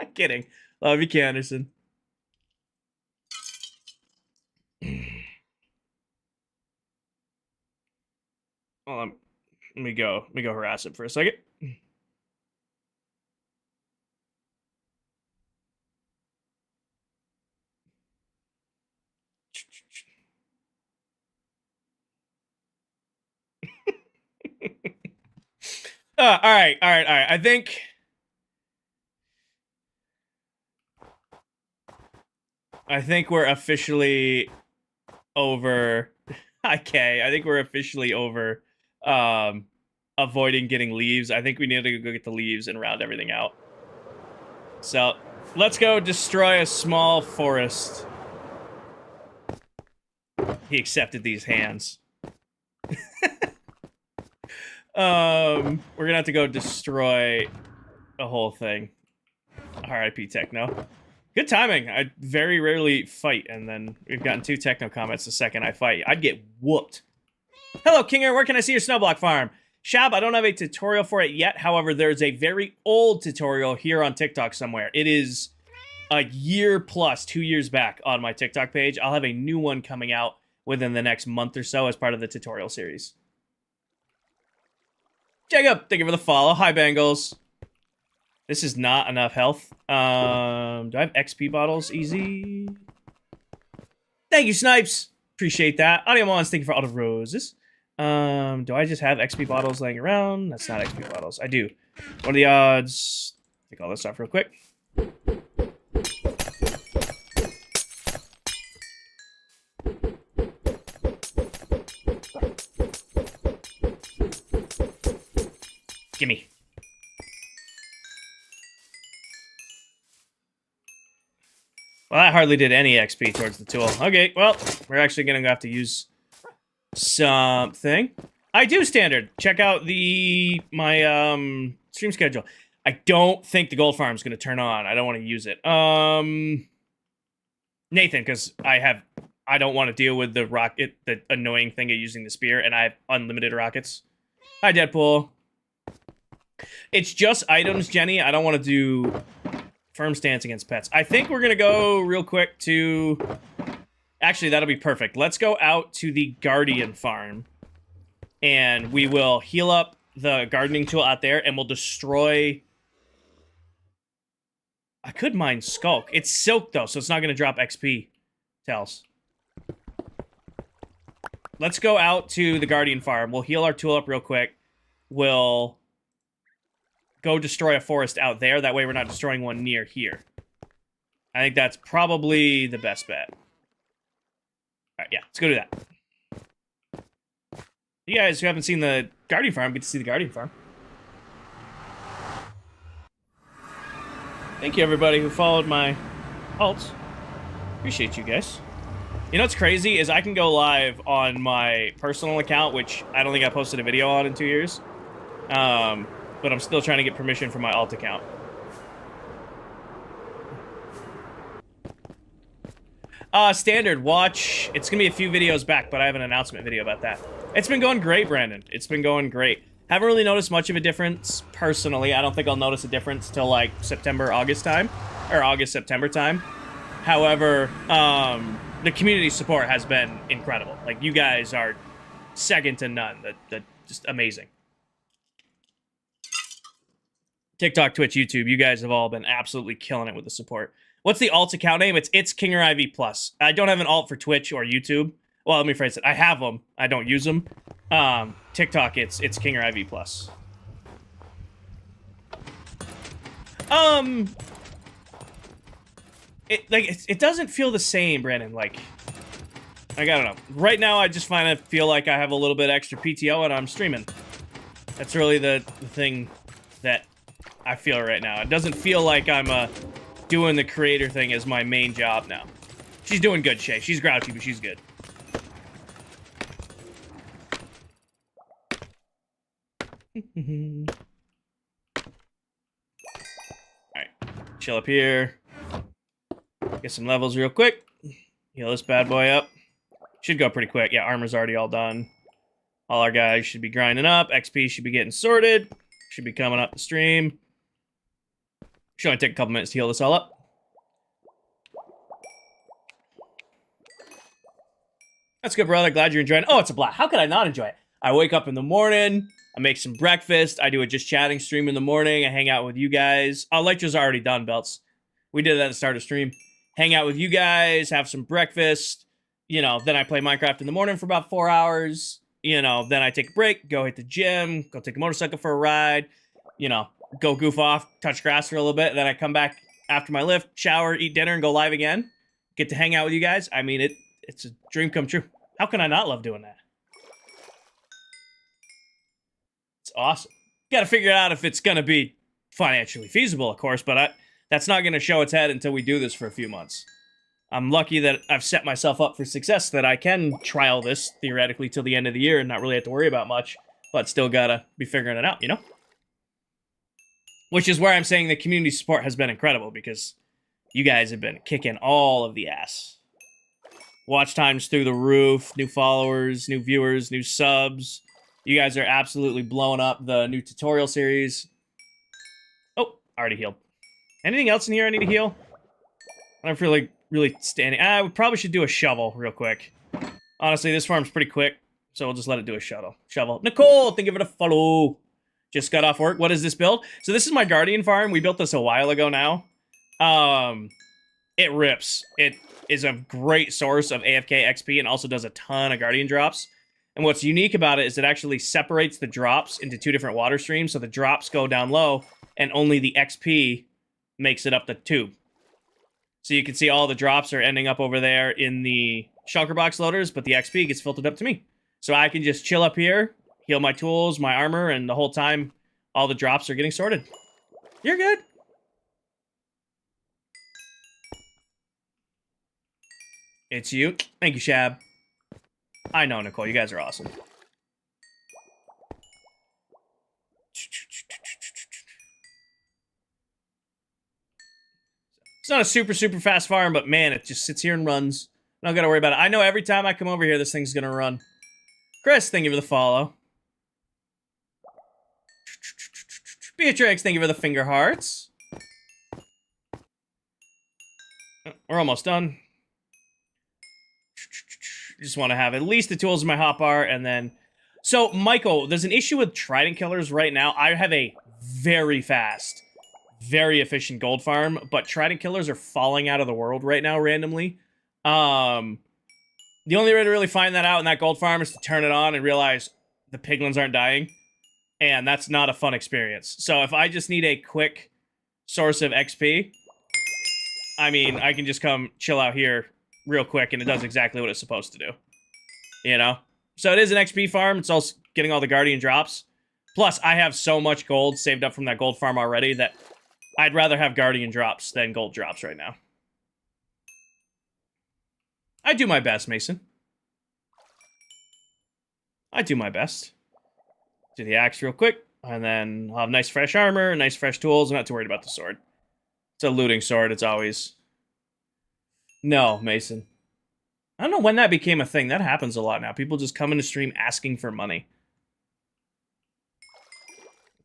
I'm kidding. Love you, Canderson. Well, let me go harass him for a second. All right. I think we're officially over. Okay, I think we're officially over avoiding getting leaves. I think we need to go get the leaves and round everything out. So let's go destroy a small forest. He accepted these hands. We're gonna have to go destroy the whole thing. R.I.P. Techno. Good timing. I very rarely fight, and then we've gotten 2 Techno comments the second I fight. I'd get whooped. Hello, Kinger. Where can I see your snowblock farm? Shab, I don't have a tutorial for it yet. However, there's a very old tutorial here on TikTok somewhere. It is a year plus, 2 years back on my TikTok page. I'll have a new one coming out within the next month or so as part of the tutorial series. Jacob, thank you for the follow. Hi, Bengals. This is not enough health. Do I have XP bottles? Easy. Thank you, Snipes. Appreciate that. Audio Mons, thank you for all the roses. Do I just have XP bottles laying around? That's not XP bottles. I do. What are the odds? Take all this off real quick. Gimme. Well, that hardly did any XP towards the tool. Okay, well, we're actually going to have to use something. I do standard. Check out my stream schedule. I don't think the gold farm is going to turn on. I don't want to use it. Nathan, because I don't want to deal with the annoying thing of using the spear, and I have unlimited rockets. Hi, Deadpool. It's just items, Jenny. I don't want to do firm stance against pets. I think we're going to go real quick to... Actually, that'll be perfect. Let's go out to the Guardian farm, and we will heal up the gardening tool out there, and we'll destroy... I could mine Skulk. It's silk, though, so it's not going to drop XP. Tells. Let's go out to the Guardian farm. We'll heal our tool up real quick. We'll go destroy a forest out there. That way we're not destroying one near here. I think that's probably the best bet. Alright, yeah, let's go do that. You guys who haven't seen the Guardian farm, get to see the Guardian farm. Thank you, everybody who followed my alts. Appreciate you guys. You know what's crazy is I can go live on my personal account, which I don't think I posted a video on in 2 years. But I'm still trying to get permission from my alt account. Standard, watch. It's going to be a few videos back, but I have an announcement video about that. It's been going great, Brandon. It's been going great. Haven't really noticed much of a difference, personally. I don't think I'll notice a difference till, like, September, August time. Or August, September time. However, the community support has been incredible. Like, you guys are second to none. Just amazing. TikTok, Twitch, YouTube, you guys have all been absolutely killing it with the support. What's the alt account name? It's Kinger IV Plus. I don't have an alt for Twitch or YouTube. Well, let me phrase it. I have them. I don't use them. TikTok, it's Kinger IV Plus. It doesn't feel the same, Brandon. Like, I don't know. Right now, I just feel like I have a little bit extra PTO and I'm streaming. That's really the thing that I feel right now. It doesn't feel like I'm doing the creator thing as my main job now. She's doing good, Shay. She's grouchy, but she's good. Alright. Chill up here. Get some levels real quick. Heal this bad boy up. Should go pretty quick. Yeah, armor's already all done. All our guys should be grinding up. XP should be getting sorted. Should be coming up the stream. Should only take a couple minutes to heal this all up. That's good, brother. Glad you're enjoying it. Oh, it's a blast. How could I not enjoy it? I wake up in the morning. I make some breakfast. I do a just chatting stream in the morning. I hang out with you guys. Lecture's already done, Belts. We did that at the start of stream. Hang out with you guys. Have some breakfast. You know, then I play Minecraft in the morning for about 4 hours. You know, then I take a break. Go hit the gym. Go take a motorcycle for a ride. You know, go goof off, touch grass for a little bit, then I come back after my lift, shower, eat dinner, and go live again. Get to hang out with you guys. I mean, it's a dream come true. How can I not love doing that? It's awesome. Got to figure out if it's going to be financially feasible, of course, but that's not going to show its head until we do this for a few months. I'm lucky that I've set myself up for success, that I can trial this, theoretically, till the end of the year and not really have to worry about much, but still got to be figuring it out, you know? Which is where I'm saying the community support has been incredible, because you guys have been kicking all of the ass. Watch times through the roof, new followers, new viewers, new subs. You guys are absolutely blowing up the new tutorial series. Oh, already healed. Anything else in here I need to heal? I don't feel like really standing. We probably should do a shovel real quick. Honestly, this farm's pretty quick, so we'll just let it do a shovel. Nicole, thank you for the follow. Just got off work. What is this build? So this is my Guardian farm. We built this a while ago now. It rips. It is a great source of AFK XP and also does a ton of Guardian drops. And what's unique about it is it actually separates the drops into 2 different water streams. So the drops go down low and only the XP makes it up the tube. So you can see all the drops are ending up over there in the shulker box loaders, but the XP gets filtered up to me. So I can just chill up here, heal my tools, my armor, and the whole time all the drops are getting sorted. You're good. It's you. Thank you, Shab. I know, Nicole. You guys are awesome. It's not a super fast farm, but man, it just sits here and runs. I don't gotta worry about it. I know every time I come over here, this thing's gonna run. Chris, thank you for the follow. Beatrix, thank you for the finger hearts. We're almost done. Just want to have at least the tools in my hotbar, and then... So, Michael, there's an issue with Trident Killers right now. I have a very fast, very efficient gold farm, but Trident Killers are falling out of the world right now randomly. The only way to really find that out in that gold farm is to turn it on and realize the piglins aren't dying. And that's not a fun experience. So if I just need a quick source of XP, I mean, I can just come chill out here real quick and it does exactly what it's supposed to do. You know? So it is an XP farm. It's also getting all the Guardian drops. Plus, I have so much gold saved up from that gold farm already that I'd rather have Guardian drops than gold drops right now. I do my best, Mason. I do my best. Do the axe real quick, and then I'll have nice fresh armor, nice fresh tools. I'm not too worried about the sword. It's a looting sword, it's always... No, Mason. I don't know when that became a thing. That happens a lot now. People just come into stream asking for money.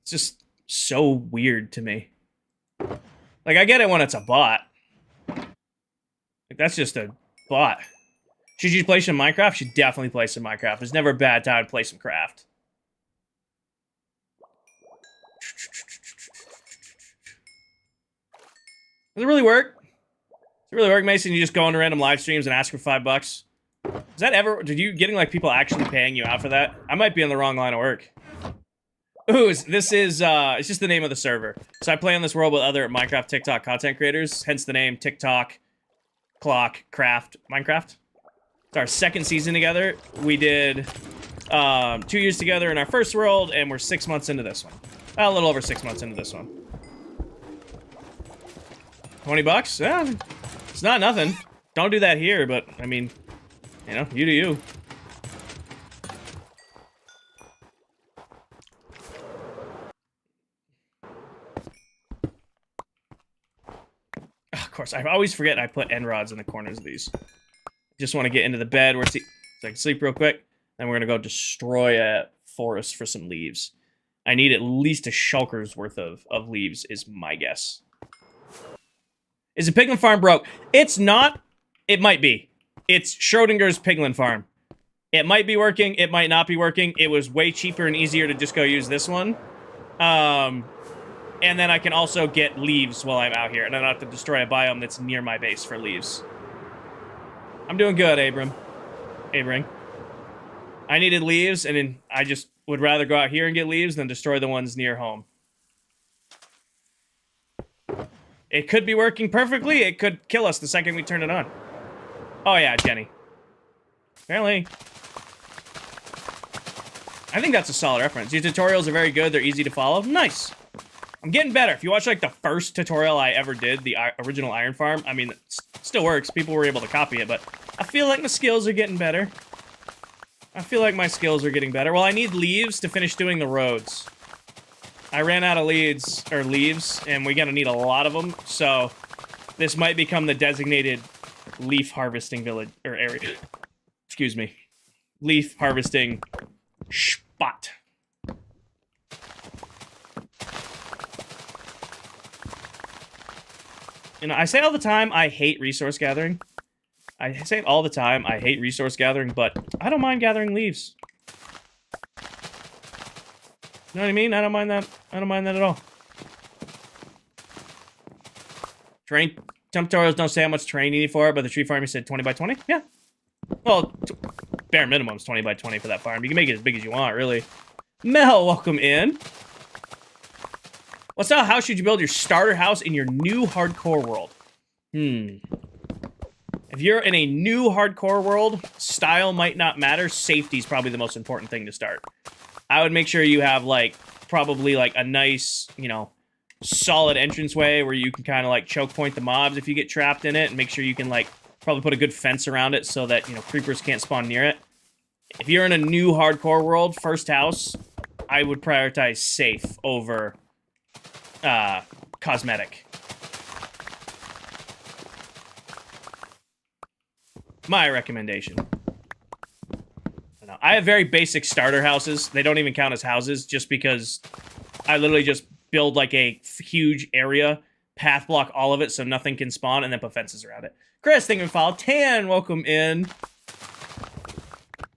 It's just so weird to me. Like, I get it when it's a bot. Like, that's just a bot. Should you play some Minecraft? Should definitely play some Minecraft. There's never a bad time to play some craft. Does it really work? Does it really work, Mason? You just go into random live streams and ask for $5? Is that ever... Did you getting, like, people actually paying you out for that? I might be in the wrong line of work. Ooh, this is, it's just the name of the server. So I play on this world with other Minecraft TikTok content creators, hence the name TikTok, ClockCraft, Minecraft. It's our second season together. We did 2 years together in our first world, and we're 6 months into this one. A little over 6 months into this one. $20? Yeah, it's not nothing. Don't do that here, but, I mean, you know, you do you. Of course, I always forget I put end rods in the corners of these. Just want to get into the bed where so I can sleep real quick. Then we're going to go destroy a forest for some leaves. I need at least a shulker's worth of leaves, is my guess. Is a piglin farm broke? It's not. It might be. It's Schrodinger's piglin farm. It might be working. It might not be working. It was way cheaper and easier to just go use this one. And then I can also get leaves while I'm out here. And I don't have to destroy a biome that's near my base for leaves. I'm doing good, Abram. I needed leaves, and then I just would rather go out here and get leaves than destroy the ones near home. It could be working perfectly. It could kill us the second we turn it on. Oh, yeah, Jenny. Apparently. I think that's a solid reference. Your tutorials are very good. They're easy to follow. Nice. I'm getting better. If you watch, like, the first tutorial I ever did, the original Iron Farm, I mean, it still works. People were able to copy it, but I feel like my skills are getting better. Well, I need leaves to finish doing the roads. I ran out of leaves, and we're gonna need a lot of them, so this might become the designated leaf harvesting village, or area. Excuse me. Leaf harvesting spot. You know, I say all the time, I hate resource gathering. I say it all the time, I hate resource gathering, but I don't mind gathering leaves. You know what I mean? I don't mind that. I don't mind that at all. Terrain tutorials don't say how much terrain you need for it, but the tree farm you said 20 by 20? Yeah. Well, bare minimum is 20 by 20 for that farm. You can make it as big as you want, really. Mel, welcome in. What style house should you build your starter house in your new hardcore world? If you're in a new hardcore world, style might not matter. Safety is probably the most important thing to start. I would make sure you have, like, probably, like, a nice, you know, solid entranceway where you can kind of, like, choke point the mobs if you get trapped in it, and make sure you can, like, probably put a good fence around it so that, you know, creepers can't spawn near it. If you're in a new hardcore world, first house, I would prioritize safe over cosmetic. My recommendation. I have very basic starter houses. They don't even count as houses just because I literally just build like a huge area, path block all of it so nothing can spawn, and then put fences around it. Chris, thank you for follow. Tan, welcome in.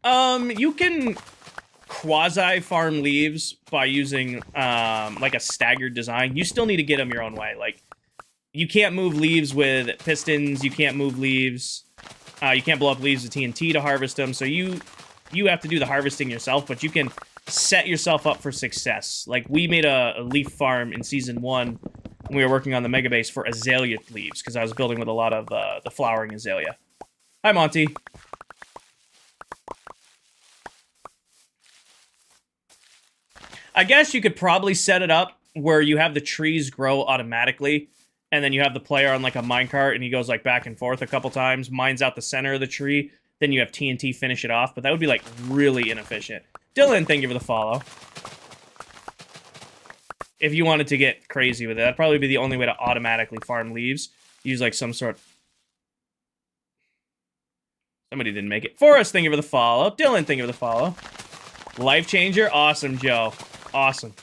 You can quasi-farm leaves by using, like a staggered design. You still need to get them your own way. Like, you can't move leaves with pistons. You can't move leaves. You can't blow up leaves with TNT to harvest them. So you have to do the harvesting yourself, but you can set yourself up for success. Like, we made a leaf farm in Season 1 when we were working on the Mega Base for azalea leaves, because I was building with a lot of the flowering azalea. Hi, Monty. I guess you could probably set it up where you have the trees grow automatically, and then you have the player on, like, a minecart, and he goes, like, back and forth a couple times, mines out the center of the tree, then you have TNT finish it off, but that would be, like, really inefficient. Dylan, thank you for the follow. If you wanted to get crazy with it, that'd probably be the only way to automatically farm leaves. Use, like, some sort... Somebody didn't make it. Forrest, thank you for the follow. Dylan, thank you for the follow. Life changer? Awesome, Joe. Awesome.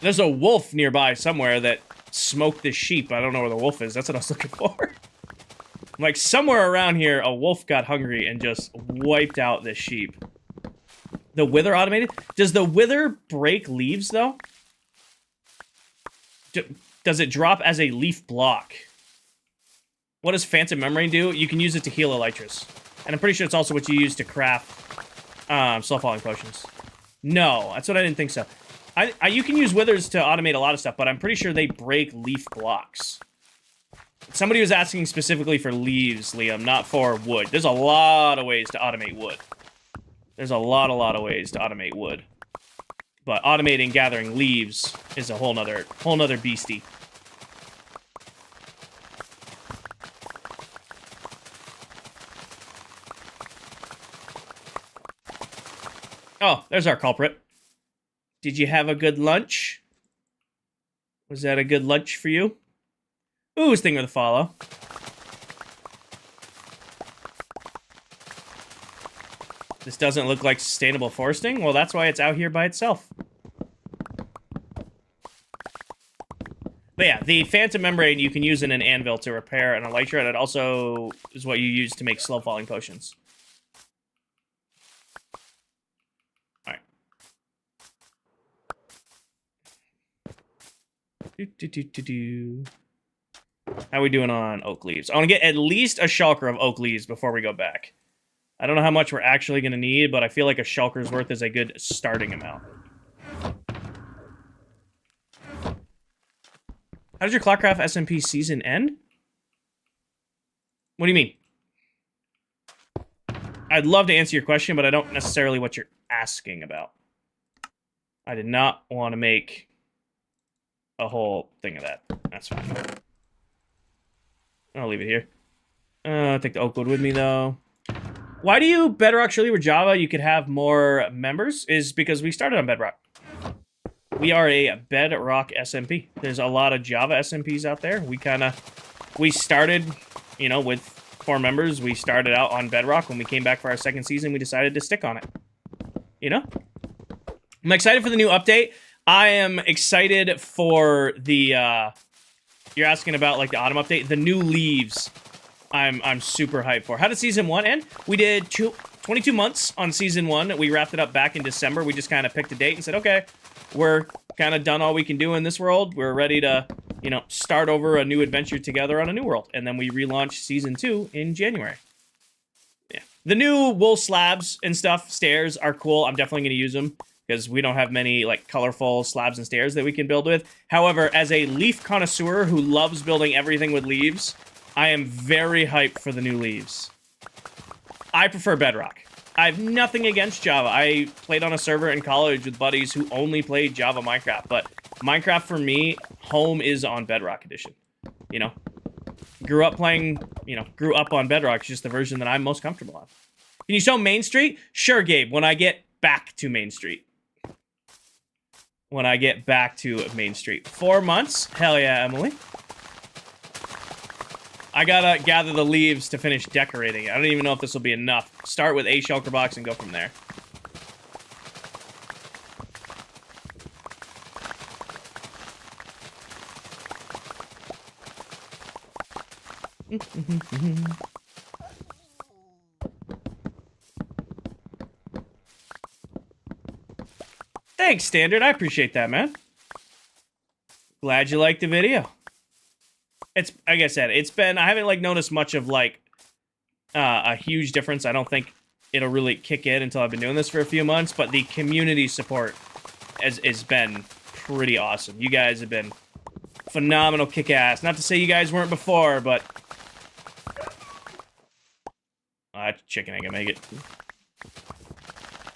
There's a wolf nearby somewhere that smoked this sheep. I don't know where the wolf is. That's what I was looking for. Like, somewhere around here, a wolf got hungry and just wiped out this sheep. The wither automated? Does the wither break leaves, though? Does it drop as a leaf block? What does Phantom Membrane do? You can use it to heal Elytras. And I'm pretty sure it's also what you use to craft slow-falling potions. No, that's what I didn't think so. You can use withers to automate a lot of stuff, but I'm pretty sure they break leaf blocks. Somebody was asking specifically for leaves, Liam, not for wood. There's a lot of ways to automate wood. There's a lot of ways to automate wood. But automating gathering leaves is a whole nother beastie. Oh, there's our culprit. Did you have a good lunch? Was that a good lunch for you? Ooh, his thing with a follow. This doesn't look like sustainable foresting? Well, that's why it's out here by itself. But yeah, the Phantom Membrane you can use in an anvil to repair an elytra, and it also is what you use to make slow-falling potions. Alright. How are we doing on oak leaves? I want to get at least a shulker of oak leaves before we go back. I don't know how much we're actually going to need, but I feel like a shulker's worth is a good starting amount. How did your ClockCraft SMP season end? What do you mean? I'd love to answer your question, but I don't necessarily what you're asking about. I did not want to make a whole thing of that. That's fine. I'll leave it here. I'll take the oak wood with me, though. Why do you Bedrock surely with Java you could have more members? Is because we started on Bedrock. We are a Bedrock SMP. There's a lot of Java SMPs out there. We started, you know, with 4 members. We started out on Bedrock. When we came back for our second season, we decided to stick on it. You know? I'm excited for the new update. I am excited for the, you're asking about, like, the autumn update. The new leaves, I'm super hyped for. How did Season 1 end? We did 22 months on season 1. We wrapped it up back in December. We just kind of picked a date and said, okay, we're kind of done all we can do in this world. We're ready to, you know, start over a new adventure together on a new world. And then we relaunched season 2 in January. Yeah. The new wool slabs and stuff, stairs, are cool. I'm definitely going to use them because we don't have many, like, colorful slabs and stairs that we can build with. However, as a leaf connoisseur who loves building everything with leaves, I am very hyped for the new leaves. I prefer Bedrock. I have nothing against Java. I played on a server in college with buddies who only played Java Minecraft, but Minecraft for me, home is on Bedrock Edition. You know? Grew up on Bedrock. It's just the version that I'm most comfortable on. Can you show Main Street? Sure, Gabe, when I get back to Main Street. When I get back to Main Street. 4 months? Hell yeah, Emily. I gotta gather the leaves to finish decorating it. I don't even know if this will be enough. Start with a shulker box and go from there. Thanks, Standard. I appreciate that, man. Glad you liked the video. It's, like I said, it's been, I haven't, like, noticed much of, like, a huge difference. I don't think it'll really kick in until I've been doing this for a few months, but the community support has been pretty awesome. You guys have been phenomenal, kick-ass. Not to say you guys weren't before, but... chicken ain't gonna make it.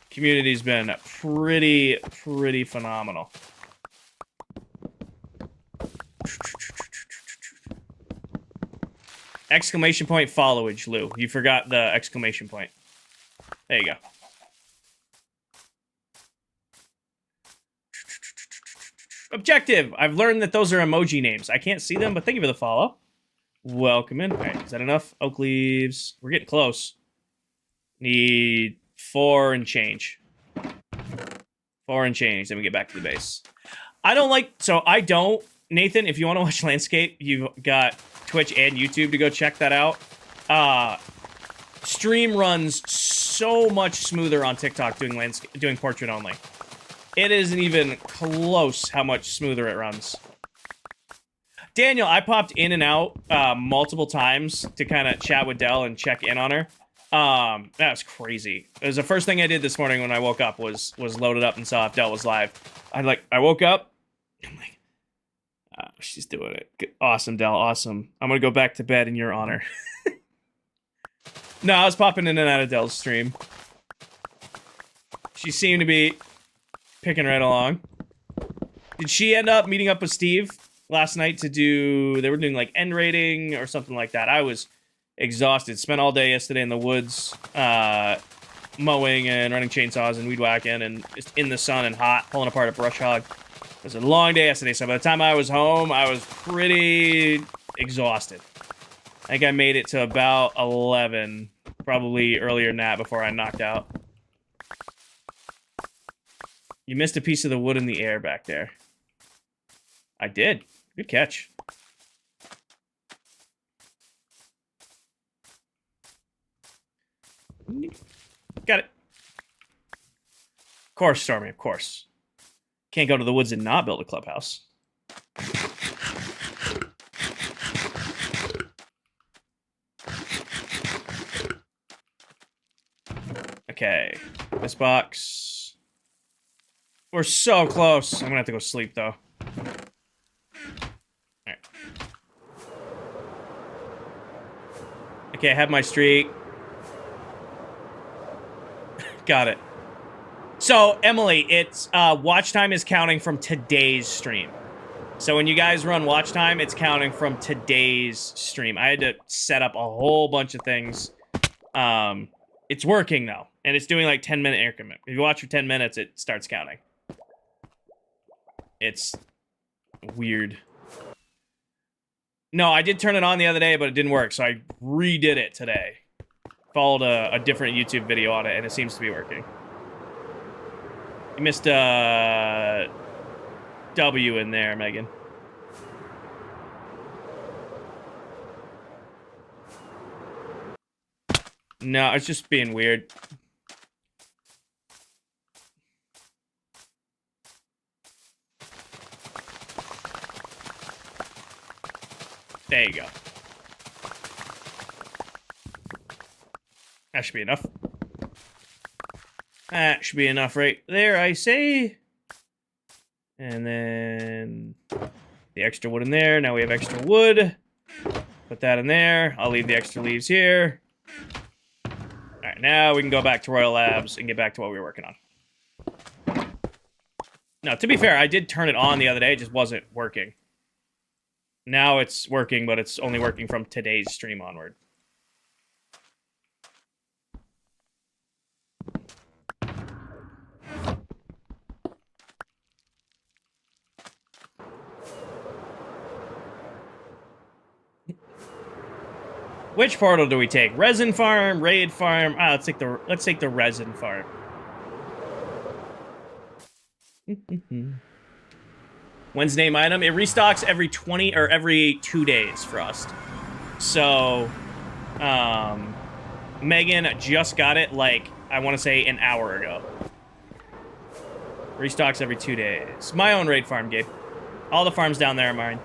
Community's been pretty phenomenal. Exclamation point followage, Lou. You forgot the exclamation point. There you go. Objective. I've learned that those are emoji names. I can't see them, but thank you for the follow. Welcome in. All right, is that enough? Oak leaves. We're getting close. Need 4 and change. 4 and change. Then we get back to the base. I don't, Nathan, if you want to watch landscape, you've got Twitch and YouTube to go check that out. Stream runs so much smoother on TikTok doing portrait only. It isn't even close how much smoother it runs. Daniel, I popped in and out multiple times to kind of chat with Dell and check in on her. That was crazy. It was the first thing I did this morning when I woke up was loaded up and saw if Dell was live. I woke up. I'm like, she's doing it. Good. Awesome, Dell. Awesome. I'm gonna go back to bed in your honor. No, I was popping in and out of Dell's stream. She seemed to be picking right along. Did she end up meeting up with Steve last night to do... They were doing, like, end rating or something like that. I was exhausted. Spent all day yesterday in the woods, mowing and running chainsaws and weed whacking and just in the sun and hot, pulling apart a brush hog. It was a long day yesterday, so by the time I was home, I was pretty exhausted. I think I made it to about 11, probably earlier than that before I knocked out. You missed a piece of the wood in the air back there. I did. Good catch. Got it. Of course, Stormy, of course. Can't go to the woods and not build a clubhouse. Okay. This box. We're so close. I'm gonna have to go sleep, though. Alright. Okay, I have my streak. Got it. So, Emily, it's watch time is counting from today's stream. So when you guys run watch time, it's counting from today's stream. I had to set up a whole bunch of things. It's working, though. And it's doing, like, 10-minute increment. If you watch for 10 minutes, it starts counting. It's weird. No, I did turn it on the other day, but it didn't work, so I redid it today. Followed a different YouTube video on it, and it seems to be working. You missed a W in there, Megan. No, it's just being weird. There you go. That should be enough. That should be enough right there, I say. And then the extra wood in there. Now we have extra wood. Put that in there. I'll leave the extra leaves here. All right, now we can go back to Royal Labs and get back to what we were working on. Now, to be fair, I did turn it on the other day. It just wasn't working. Now it's working, but it's only working from today's stream onward. Which portal do we take? Resin farm, raid farm. Ah, let's take the resin farm. When's name item? It restocks every 20 or every 2 days, Frost. So, Megan just got it like I want to say an hour ago. Restocks every 2 days. My own raid farm, Gabe. All the farms down there are mine.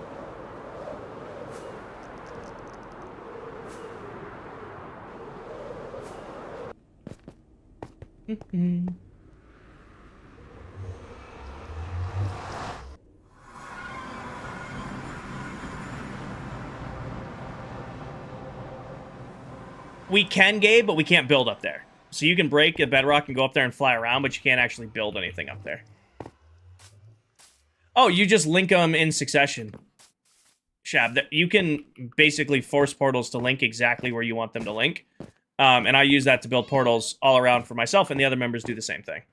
We can, Gabe, but we can't build up there. So you can break a bedrock and go up there and fly around, but you can't actually build anything up there. Oh, you just link them in succession. Shab, you can basically force portals to link exactly where you want them to link. And I use that to build portals all around for myself, and the other members do the same thing.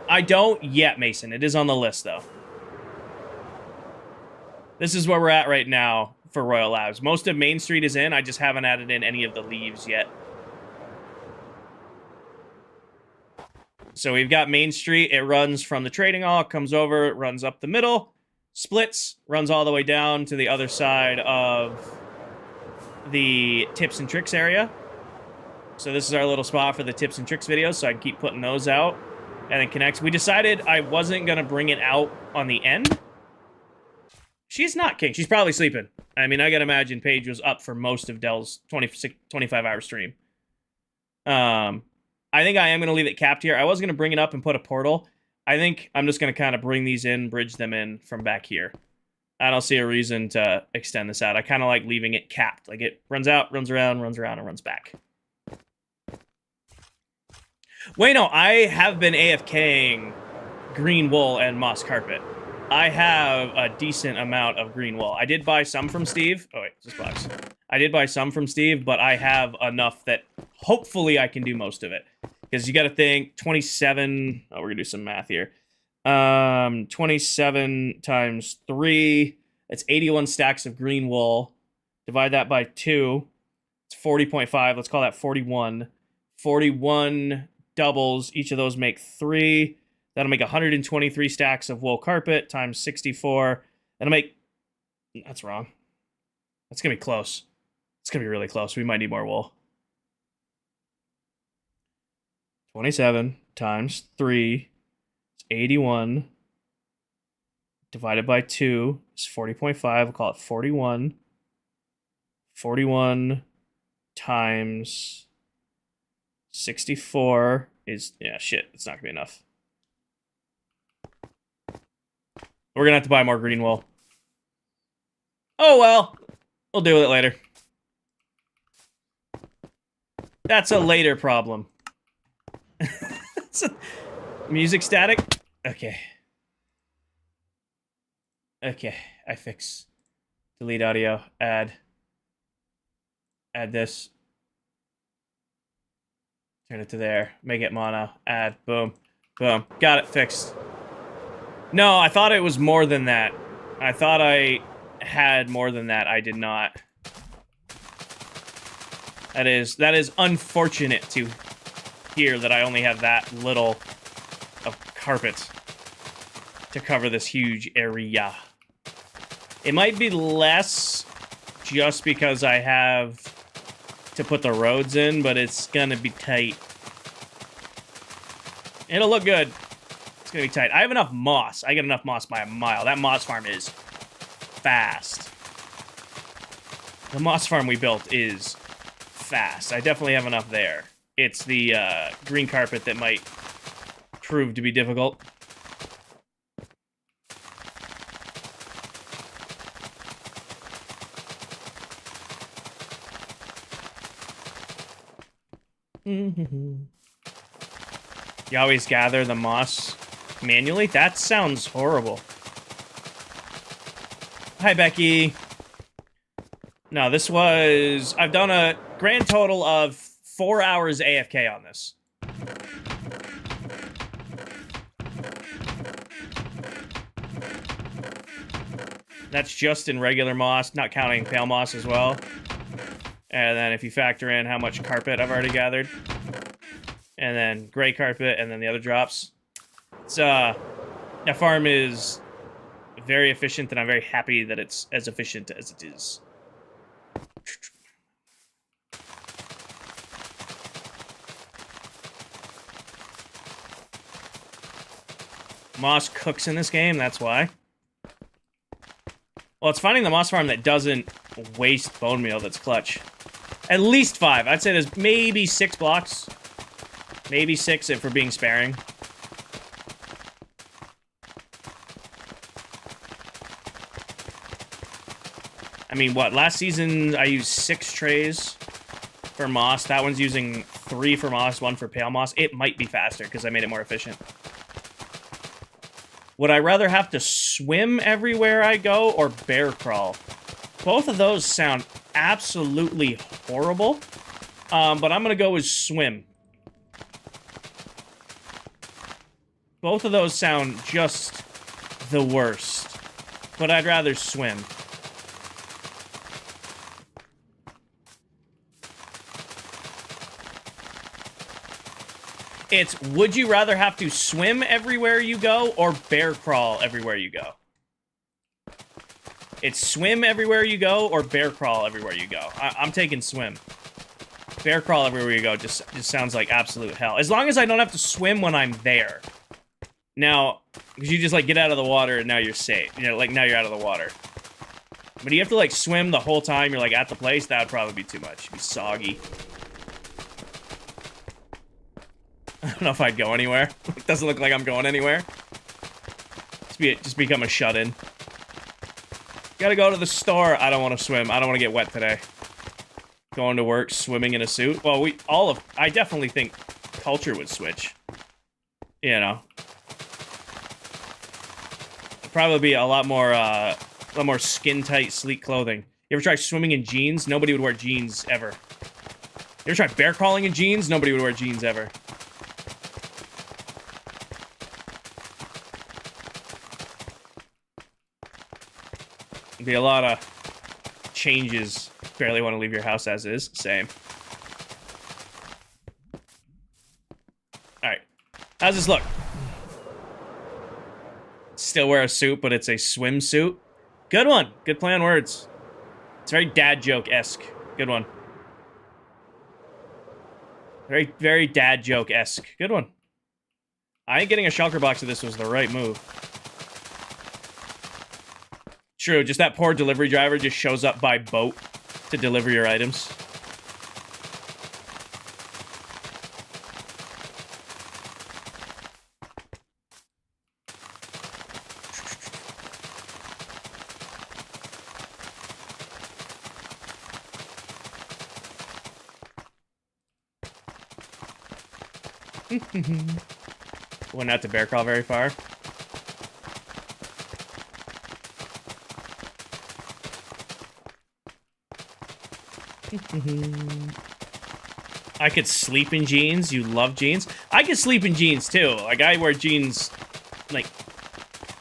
I don't yet, Mason. It is on the list, though. This is where we're at right now for Royal Labs. Most of Main Street is in. I just haven't added in any of the leaves yet. So we've got Main Street. It runs from the trading hall, comes over, it runs up the middle, splits, runs all the way down to the other side of the tips and tricks area. So this is our little spot for the tips and tricks videos, so I can keep putting those out. And it connects. We decided I wasn't going to bring it out on the end. She's not king. She's probably sleeping. I mean, I got to imagine Paige was up for most of Dell's 25-hour stream. I think I am going to leave it capped here. I was going to bring it up and put a portal. I think I'm just going to kind of bring these in, bridge them in from back here. I don't see a reason to extend this out. I kind of like leaving it capped. Like it runs out, runs around, and runs back. Wait, no, I have been AFKing green wool and moss carpet. I have a decent amount of green wool. I did buy some from Steve. Oh, wait, this box. I did buy some from Steve, but I have enough that hopefully I can do most of it. Because you got to think 27... Oh, we're going to do some math here. 27 times 3. That's 81 stacks of green wool. Divide that by 2. It's 40.5. Let's call that 41. 41 doubles. Each of those make 3. That'll make 123 stacks of wool carpet times 64. That'll make... That's wrong. That's going to be close. It's going to be really close. We might need more wool. 27 times 3 is 81. Divided by 2 is 40.5. We'll call it 41. 41 times 64 is... Yeah, shit. It's not going to be enough. We're going to have to buy more green wool. Oh, well. We'll deal with it later. That's a later problem. Music static? Okay. Okay, I fix. Delete audio. Add. Add this. Turn it to there. Make it mono. Add. Boom. Boom. Got it fixed. No, I thought it was more than that. I thought I had more than that. I did not. That is unfortunate to hear that I only have that little of carpet to cover this huge area. It might be less just because I have to put the roads in, but it's gonna be tight. It'll look good. It's gonna be tight. I have enough moss. I get enough moss by a mile. That moss farm is fast. The moss farm we built is fast. I definitely have enough there. It's the green carpet that might prove to be difficult. You always gather the moss manually? That sounds horrible. Hi, Becky. No, this was... I've done a grand total of 4 hours AFK on this. That's just in regular moss, not counting pale moss as well. And then if you factor in how much carpet I've already gathered. And then gray carpet, and then the other drops. It's, that farm is very efficient, and I'm very happy that it's as efficient as it is. Moss cooks in this game, that's why. Well, it's finding the moss farm that doesn't waste bone meal that's clutch. At least 5. I'd say there's maybe 6 blocks. Maybe 6 if we're being sparing. I mean, what? Last season, I used 6 trays for moss. That one's using 3 for moss, 1 for pale moss. It might be faster because I made it more efficient. Would I rather have to swim everywhere I go or bear crawl? Both of those sound absolutely horrible, but I'm going to go with swim. Both of those sound just the worst, but I'd rather swim. It's, would you rather have to swim everywhere you go or bear crawl everywhere you go? It's swim everywhere you go or bear crawl everywhere you go. I'm taking swim. Bear crawl everywhere you go just sounds like absolute hell. As long as I don't have to swim when I'm there. Now, because you just, like, get out of the water and now you're safe. You know, like, now you're out of the water. But you have to, like, swim the whole time you're, like, at the place? That would probably be too much. It'd be soggy. I don't know if I'd go anywhere. It doesn't look like I'm going anywhere. Just become a shut-in. Gotta go to the store. I don't want to swim. I don't want to get wet today. Going to work, swimming in a suit. Well, I definitely think culture would switch. You know. It'd probably be a lot more skin-tight, sleek clothing. You ever try swimming in jeans? Nobody would wear jeans ever. You ever try bear crawling in jeans? Nobody would wear jeans ever. Be a lot of changes. Barely want to leave your house as is. Same. Alright. How's this look? Still wear a suit, but it's a swimsuit. Good one. Good play on words. It's very dad joke-esque. Good one. Very, very dad joke-esque. Good one. I think getting a shulker box of this was the right move. True, just that poor delivery driver just shows up by boat to deliver your items. Went out to bear crawl very far. I could sleep in jeans. You love jeans. I could sleep in jeans too. Like, I wear jeans like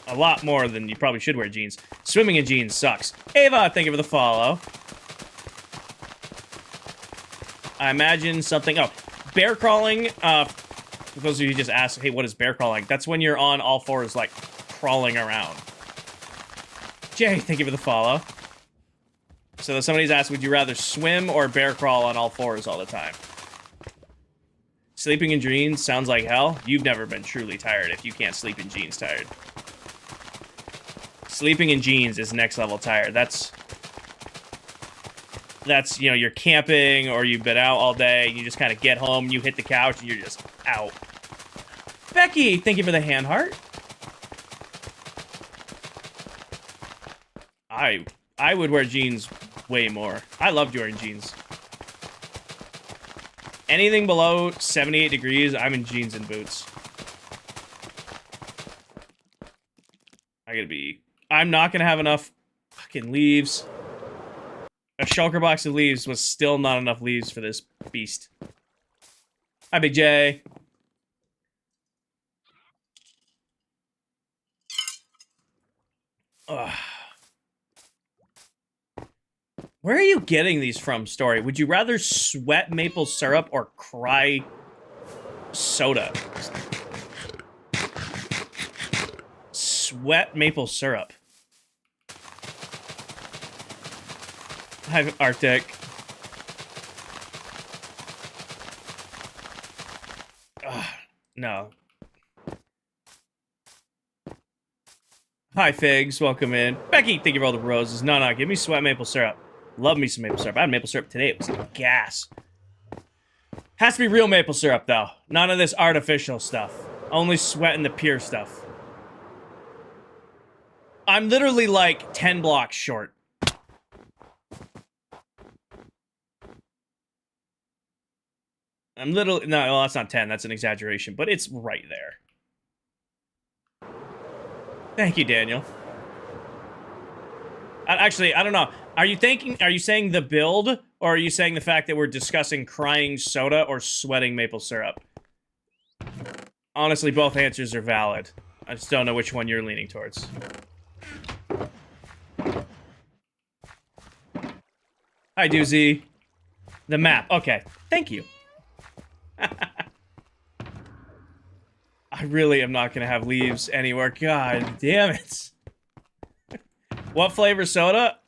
a lot more than you probably should wear jeans. Swimming in jeans sucks. Ava, thank you for the follow. I imagine something. Oh, bear crawling. For those of you who just asked, hey, what is bear crawling? That's when you're on all fours, like crawling around. Jay, thank you for the follow. So somebody's asked, would you rather swim or bear crawl on all fours all the time? Sleeping in jeans sounds like hell. You've never been truly tired if you can't sleep in jeans tired. Sleeping in jeans is next level tired. that's, you know, you're camping or you've been out all day, you just kind of get home, you hit the couch, and you're just out. Becky, thank you for the hand heart. I would wear jeans way more. I loved wearing jeans. Anything below 78 degrees, I'm in jeans and boots. I'm not gonna have enough fucking leaves. A shulker box of leaves was still not enough leaves for this beast. Hi, Big J. Ugh. Where are you getting these from, Story? Would you rather sweat maple syrup or cry soda? Sweat maple syrup. Hi, Arctic. Ugh, no. Hi, Figs. Welcome in. Becky, thank you for all the roses. No, give me sweat maple syrup. Love me some maple syrup. I had maple syrup today. It was gas. Has to be real maple syrup, though. None of this artificial stuff. Only sweating the pure stuff. I'm literally like 10 blocks short. I'm literally... No, well, that's not 10. That's an exaggeration. But it's right there. Thank you, Daniel. Actually, I don't know. Are you saying the build, or are you saying the fact that we're discussing crying soda or sweating maple syrup? Honestly, both answers are valid. I just don't know which one you're leaning towards. Hi, Doozy. The map. Okay. Thank you. I really am not going to have leaves anywhere. God damn it. What flavor soda?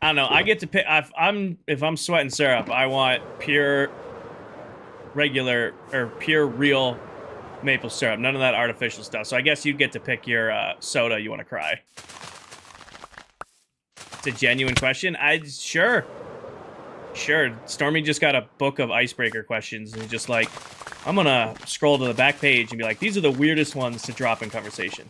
I don't know. I get to pick. If I'm sweating syrup, I want pure, regular, or pure, real maple syrup. None of that artificial stuff. So I guess you get to pick your soda you want to cry. It's a genuine question. Sure. Stormy just got a book of icebreaker questions and just like, I'm gonna scroll to the back page and be like, these are the weirdest ones to drop in conversation.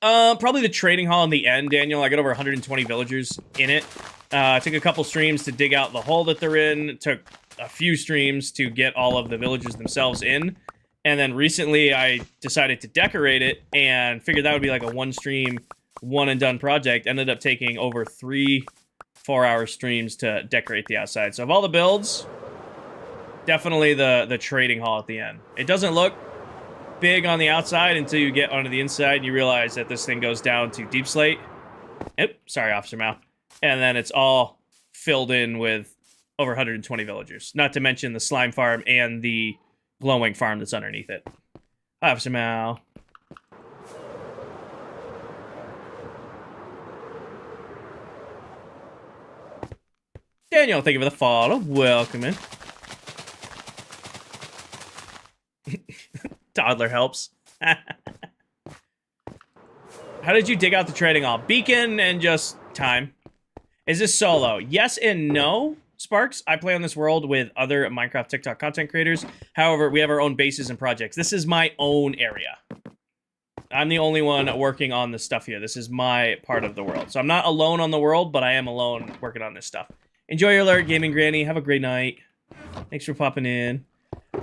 Probably the trading hall in the end, Daniel. I got over 120 villagers in it. Took a couple streams to dig out the hole that they're in. Took a few streams to get all of the villagers themselves in. And then recently I decided to decorate it and figured that would be like a one stream, one and done project. Ended up taking over 3 4-hour streams to decorate the outside. So of all the builds, definitely the trading hall at the end. It doesn't look big on the outside until you get onto the inside and you realize that this thing goes down to deep slate. Sorry, Officer Mao. And then it's all filled in with over 120 villagers. Not to mention the slime farm and the glowing farm that's underneath it. Hi, Officer Mao. Daniel, thank you for the follow. Welcome in. Toddler helps. How did you dig out the trading hall? Beacon and just time. Is this solo? Yes and no, Sparks. I play on this world with other Minecraft TikTok content creators. However, we have our own bases and projects. This is my own area. I'm the only one working on this stuff here. This is my part of the world. So I'm not alone on the world, but I am alone working on this stuff. Enjoy your alert, Gaming Granny. Have a great night. Thanks for popping in.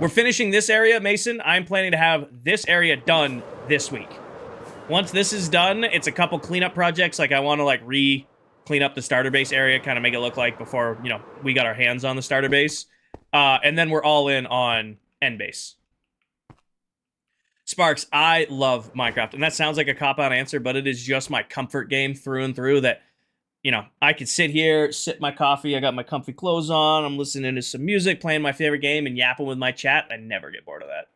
We're finishing this area, Mason. I'm planning to have this area done this week. Once this is done, it's a couple cleanup projects. Like, I want to, clean up the starter base area, kind of make it look like before, we got our hands on the starter base. And then we're all in on end base. Sparks, I love Minecraft. And that sounds like a cop-out answer, but it is just my comfort game through and through that, I could sit here, sip my coffee, I got my comfy clothes on, I'm listening to some music, playing my favorite game, and yapping with my chat. I never get bored of that.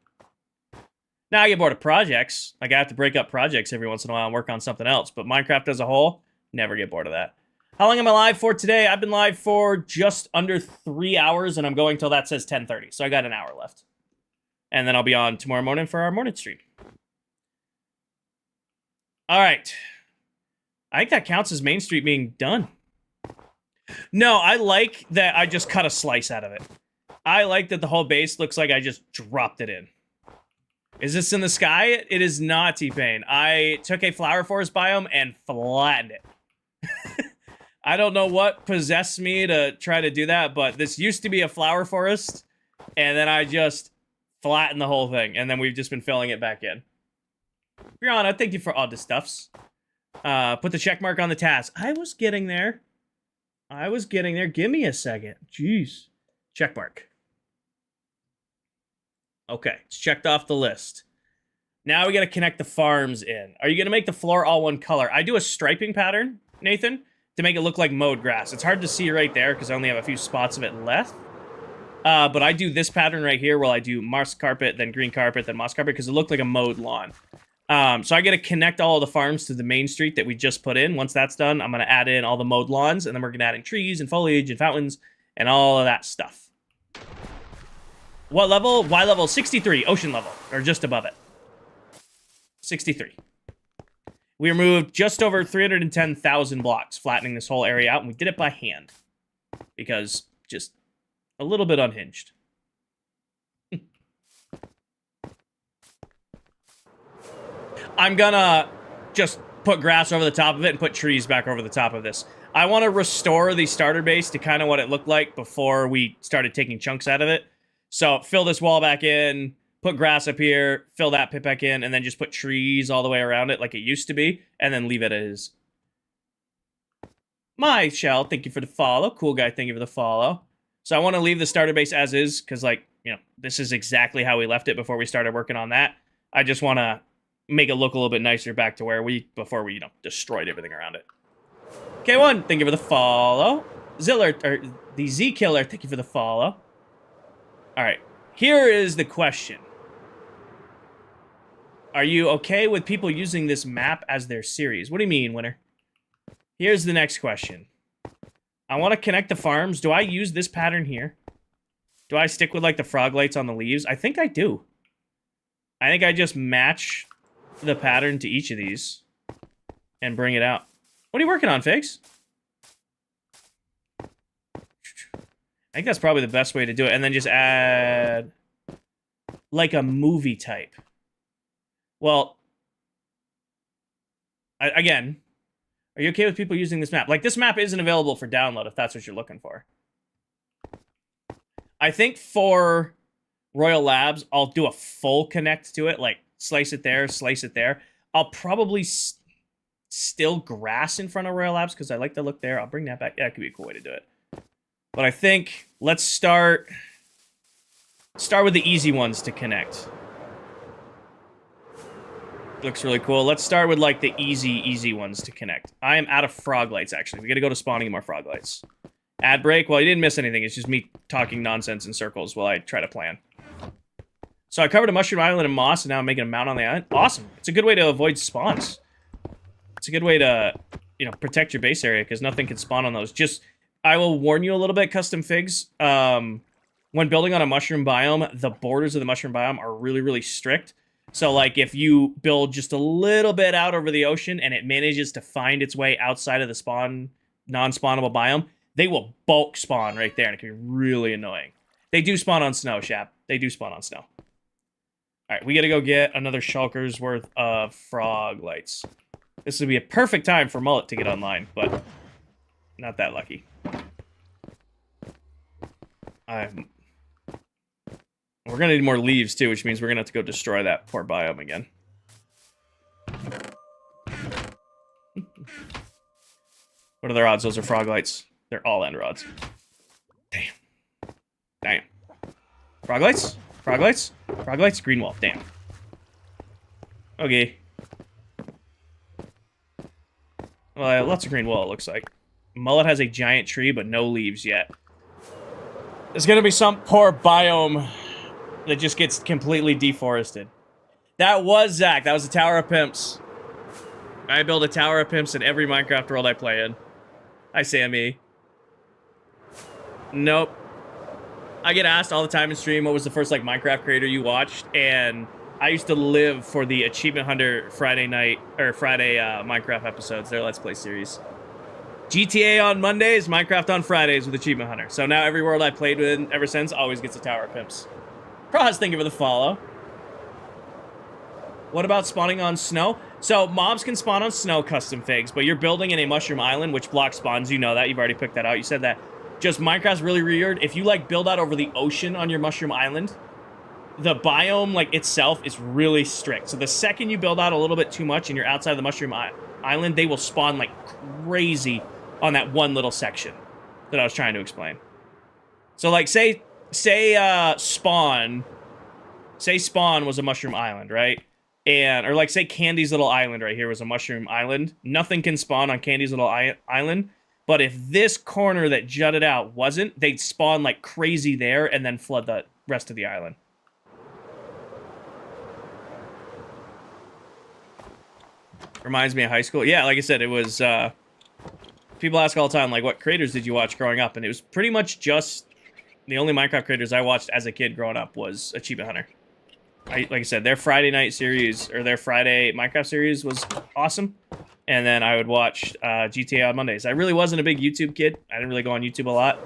Now I get bored of projects. Like, I have to break up projects every once in a while and work on something else. But Minecraft as a whole, never get bored of that. How long am I live for today? I've been live for just under 3 hours, and I'm going till that says 10:30. So I got an hour left. And then I'll be on tomorrow morning for our morning stream. All right. I think that counts as Main Street being done. No, I like that I just cut a slice out of it. I like that the whole base looks like I just dropped it in. Is this in the sky? It is not, T-Pain. I took a flower forest biome and flattened it. I don't know what possessed me to try to do that, but this used to be a flower forest, and then I just flattened the whole thing, and then we've just been filling it back in. Brianna, thank you for all the stuffs. Put the check mark on the task. I was getting there. Give me a second. Jeez. Check mark. Okay, it's checked off the list. Now we gotta connect the farms in. Are you gonna make the floor all one color? I do a striping pattern, Nathan, to make it look like mowed grass. It's hard to see right there because I only have a few spots of it left. But I do this pattern right here where I do moss carpet, then green carpet, then moss carpet because it looked like a mowed lawn. So I gotta connect all of the farms to the main street that we just put in. Once that's done, I'm gonna add in all the mowed lawns, and then we're gonna add in trees and foliage and fountains and all of that stuff. What level? Y level 63, ocean level, or just above it. 63. We removed just over 310,000 blocks, flattening this whole area out, and we did it by hand. Because just a little bit unhinged. I'm gonna just put grass over the top of it and put trees back over the top of this. I want to restore the starter base to kind of what it looked like before we started taking chunks out of it. So fill this wall back in, put grass up here, fill that pit back in, and then just put trees all the way around it like it used to be, and then leave it as. My Shell, thank you for the follow. Cool guy, thank you for the follow. So I want to leave the starter base as is, because, like, you know, this is exactly how we left it before we started working on that. I just want to make it look a little bit nicer back to where before we, you know, destroyed everything around it. K1, thank you for the follow. Ziller, or the Z Killer, thank you for the follow. All right, here is the question. Are you okay with people using this map as their series? What do you mean, Winner? Here's the next question. I want to connect the farms. Do I use this pattern here? Do I stick with, like, the frog lights on the leaves? I think I do. I think I just match the pattern to each of these and bring it out. What are you working on, Figs? I think that's probably the best way to do it. And then just add, like, a movie type. Well, again, are you okay with people using this map? Like, this map isn't available for download if that's what you're looking for. I think for Royal Labs, I'll do a full connect to it. Like, slice it there, slice it there. I'll probably still grass in front of Royal Labs because I like the look there. I'll bring that back. Yeah, that could be a cool way to do it. But I think let's start with the easy ones to connect. Looks really cool. Let's start with, like, the easy ones to connect. I am out of frog lights, actually. We gotta go to spawning more frog lights. Ad break? Well, you didn't miss anything. It's just me talking nonsense in circles while I try to plan. So I covered a mushroom island and moss, and now I'm making a mount on the island. Awesome. It's a good way to avoid spawns. It's a good way to, you know, protect your base area, because nothing can spawn on those. Just, I will warn you a little bit, Custom Figs. When building on a mushroom biome, the borders of the mushroom biome are really, really strict. So, like, if you build just a little bit out over the ocean and it manages to find its way outside of the non-spawnable biome, they will bulk spawn right there, and it can be really annoying. They do spawn on snow, Shap. They do spawn on snow. All right, we got to go get another shulker's worth of frog lights. This would be a perfect time for Mullet to get online, but not that lucky. We're going to need more leaves, too, which means we're going to have to go destroy that poor biome again. What are their odds? Those are frog lights. They're all end rods. Damn. Damn. Frog lights? Frog lights? Frog lights? Green wall. Damn. Okay. Well, lots of green wall, it looks like. Mullet has a giant tree, but no leaves yet. There's going to be some poor biome that just gets completely deforested. That was Zach. That was the Tower of Pimps. I build a Tower of Pimps in every Minecraft world I play in. Hi, Sammy. Nope. I get asked all the time in stream, what was the first, like, Minecraft creator you watched? And I used to live for the Achievement Hunter Friday night, or Friday Minecraft episodes, their Let's Play series. GTA on Mondays, Minecraft on Fridays with Achievement Hunter. So now every world I played with ever since always gets a Tower of Pimps. Proz, thank you for the follow. What about spawning on snow? So mobs can spawn on snow custom figs, but you're building in a mushroom island, which blocks spawns. You know that. You've already picked that out. You said that. Just Minecraft's really weird. If you like build out over the ocean on your mushroom island, the biome like itself is really strict. So the second you build out a little bit too much and you're outside the mushroom island, they will spawn like crazy on that one little section that I was trying to explain. So like say Spawn was a mushroom island, right? And or like say Candy's little island right here was a mushroom island. Nothing can spawn on Candy's little island. But if this corner that jutted out wasn't, they'd spawn like crazy there and then flood the rest of the island. Reminds me of high school. Yeah, like I said, it was people ask all the time, like, what creators did you watch growing up? And it was pretty much just the only Minecraft creators I watched as a kid growing up was Achievement Hunter. Like I said, their Friday night series, or their Friday Minecraft series was awesome. And then I would watch GTA on Mondays. I really wasn't a big YouTube kid. I didn't really go on YouTube a lot.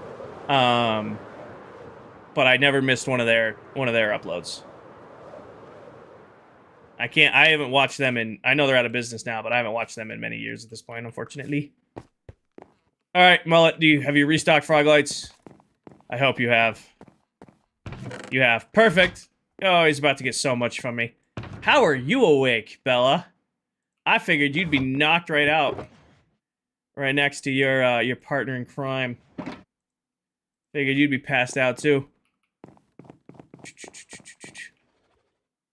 But I never missed one of their uploads. I haven't watched them in, I know they're out of business now, but I haven't watched them in many years at this point, unfortunately. All right, Mullet, have you restocked frog lights? I hope you have. You have. Perfect. Oh, he's about to get so much from me. How are you awake, Bella? I figured you'd be knocked right out. Right next to your partner in crime. Figured you'd be passed out, too.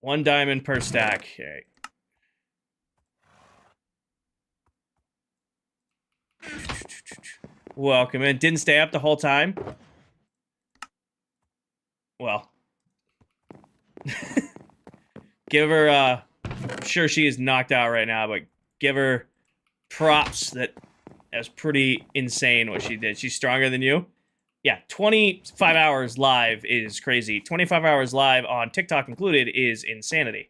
1 diamond per stack. Okay. Welcome in. Didn't stay up the whole time? Well. Give her, I'm sure she is knocked out right now, but give her props that was pretty insane what she did. She's stronger than you. Yeah, 25 hours live is crazy. 25 hours live on TikTok included is insanity.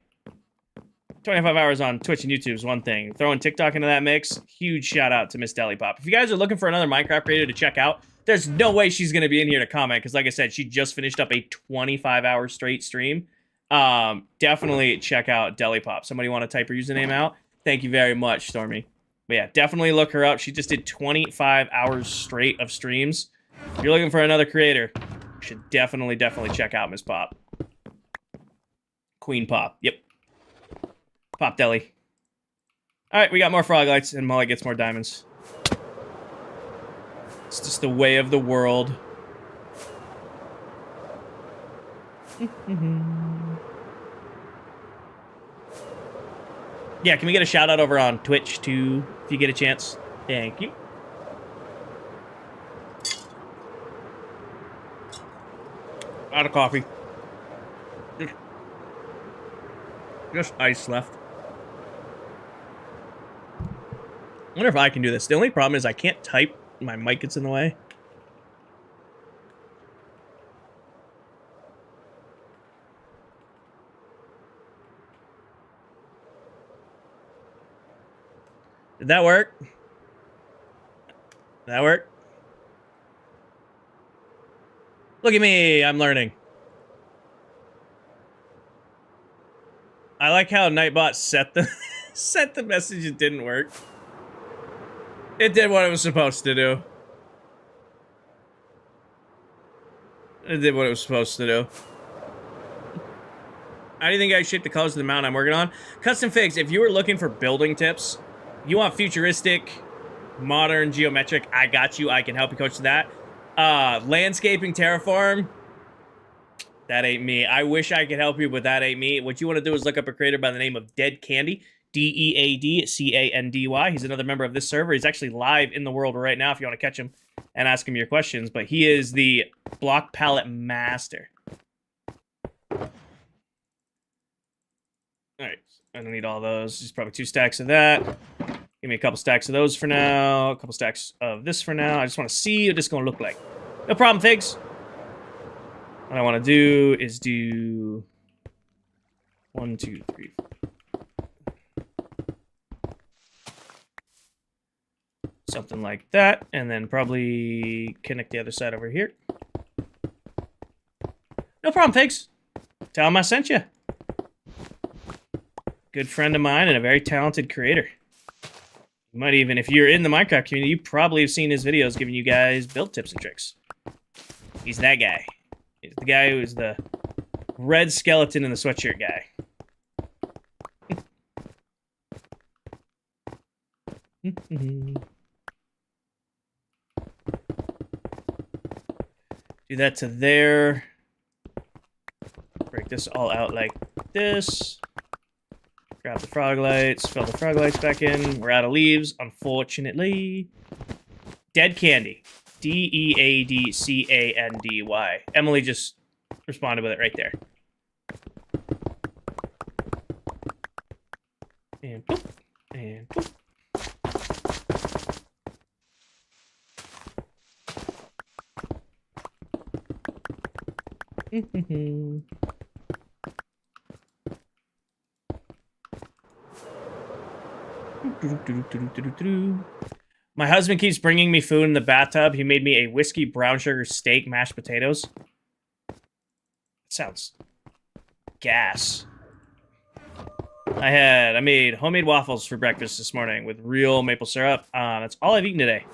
25 hours on Twitch and YouTube is one thing. Throwing TikTok into that mix, huge shout out to Miss Deli Pop. If you guys are looking for another Minecraft creator to check out, there's no way she's going to be in here to comment, because like I said, she just finished up a 25-hour straight stream. Definitely check out Deli Pop. Somebody want to type her username out? Thank you very much, Stormy. But yeah, definitely look her up. She just did 25 hours straight of streams. If you're looking for another creator, you should definitely check out Miss Pop. Queen Pop. Yep. Pop Deli. Alright, we got more frog lights, and Molly gets more diamonds. It's just the way of the world. Yeah, can we get a shout out over on Twitch too, if you get a chance? Thank you. Out of coffee. Just ice left. I wonder if I can do this. The only problem is I can't type. My mic gets in the way. Did that work? Did that work? Look at me, I'm learning. I like how Nightbot set the message. It didn't work. It did what it was supposed to do. It did what it was supposed to do. How do you think I shape the colors of the mountain I'm working on? Custom figs, if you were looking for building tips, you want futuristic, modern, geometric, I got you. I can help you coach to that. Landscaping, terraform, that ain't me. I wish I could help you, but that ain't me. What you want to do is look up a creator by the name of Dead Candy. DeadCandy. He's another member of this server. He's actually live in the world right now if you want to catch him and ask him your questions. But he is the block palette master. Alright, I don't need all those. Just probably 2 stacks of that. Give me a couple stacks of those for now. A couple stacks of this for now. I just want to see what this is going to look like. No problem, figs. What I want to do is do 1, 2, 3, 4. Something like that, and then probably connect the other side over here. No problem, pigs. Tell him I sent you. Good friend of mine and a very talented creator. You might even, if you're in the Minecraft community, you probably have seen his videos giving you guys build tips and tricks. He's that guy. He's the guy who's the red skeleton in the sweatshirt guy. Do that to there. Break this all out like this. Grab the frog lights, fill the frog lights back in. We're out of leaves, unfortunately. Dead candy. D-E-A-D-C-A-N-D-Y. Emily just responded with it right there. And boop. And boop. My husband keeps bringing me food in the bathtub. He made me a whiskey brown sugar steak, mashed potatoes. Sounds gas. I made homemade waffles for breakfast this morning with real maple syrup. That's all I've eaten today.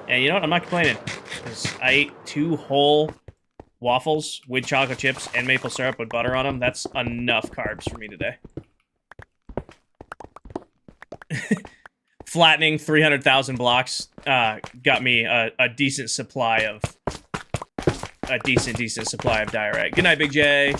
And you know what? I'm not complaining, because I ate 2 whole waffles with chocolate chips and maple syrup with butter on them. That's enough carbs for me today. Flattening 300,000 blocks got me a decent supply of decent supply of diorite. Good night, Big J.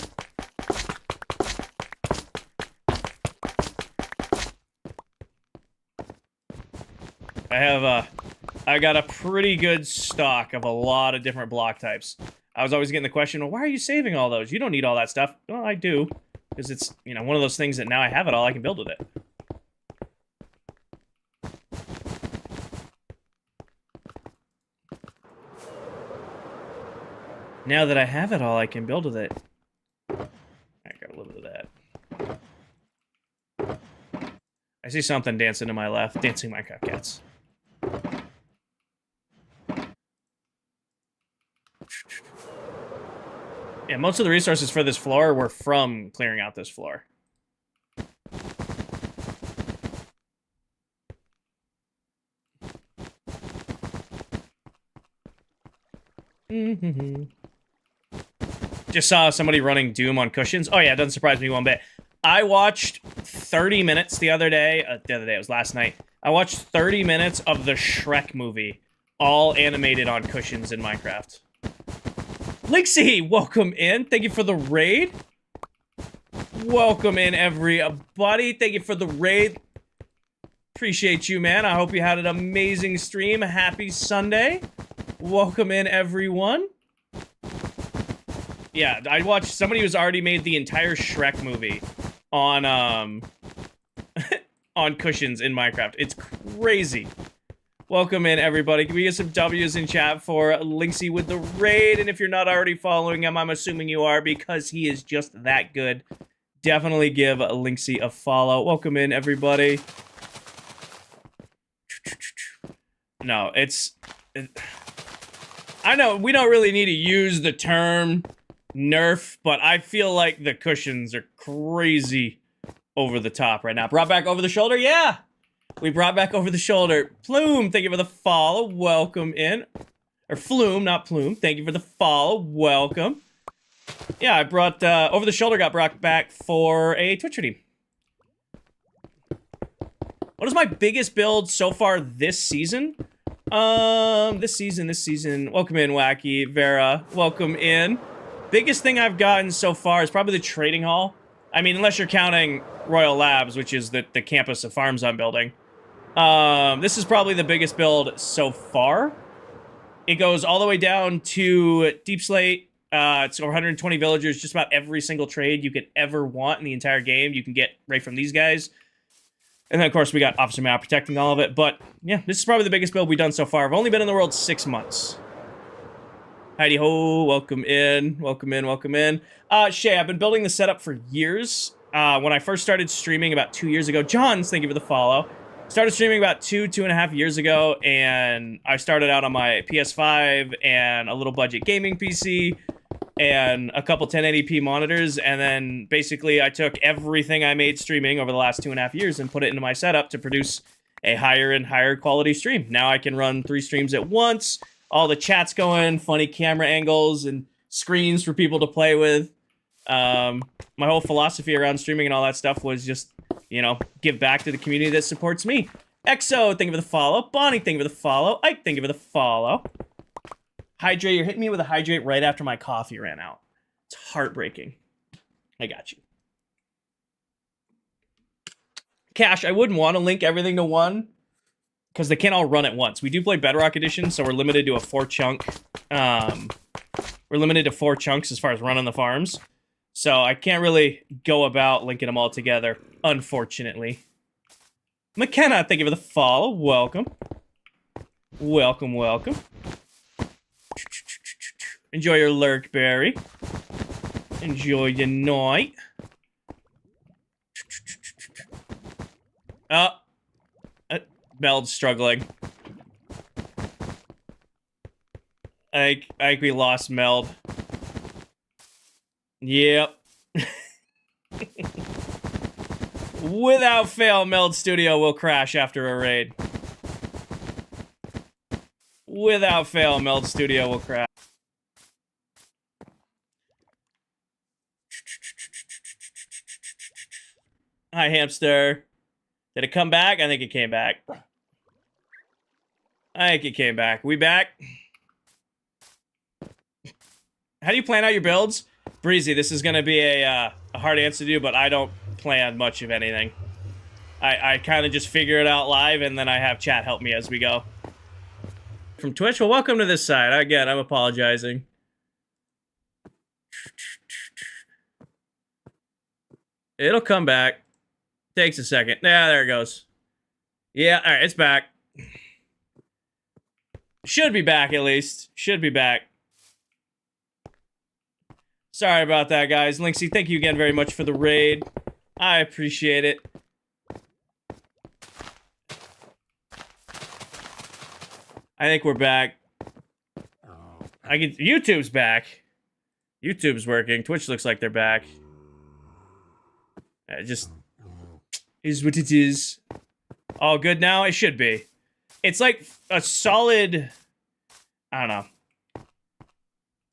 I got a pretty good stock of a lot of different block types. I was always getting the question, well, why are you saving all those? You don't need all that stuff. Well, I do, because it's, you know, one of those things that now I have it all, I can build with it. Now that I have it all, I can build with it. I got a little bit of that. I see something dancing to my left. Dancing Minecraft cats. Yeah, most of the resources for this floor were from clearing out this floor. Just saw somebody running Doom on cushions. Oh yeah, it doesn't surprise me one bit. I watched 30 minutes the other day. It was last night. I watched 30 minutes of the Shrek movie, all animated on cushions in Minecraft. Lixie, welcome in. Thank you for the raid. Welcome in, everybody. Thank you for the raid. Appreciate you, man. I hope you had an amazing stream. Happy Sunday. Welcome in, everyone. Yeah, I watched somebody who's already made the entire Shrek movie on on cushions in Minecraft. It's crazy. Welcome in, everybody. Can we get some W's in chat for Lynxy with the raid? And if you're not already following him, I'm assuming you are, because he is just that good. Definitely give Lynxy a follow. Welcome in, everybody. No, I know we don't really need to use the term nerf, but I feel like the cushions are crazy over the top right now. Brought back over the shoulder? Yeah! We brought back over the shoulder. Plume, thank you for the follow. Welcome in. Or Flume, not Plume. Thank you for the follow. Welcome. Yeah, I brought, over the shoulder got brought back for a Twitch stream. What is my biggest build so far this season? This season. Welcome in, Wacky. Vera, welcome in. Biggest thing I've gotten so far is probably the trading hall. I mean, unless you're counting Royal Labs, which is the campus of farms I'm building. This is probably the biggest build so far. It goes all the way down to Deep Slate. It's over 120 villagers. Just about every single trade you could ever want in the entire game, you can get right from these guys. And then, of course, we got Officer Map protecting all of it. But, yeah, this is probably the biggest build we've done so far. I've only been in the world 6 months. Heidi ho, welcome in, welcome in, welcome in. Shay, I've been building the setup for years. When I first started streaming about 2 years ago, Johns, thank you for the follow. Started streaming about 2.5 years ago, and I started out on my PS5 and a little budget gaming PC and a couple 1080p monitors, and then basically I took everything I made streaming over the last 2.5 years and put it into my setup to produce a higher and higher quality stream. Now I can run 3 streams at once, all the chat's going, funny camera angles and screens for people to play with. My whole philosophy around streaming and all that stuff was just, you know, give back to the community that supports me. EXO, thank you for the follow. Bonnie, thank you for the follow. Ike, thank you for the follow. Hydrate, you're hitting me with a hydrate right after my coffee ran out. It's heartbreaking. I got you. Cash, I wouldn't want to link everything to one because they can't all run at once. We do play Bedrock Edition, so we're limited to a 4-chunk. We're limited to 4 chunks as far as running the farms. So I can't really go about linking them all together, unfortunately. McKenna, thank you for the follow. Welcome. Welcome, welcome. Enjoy your lurk berry. Enjoy your night. Meld's struggling. I think we lost Meld. Yep. Without fail, Meld Studio will crash after a raid. Without fail, Meld Studio will crash. Hi, hamster. Did it come back? I think it came back. I think it came back. We back? How do you plan out your builds? Breezy, this is going to be a hard answer to you, but I don't plan much of anything. I kind of just figure it out live, and then I have chat help me as we go. From Twitch? Well, welcome to this side. Again, I'm apologizing. It'll come back. Takes a second. Yeah, there it goes. Yeah, alright, it's back. Should be back, at least. Should be back. Sorry about that, guys. Linksy, thank you again very much for the raid. I appreciate it. I think we're back. YouTube's back. YouTube's working. Twitch looks like they're back. It just is what it is. All good now? It should be. It's like a solid... I don't know.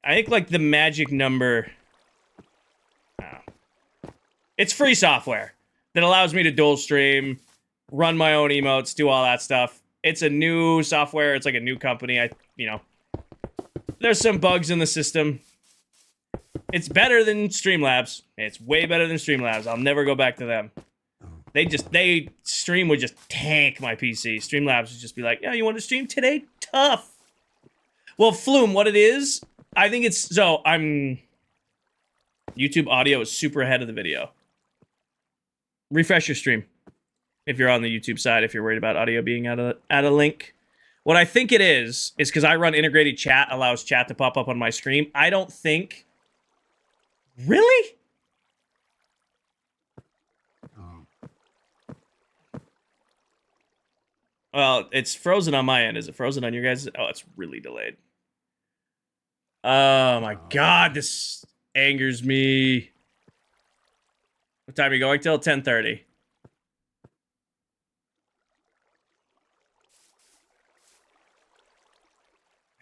I think like the magic number... I don't know. It's free software that allows me to dual stream, run my own emotes, do all that stuff. It's a new software. It's like a new company. There's some bugs in the system. It's better than Streamlabs. It's way better than Streamlabs. I'll never go back to them. Stream would just tank my PC. Streamlabs would just be like, yeah, you want to stream today? Tough. Well, Flume, what it is, I think it's, YouTube audio is super ahead of the video. Refresh your stream if you're on the YouTube side, if you're worried about audio being out of link. What I think it is because I run integrated chat, allows chat to pop up on my stream. I don't think... Really? Well, it's frozen on my end. Is it frozen on your guys'? Oh, it's really delayed. Oh my god, this angers me. What time are you going till? 10:30. I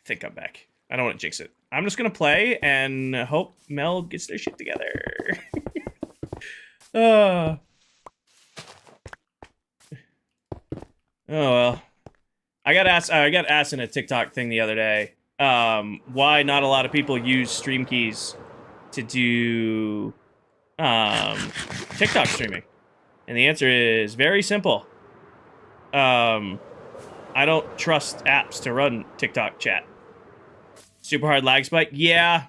think I'm back. I don't want to jinx it. I'm just gonna play and hope Mel gets their shit together. Oh well. I got asked in a TikTok thing the other day, why not a lot of people use stream keys to do TikTok streaming. And the answer is very simple. I don't trust apps to run TikTok chat. Super hard lag spike? Yeah.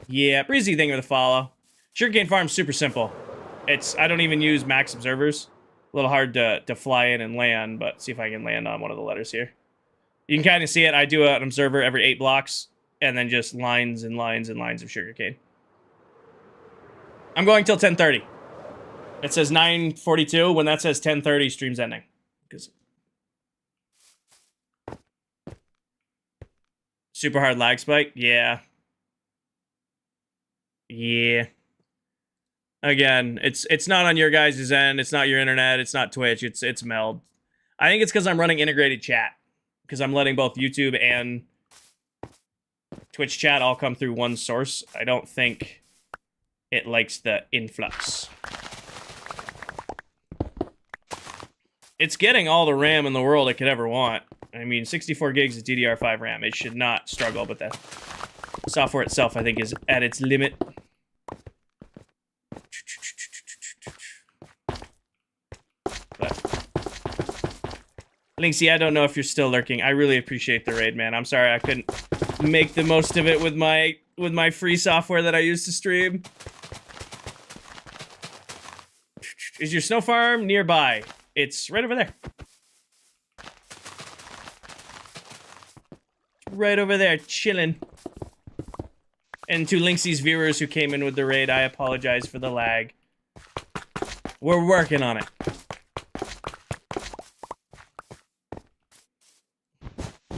Yeah. Breezy thing with a follow. Sugarcane Farm's super simple. I don't even use max observers. A little hard to fly in and land, but see if I can land on one of the letters here. You can kind of see it. I do an observer every 8 blocks, and then just lines and lines and lines of sugarcane. I'm going till 10:30. It says 9:42. When that says 10:30, stream's ending. Because super hard lag spike? Yeah. Yeah. Again, it's not on your guys' end. It's not your internet. It's not Twitch. It's Meld. I think it's because I'm running integrated chat. Because I'm letting both YouTube and Twitch chat all come through one source. I don't think it likes the influx. It's getting all the RAM in the world it could ever want. I mean, 64 gigs of DDR5 RAM. It should not struggle, but the software itself, I think, is at its limit. But Linksy, I don't know if you're still lurking. I really appreciate the raid, man. I'm sorry I couldn't make the most of it with my free software that I use to stream. Is your snow farm nearby? It's right over there. Right over there, chilling. And to Linksy's viewers who came in with the raid, I apologize for the lag. We're working on it.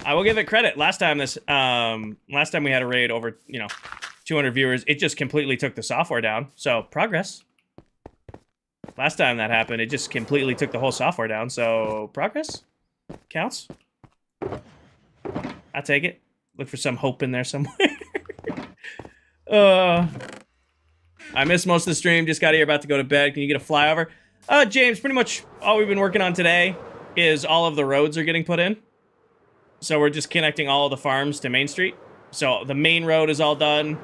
I will give it credit. Last time we had a raid over, 200 viewers, it just completely took the software down. So, progress. Last time that happened, it just completely took the whole software down. So, progress counts. I take it. Look for some hope in there somewhere. I missed most of the stream. Just got here, about to go to bed. Can you get a flyover? James, pretty much all we've been working on today is all of the roads are getting put in. So we're just connecting all of the farms to Main Street. So the main road is all done.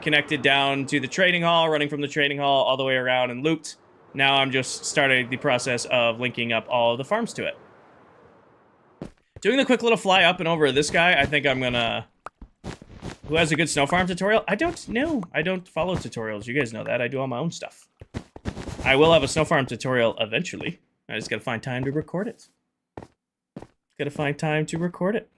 Connected down to the trading hall, running from the trading hall all the way around and looped. Now I'm just starting the process of linking up all of the farms to it. Doing the quick little fly up and over this guy, I think I'm gonna... Who has a good snow farm tutorial? I don't know. I don't follow tutorials. You guys know that. I do all my own stuff. I will have a snow farm tutorial eventually. I just gotta find time to record it. Gotta find time to record it.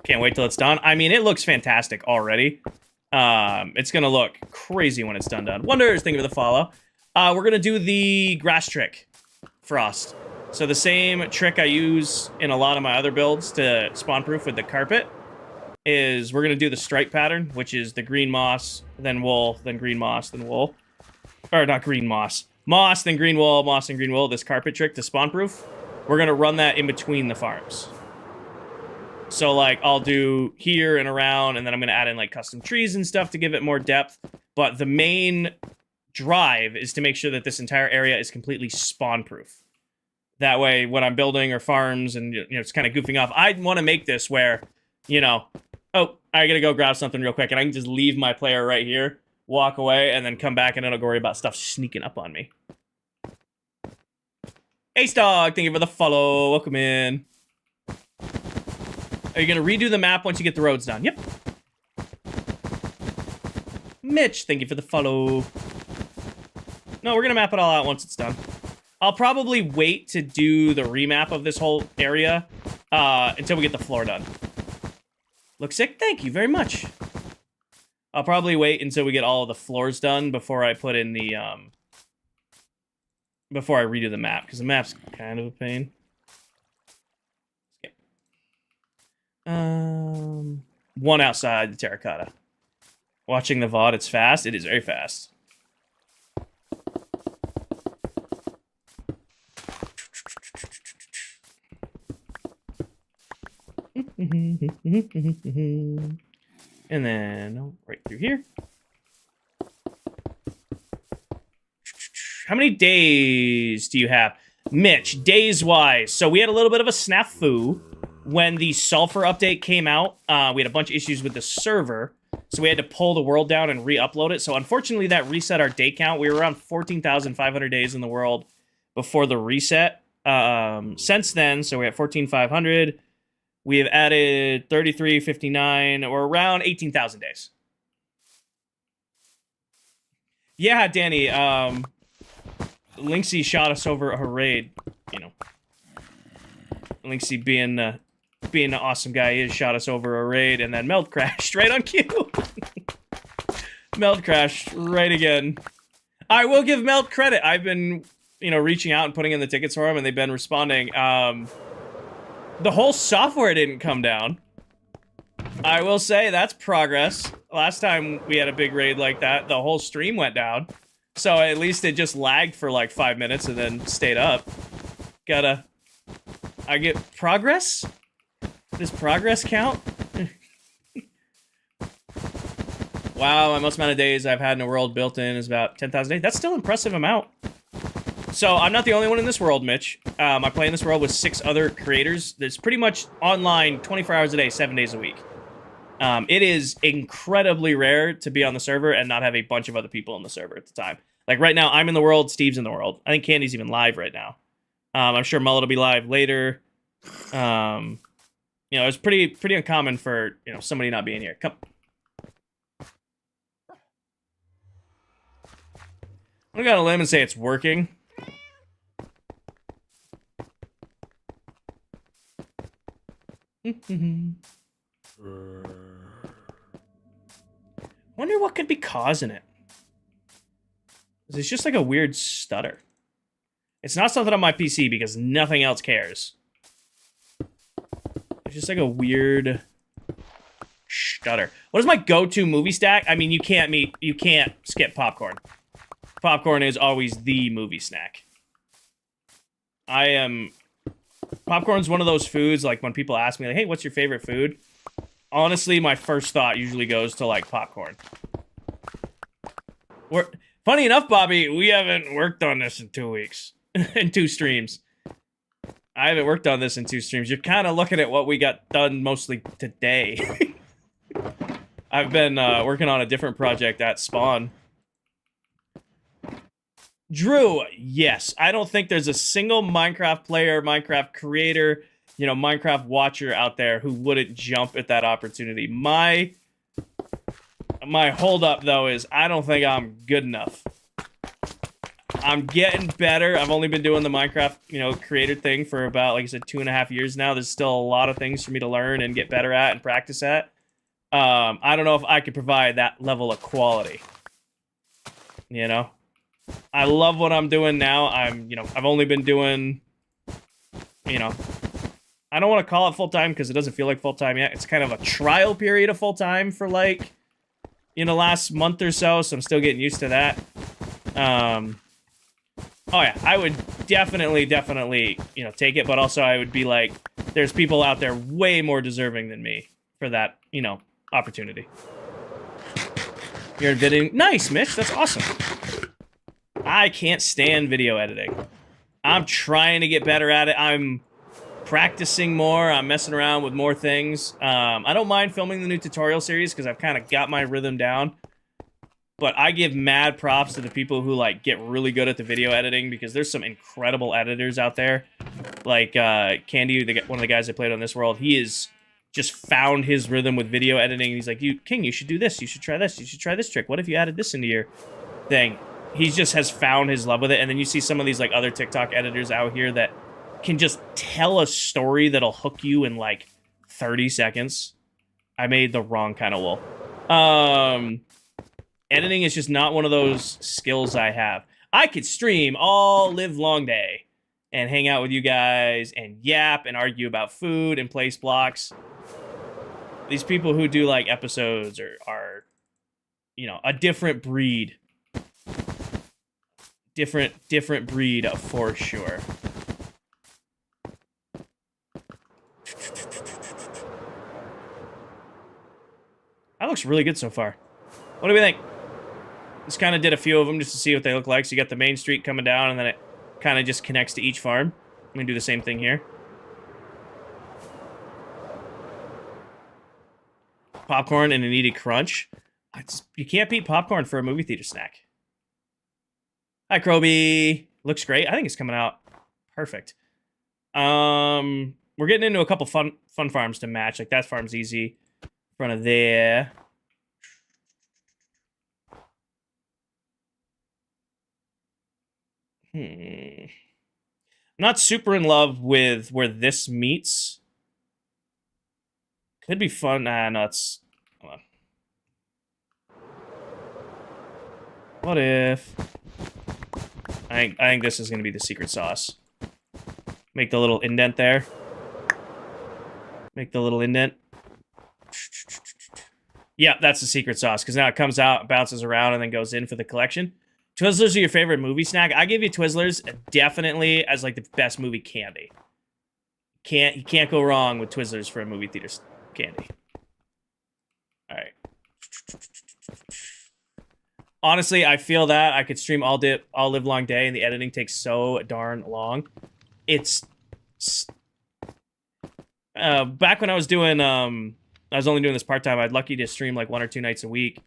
Can't wait till it's done. I mean, it looks fantastic already. It's gonna look crazy when it's done. Wonders, thank you for the follow. We're gonna do the grass trick, Frost. So the same trick I use in a lot of my other builds to spawn proof with the carpet is we're gonna do the stripe pattern, which is the green moss, then wool, then green moss, then wool. Or not green moss. Moss, then green wool, moss, and green wool, this carpet trick to spawn proof. We're gonna run that in between the farms. So, like, I'll do here and around, and then I'm gonna add in, like, custom trees and stuff to give it more depth. But the main drive is to make sure that this entire area is completely spawn proof. That way, when I'm building or farms and, it's kind of goofing off, I want to make this where, oh, I gotta go grab something real quick, and I can just leave my player right here, walk away, and then come back and I don't worry about stuff sneaking up on me. Ace Dog, thank you for the follow. Welcome in. Are you going to redo the map once you get the roads done? Yep. Mitch, thank you for the follow. No, we're going to map it all out once it's done. I'll probably wait to do the remap of this whole area until we get the floor done. Looks sick? Thank you very much. I'll probably wait until we get all of the floors done before I put in the, before I redo the map, because the map's kind of a pain. One outside the terracotta. Watching the VOD, it's fast. It is very fast. And then right through here. How many days do you have? Mitch, days-wise. So we had a little bit of a snafu when the sulfur update came out. We had a bunch of issues with the server, so we had to pull the world down and re-upload it. So unfortunately, that reset our day count. We were around 14,500 days in the world before the reset. Since then, so we're at 14,500. We have added 3359. We're around 18,000 days. Yeah, Danny. Linksy shot us over a raid. Linksy being the awesome guy he is, shot us over a raid, and then Meld crashed right on cue. Meld crashed right again. I will give Melt credit. I've been, reaching out and putting in the tickets for them, and they've been responding. The whole software didn't come down. I will say that's progress. Last time we had a big raid like that, the whole stream went down. So at least it just lagged for like 5 minutes and then stayed up. I get progress? Does progress count? Wow, my most amount of days I've had in a world built in is about 10,000 days. That's still an impressive amount. So I'm not the only one in this world, Mitch. I play in this world with 6 other creators. That's pretty much online 24 hours a day, 7 days a week. It is incredibly rare to be on the server and not have a bunch of other people on the server at the time. Like right now, I'm in the world, Steve's in the world. I think Candy's even live right now. I'm sure Mullet will be live later. It's pretty uncommon for somebody not being here. Come. I'm gonna go on a limb and say it's working. Wonder what could be causing it. It's just like a weird stutter. It's not something on my PC because nothing else cares. It's just like a weird stutter. What is my go-to movie stack? I mean, you can't skip popcorn. Popcorn is always the movie snack. Popcorn's one of those foods, like when people ask me, like, hey, what's your favorite food? Honestly, my first thought usually goes to, like, popcorn. Funny enough, Bobby, we haven't worked on this in 2 weeks. In 2 streams. I haven't worked on this in 2 streams. You're kind of looking at what we got done mostly today. I've been working on a different project at Spawn. Drew, yes. I don't think there's a single Minecraft player, Minecraft creator, Minecraft watcher out there who wouldn't jump at that opportunity. My holdup, though, is I don't think I'm good enough. I'm getting better. I've only been doing the Minecraft, creator thing for about, like I said, 2.5 years now. There's still a lot of things for me to learn and get better at and practice at. I don't know if I could provide that level of quality. I love what I'm doing now. I've only been doing, I don't want to call it full-time because it doesn't feel like full-time yet. It's kind of a trial period of full-time for, like, last month or so, so I'm still getting used to that. Oh yeah, I would definitely, take it, but also I would be like, there's people out there way more deserving than me for that, opportunity. You're in video. Nice, Mitch. That's awesome. I can't stand video editing. I'm trying to get better at it. I'm practicing more. I'm messing around with more things. I don't mind filming the new tutorial series because I've kind of got my rhythm down. But I give mad props to the people who, like, get really good at the video editing because there's some incredible editors out there. Like, Candy, one of the guys I played on this world, he is just found his rhythm with video editing. He's like, King, you should do this. You should try this. You should try this trick. What if you added this into your thing? He just has found his love with it. And then you see some of these, like, other TikTok editors out here that can just tell a story that'll hook you in, like, 30 seconds. I made the wrong kind of wool. Editing is just not one of those skills I have. I could stream all live long day and hang out with you guys and yap and argue about food and place blocks. These people who do, like, episodes are a different breed. Different breed for sure. That looks really good so far. What do we think? Just kind of did a few of them just to see what they look like. So you got the main street coming down, and then it kind of just connects to each farm. I'm going to do the same thing here. Popcorn and a needed crunch. You can't beat popcorn for a movie theater snack. Hi, Kroby. Looks great. I think it's coming out perfect. We're getting into a couple fun farms to match. Like, that farm's easy. In front of there. I'm not super in love with where this meets. Could be fun. Nah, no, it's... Hold on. What if... I think this is going to be the secret sauce. Make the little indent there. Make the little indent. Yeah, that's the secret sauce, because now it comes out, bounces around, and then goes in for the collection. Twizzlers are your favorite movie snack? I give you Twizzlers definitely as like the best movie candy. You can't go wrong with Twizzlers for a movie theater candy. All right. Honestly, I feel that I could stream all live long day, and the editing takes so darn long. It's back when I was doing I was only doing this part-time. I'd lucky to stream like 1 or 2 nights a week.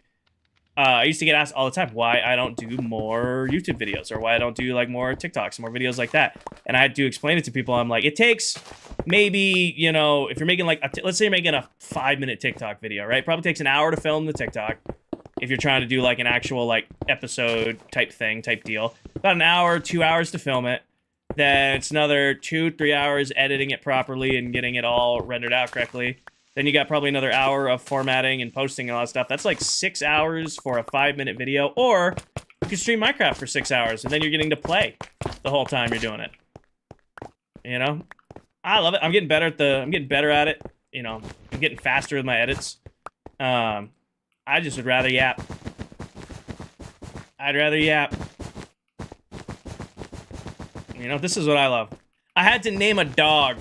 I used to get asked all the time why I don't do more YouTube videos or why I don't do like more TikToks, more videos like that. And I had to explain it to people. I'm like, it takes maybe, you know, if you're making like, let's say you're making a 5-minute TikTok video, right? Probably takes an hour to film the TikTok. If you're trying to do like an actual like episode type deal, about an hour, 2 hours to film it. Then it's another 2-3 hours editing it properly and getting it all rendered out correctly. Then you got probably another hour of formatting and posting and all that stuff. That's like 6 hours for a 5-minute video. Or you can stream Minecraft for 6 hours, and then you're getting to play the whole time you're doing it. You know, I love it. I'm getting better at it. You know, I'm getting faster with my edits. I just would rather yap. I'd rather yap. You know, this is what I love. I had to name a dog.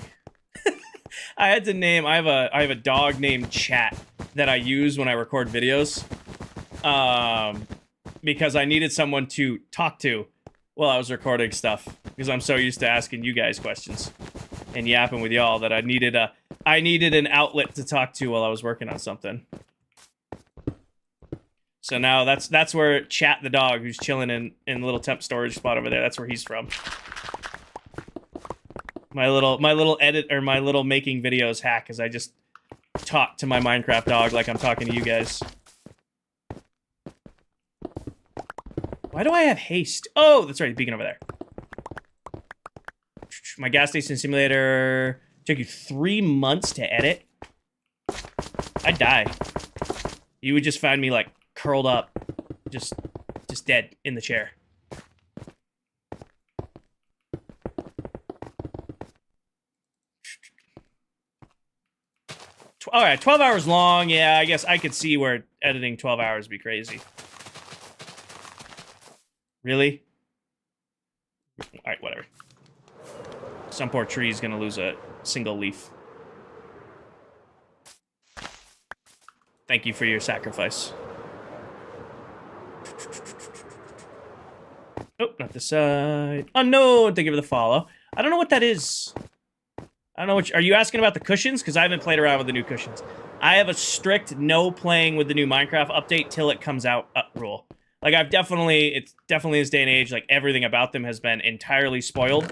I have a dog named Chat that I use when I record videos. Because I needed someone to talk to while I was recording stuff. Because I'm so used to asking you guys questions and yapping with y'all that I needed an outlet to talk to while I was working on something. So now that's where Chat the dog, who's chilling in the little temp storage spot over there, that's where he's from. My little edit, or my little making videos hack, is I just talk to my Minecraft dog like I'm talking to you guys. Why do I have haste? Oh, that's right, the beacon over there. My gas station simulator took you 3 months to edit. I'd die. You would just find me like curled up, just dead in the chair. All right, 12 hours long. Yeah, I guess I could see where editing 12 hours would be crazy. Really? All right, whatever. Some poor tree is going to lose a single leaf. Thank you for your sacrifice. Oh, not this side. Unknown, thank you for the follow. I don't know what that is. I don't know what... Are you asking about the cushions? Because I haven't played around with the new cushions. I have a strict no playing with the new Minecraft update till it comes out rule. Like, it's definitely in this day and age, like, everything about them has been entirely spoiled.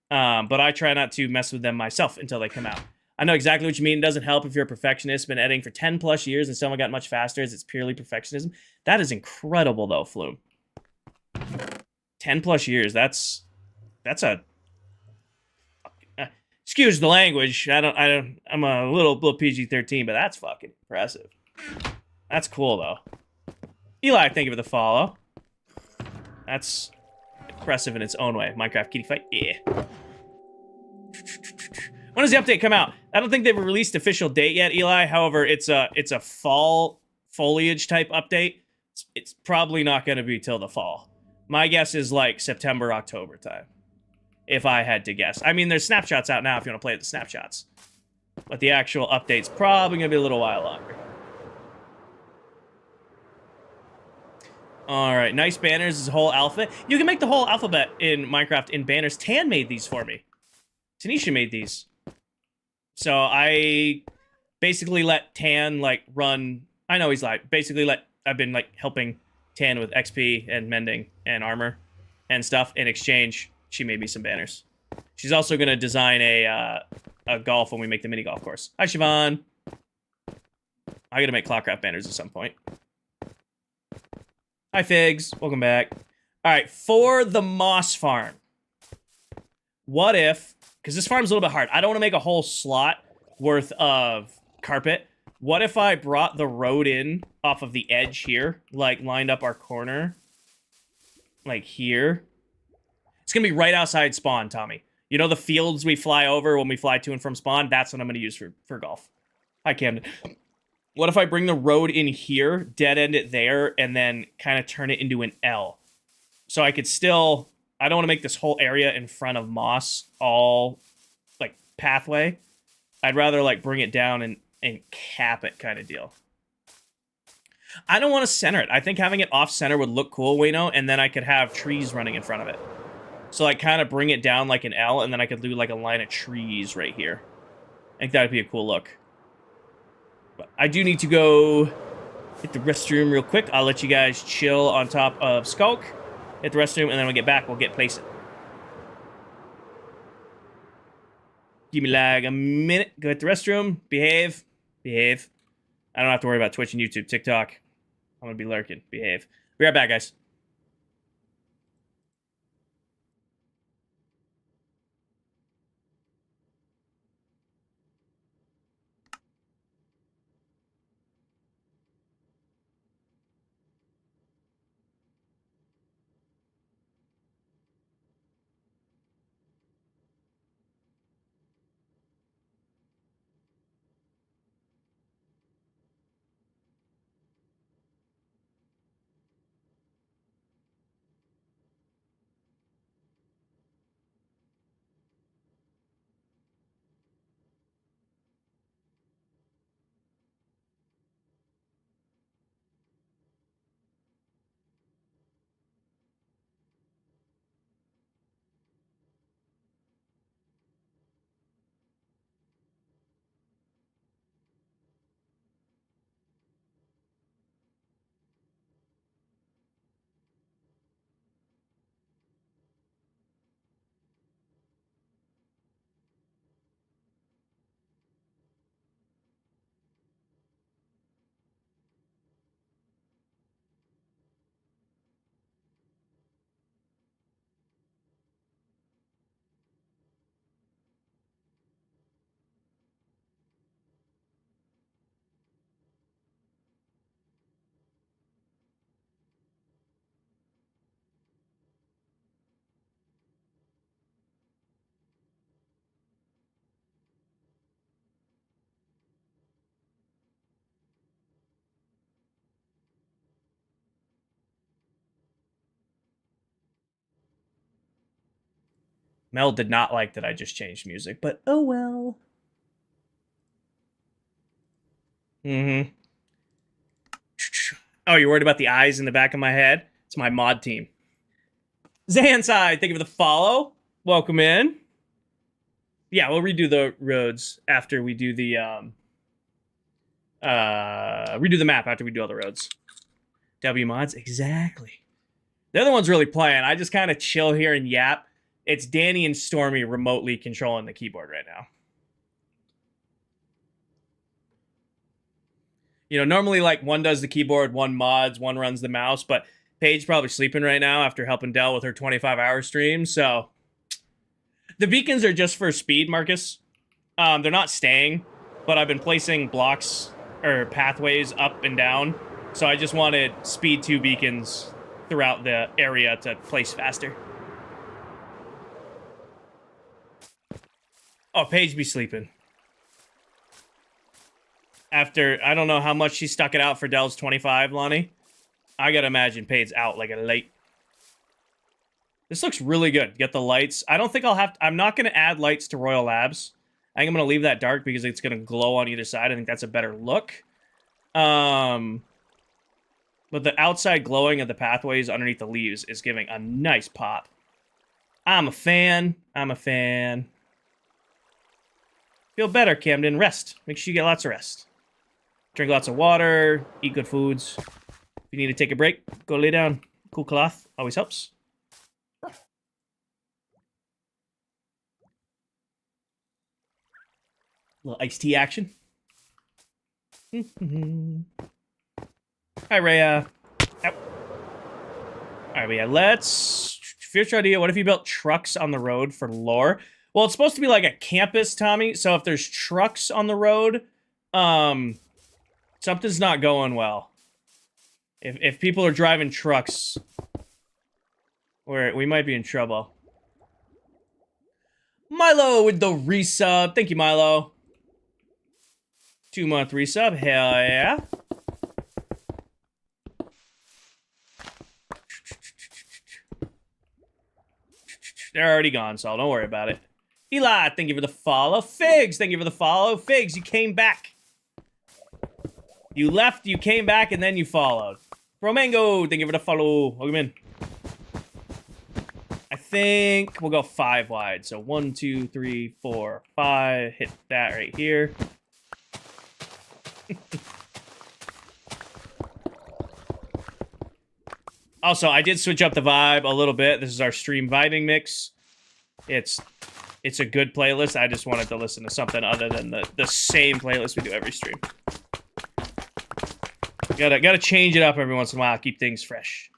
But I try not to mess with them myself until they come out. I know exactly what you mean. It doesn't help if you're a perfectionist, been editing for 10 plus years and still haven't got much faster as it's purely perfectionism. That is incredible, though, Flume. 10 plus years, that's a... excuse the language. I'm a little PG-13, but that's fucking impressive. That's cool, though. Eli, thank you for the follow. That's impressive in its own way. Minecraft kitty fight, yeah. When does the update come out? I don't think they've released official date yet, Eli. However, it's a fall foliage type update. It's probably not going to be till the fall. My guess is like September, October time. If I had to guess. I mean, there's snapshots out now if you want to play with the snapshots. But the actual update's probably going to be a little while longer. Alright, nice banners. This whole alphabet. You can make the whole alphabet in Minecraft in banners. Tan made these for me. Tanisha made these. So I basically let Tan, like, run... I know he's like... Basically I've been, like, helping Tan with XP and mending and armor and stuff. In exchange, she made me some banners. She's also going to design a golf when we make the mini golf course. Hi, Siobhan. I got to make ClockCraft banners at some point. Hi, Figs. Welcome back. All right, for the moss farm. What if... Because this farm's a little bit hard. I don't want to make a whole slot worth of carpet. What if I brought the road in off of the edge here? Like, lined up our corner. Like, here. It's going to be right outside spawn, Tommy. You know the fields we fly over when we fly to and from spawn? That's what I'm going to use for golf. Hi, Camden. What if I bring the road in here, dead end it there, and then kind of turn it into an L? So I could still... I don't want to make this whole area in front of Moss all, like, pathway. I'd rather, like, bring it down and cap it kind of deal. I don't want to center it. I think having it off-center would look cool, Wayno, and then I could have trees running in front of it. So, like, kind of bring it down like an L, and then I could do, like, a line of trees right here. I think that would be a cool look. But I do need to go hit the restroom real quick. I'll let you guys chill on top of Skulk. Hit the restroom, and then when we get back, we'll get placing. Give me, like, a minute. Go hit the restroom. Behave. Behave. I don't have to worry about Twitch and YouTube. TikTok. I'm going to be lurking. Behave. Be right back, guys. Mel did not like that I just changed music, but oh well. Mm-hmm. Oh, you're worried about the eyes in the back of my head? It's my mod team. Zanside, thank you for the follow. Welcome in. Yeah, we'll redo the roads after we do the redo the map after we do all the roads. W mods, exactly. The other one's really playing. I just kind of chill here and yap. It's Danny and Stormy remotely controlling the keyboard right now. You know, normally, like, one does the keyboard, one mods, one runs the mouse, but Paige probably sleeping right now after helping Dell with her 25-hour stream, so... The beacons are just for speed, Marcus. They're not staying, but I've been placing blocks, or pathways up and down, so I just wanted speed 2 beacons throughout the area to place faster. Oh, Paige be sleeping. After, I don't know how much she stuck it out for Dell's 25, Lonnie. I gotta imagine Paige's out like a late. This looks really good. Get the lights. I don't think I'll have to, I'm not gonna add lights to Royal Labs. I think I'm gonna leave that dark because it's gonna glow on either side. I think that's a better look. But the outside glowing of the pathways underneath the leaves is giving a nice pop. I'm a fan. I'm a fan. Feel better, Camden. Rest. Make sure you get lots of rest. Drink lots of water. Eat good foods. If you need to take a break, go lay down. Cool cloth. Always helps. Little iced tea action. Hi, Rhea. Ow. Alright, yeah, let's... Future idea, what if you built trucks on the road for lore? Well, it's supposed to be like a campus, Tommy, so if there's trucks on the road, something's not going well. If people are driving trucks, we might be in trouble. Milo with the resub. Thank you, Milo. 2-month resub. Hell yeah. They're already gone, so don't worry about it. Eli, thank you for the follow. Figs, thank you for the follow. Figs, you came back. You left, you came back, and then you followed. Romango, thank you for the follow. Welcome in. I think we'll go 5 wide. So 1, 2, 3, 4, 5. Hit that right here. Also, I did switch up the vibe a little bit. This is our stream vibing mix. It's a good playlist. I just wanted to listen to something other than the same playlist we do every stream. Gotta change it up every once in a while. Keep things fresh.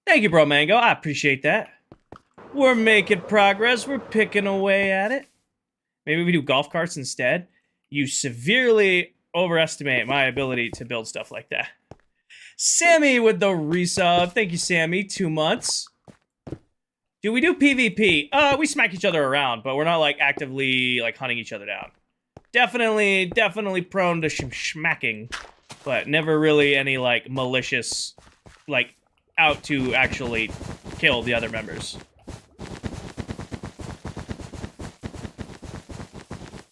Thank you, Bro Mango. I appreciate that. We're making progress. We're picking away at it. Maybe we do golf carts instead. You severely overestimate my ability to build stuff like that. Sammy with the resub. Thank you, Sammy. 2 months. Do we do PvP? We smack each other around, but we're not, like, actively, like, hunting each other down. Definitely prone to smacking, but never really any, like, malicious, like, out to actually kill the other members.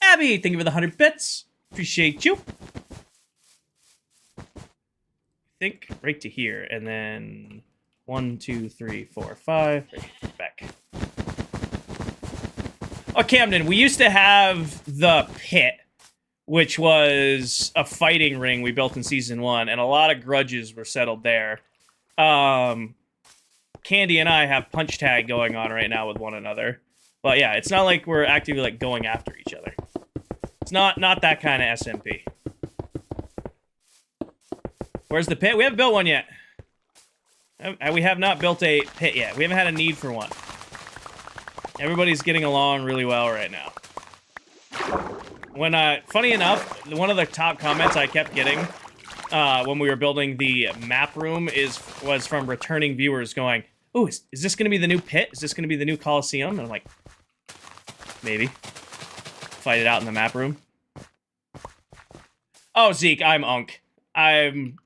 Abby, thank you for the 100 bits. Appreciate you. I think right to here, and then 1, 2, 3, 4, 5. Right back. Oh, Camden, we used to have the pit, which was a fighting ring we built in Season 1, and a lot of grudges were settled there. Candy and I have punch tag going on right now with one another. But yeah, it's not like we're actively like going after each other. It's not that kind of SMP. Where's the pit? We haven't built one yet. We have not built a pit yet. We haven't had a need for one. Everybody's getting along really well right now. When, funny enough, one of the top comments I kept getting when we were building the map room was from returning viewers going, "Oh, is this going to be the new pit? Is this going to be the new Coliseum?" And I'm like, maybe. Fight it out in the map room. Oh, Zeke, I'm Unk. I'm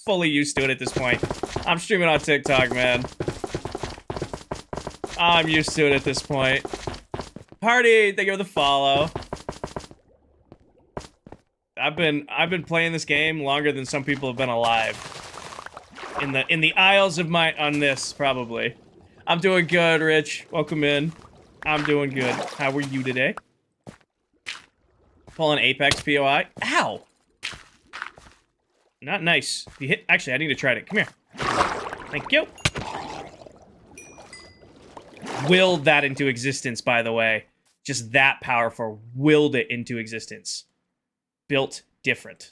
fully used to it at this point. I'm streaming on TikTok, man. I'm used to it at this point. Party, thank you for the follow. I've been playing this game longer than some people have been alive. In the aisles of on this, probably. I'm doing good, Rich. Welcome in. I'm doing good. How are you today? Pulling Apex POI. Ow! Not nice. You hit. Actually, I need to try it. Come here. Thank you. Willed that into existence, by the way. Just that powerful. Willed it into existence. Built different.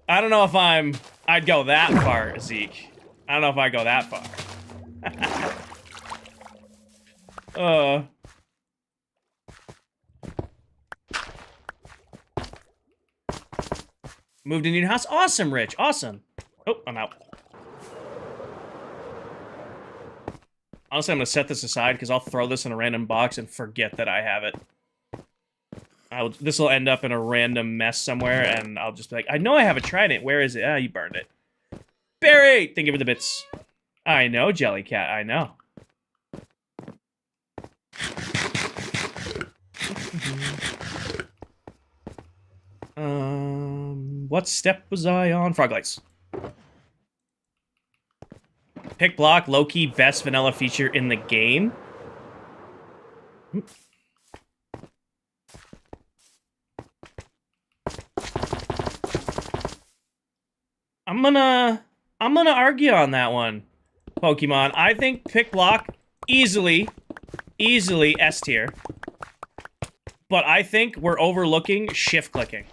I don't know if I'd go that far, Zeke. I don't know if I'd go that far. Moved a new house. Awesome, Rich. Awesome. Oh, I'm out. Honestly, I'm going to set this aside because I'll throw this in a random box and forget that I have it. This will end up in a random mess somewhere, and I'll just be like, I know I have a trident. Where is it? Ah, you burned it. Barry! Thank you for the bits. I know, Jellycat. I know. What step was I on? Frog lights. Pick block, low-key, best vanilla feature in the game. I'm gonna argue on that one, Pokemon. I think pick block easily S tier. But I think we're overlooking shift clicking.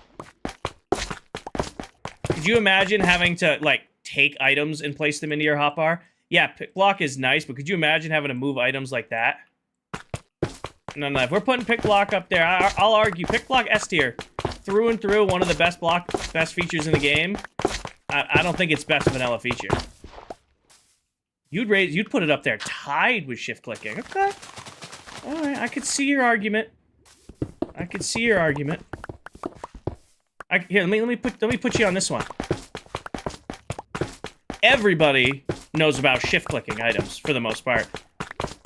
Could you imagine having to, like, take items and place them into your hotbar? Yeah, pick block is nice, but could you imagine having to move items like that? No, if we're putting pick block up there, I'll argue pick block S tier. Through and through, one of the best features in the game. I don't think it's best vanilla feature. You'd put it up there tied with shift clicking. Okay. All right, I could see your argument. Here, let me put you on this one. Everybody knows about shift clicking items for the most part.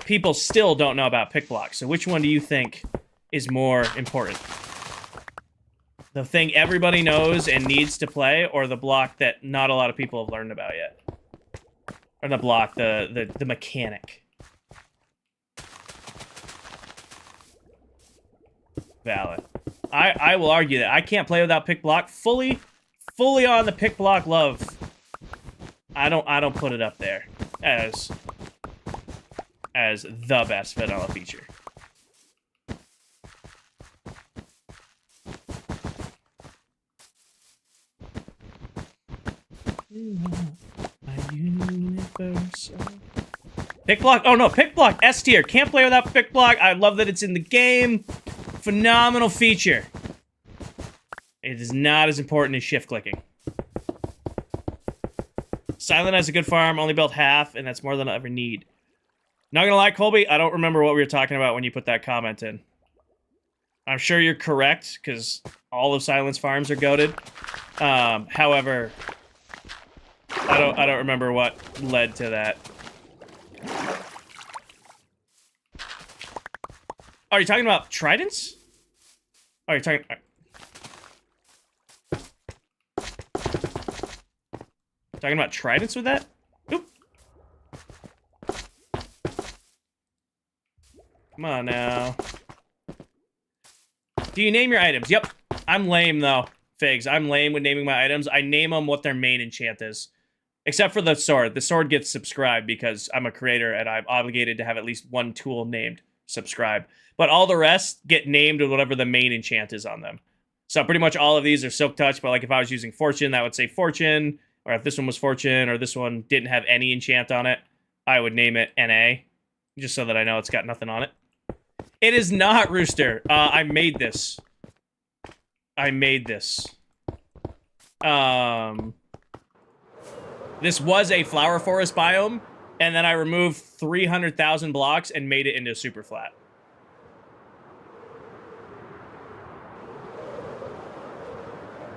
People still don't know about pick blocks. So which one do you think is more important? The thing everybody knows and needs to play, or the block that not a lot of people have learned about yet? Or the block, the mechanic. Valid. I will argue that I can't play without pick block. Fully on the pick block love. I don't put it up there as the best vanilla feature. Pick block. Oh no, pick block S tier. Can't play without pick block. I love that it's in the game. Phenomenal feature. It is not as important as shift clicking. Silent has a good farm, only built half, and that's more than I ever need. Not gonna lie, Colby, I don't remember what we were talking about when you put that comment in. I'm sure you're correct, because all of Silent's farms are goated. However, I don't remember what led to that. Are you talking about tridents? Are you talking... Talking about tridents with that? Oop. Come on now. Do you name your items? Yep. I'm lame, though, Figs. I'm lame with naming my items. I name them what their main enchant is. Except for the sword. The sword gets subscribed because I'm a creator and I'm obligated to have at least one tool named subscribe. But all the rest get named with whatever the main enchant is on them. So pretty much all of these are Silk Touch, but like if I was using Fortune, that would say Fortune. Or if this one was Fortune, or this one didn't have any enchant on it, I would name it NA. Just so that I know it's got nothing on it. It is not, Rooster. I made this. This was a flower forest biome, and then I removed 300,000 blocks and made it into super flat.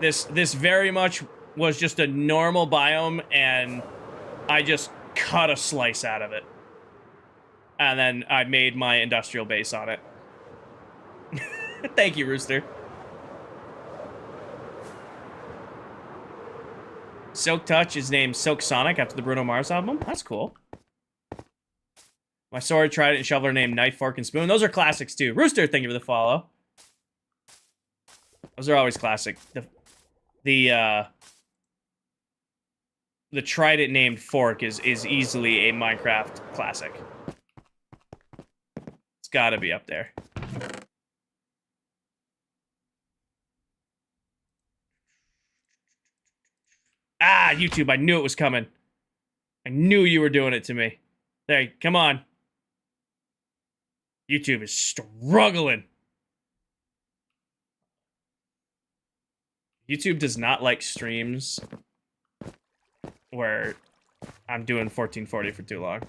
This very much was just a normal biome, and I just cut a slice out of it. And then I made my industrial base on it. Thank you, Rooster. Silk Touch is named Silk Sonic after the Bruno Mars album. That's cool. My sword, trident, and shovel are named Knife, Fork, and Spoon. Those are classics, too. Rooster, thank you for the follow. Those are always classic. The trident named Fork is easily a Minecraft classic. It's gotta be up there. Ah, YouTube, I knew it was coming. I knew you were doing it to me. There, come on. YouTube is struggling. YouTube does not like streams where I'm doing 1440 for too long.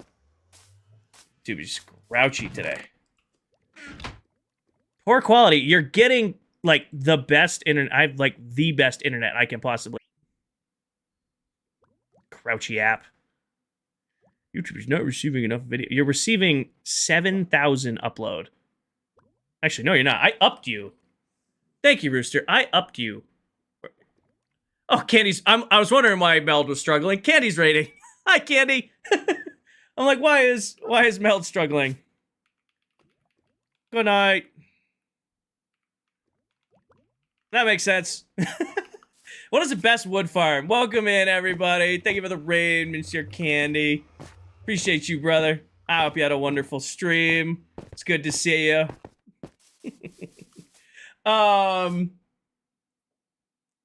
YouTube is grouchy today. Poor quality. You're getting, like, the best internet. I have, like, the best internet I can possibly. Grouchy app. YouTube is not receiving enough video. You're receiving 7,000 upload. Actually, no, you're not. I upped you. Thank you, Rooster. I upped you. Oh, Candy's... I was wondering why Meld was struggling. Candy's rating. Hi, Candy. I'm like, why is Meld struggling? Good night. That makes sense. What is the best wood farm? Welcome in, everybody. Thank you for the raid, Monsieur Candy. Appreciate you, brother. I hope you had a wonderful stream. It's good to see you.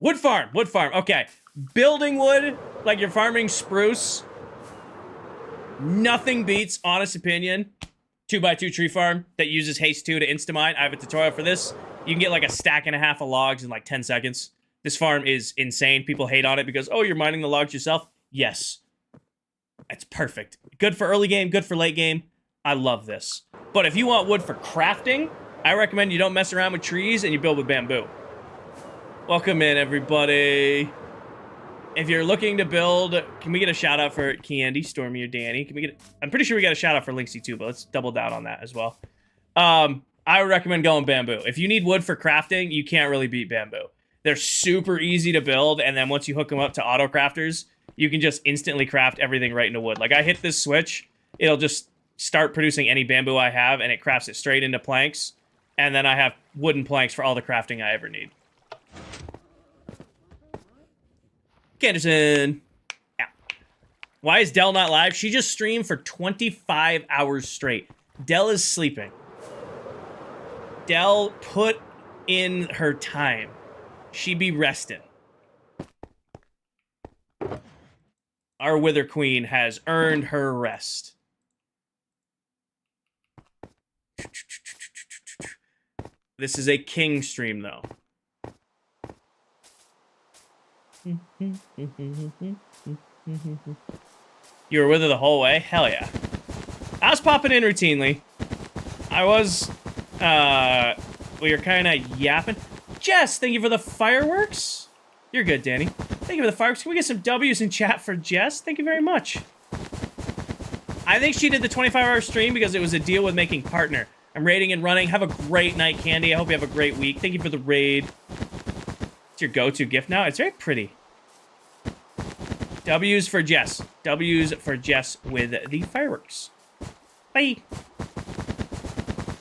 Wood farm. Okay. Building wood, like you're farming spruce. Nothing beats, honest opinion, 2x2 tree farm that uses haste 2 to instamine. I have a tutorial for this. You can get like a stack and a half of logs in like 10 seconds. This farm is insane. People hate on it because, oh, you're mining the logs yourself. Yes. It's perfect. Good for early game, good for late game. I love this. But if you want wood for crafting, I recommend you don't mess around with trees and you build with bamboo. Welcome in, everybody. If you're looking to build, can we get a shout out for Candy, Stormy, or Danny? Can we get? I'm pretty sure we got a shout out for Linksy too, but let's double down on that as well. I would recommend going bamboo. If you need wood for crafting, you can't really beat bamboo. They're super easy to build, and then once you hook them up to auto crafters, you can just instantly craft everything right into wood. Like, I hit this switch, it'll just start producing any bamboo I have, and it crafts it straight into planks, and then I have wooden planks for all the crafting I ever need. Anderson. Yeah. Why is Dell not live? She just streamed for 25 hours straight. Dell is sleeping. Dell put in her time. She be resting. Our Wither Queen has earned her rest. This is a king stream, though. You were with her the whole way? Hell yeah. I was popping in routinely. I was, we were kind of yapping. Jess, thank you for the fireworks. You're good, Danny. Thank you for the fireworks. Can we get some W's in chat for Jess? Thank you very much. I think she did the 25-hour stream because it was a deal with making partner. I'm raiding and running. Have a great night, Candy. I hope you have a great week. Thank you for the raid. It's your go-to gift now. It's very pretty. W's for Jess. W's for Jess with the fireworks. Bye.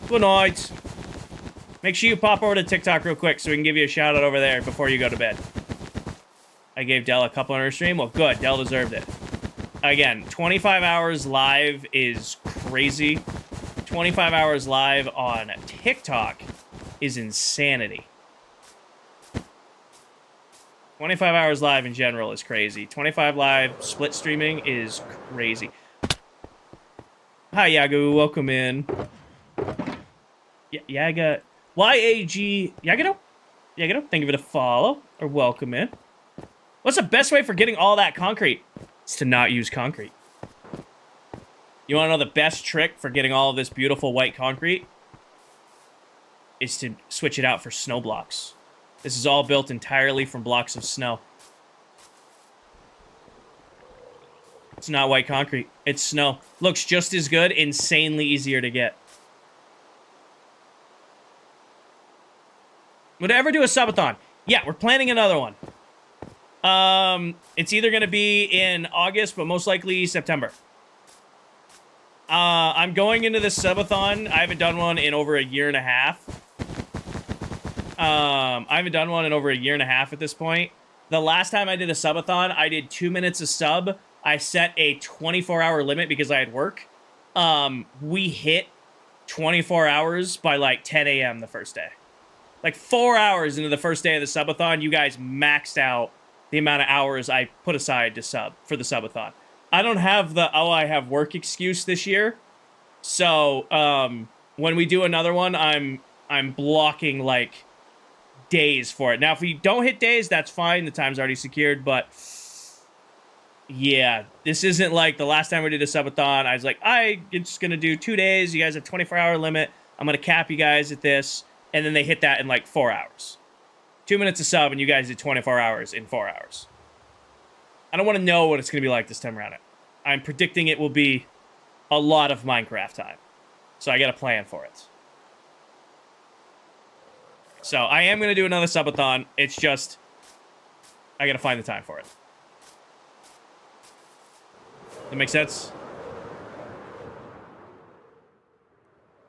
Good night. Make sure you pop over to TikTok real quick so we can give you a shout out over there before you go to bed. I gave Dell a couple on her stream. Well, good. Dell deserved it. Again, 25 hours live is crazy. 25 hours live on TikTok is insanity. 25 hours live in general is crazy. 25 live split streaming is crazy. Hi, Yagu. Welcome in. Yaga. Y-A-G. Yagano? Yagano, thank you for the follow. Or welcome in. What's the best way for getting all that concrete? It's to not use concrete. You want to know the best trick for getting all of this beautiful white concrete? Is to switch it out for snow blocks. This is all built entirely from blocks of snow. It's not white concrete. It's snow. Looks just as good, insanely easier to get. Would I ever do a subathon? Yeah, we're planning another one. It's either going to be in August, but most likely September. I'm going into this subathon. I haven't done one in over a year and a half. I haven't done one in over a year and a half at this point. The last time I did a subathon, I did 2 minutes a sub. I set a 24-hour limit because I had work. We hit 24 hours by like 10 a.m. the first day. Like 4 hours into the first day of the subathon, you guys maxed out the amount of hours I put aside to sub for the subathon. I don't have the, oh, I have work excuse this year. So, when we do another one, I'm blocking like days for it. Now, if we don't hit days, that's fine. The time's already secured, but yeah, this isn't like the last time we did a subathon. I was like, I'm just going to do 2 days. You guys have 24-hour limit. I'm going to cap you guys at this. And then they hit that in like 4 hours. 2 minutes a sub, and you guys did 24 hours in 4 hours. I don't want to know what it's going to be like this time around. I'm predicting it will be a lot of Minecraft time. So I got a plan for it. So I am going to do another subathon. It's just, I got to find the time for it. That make sense?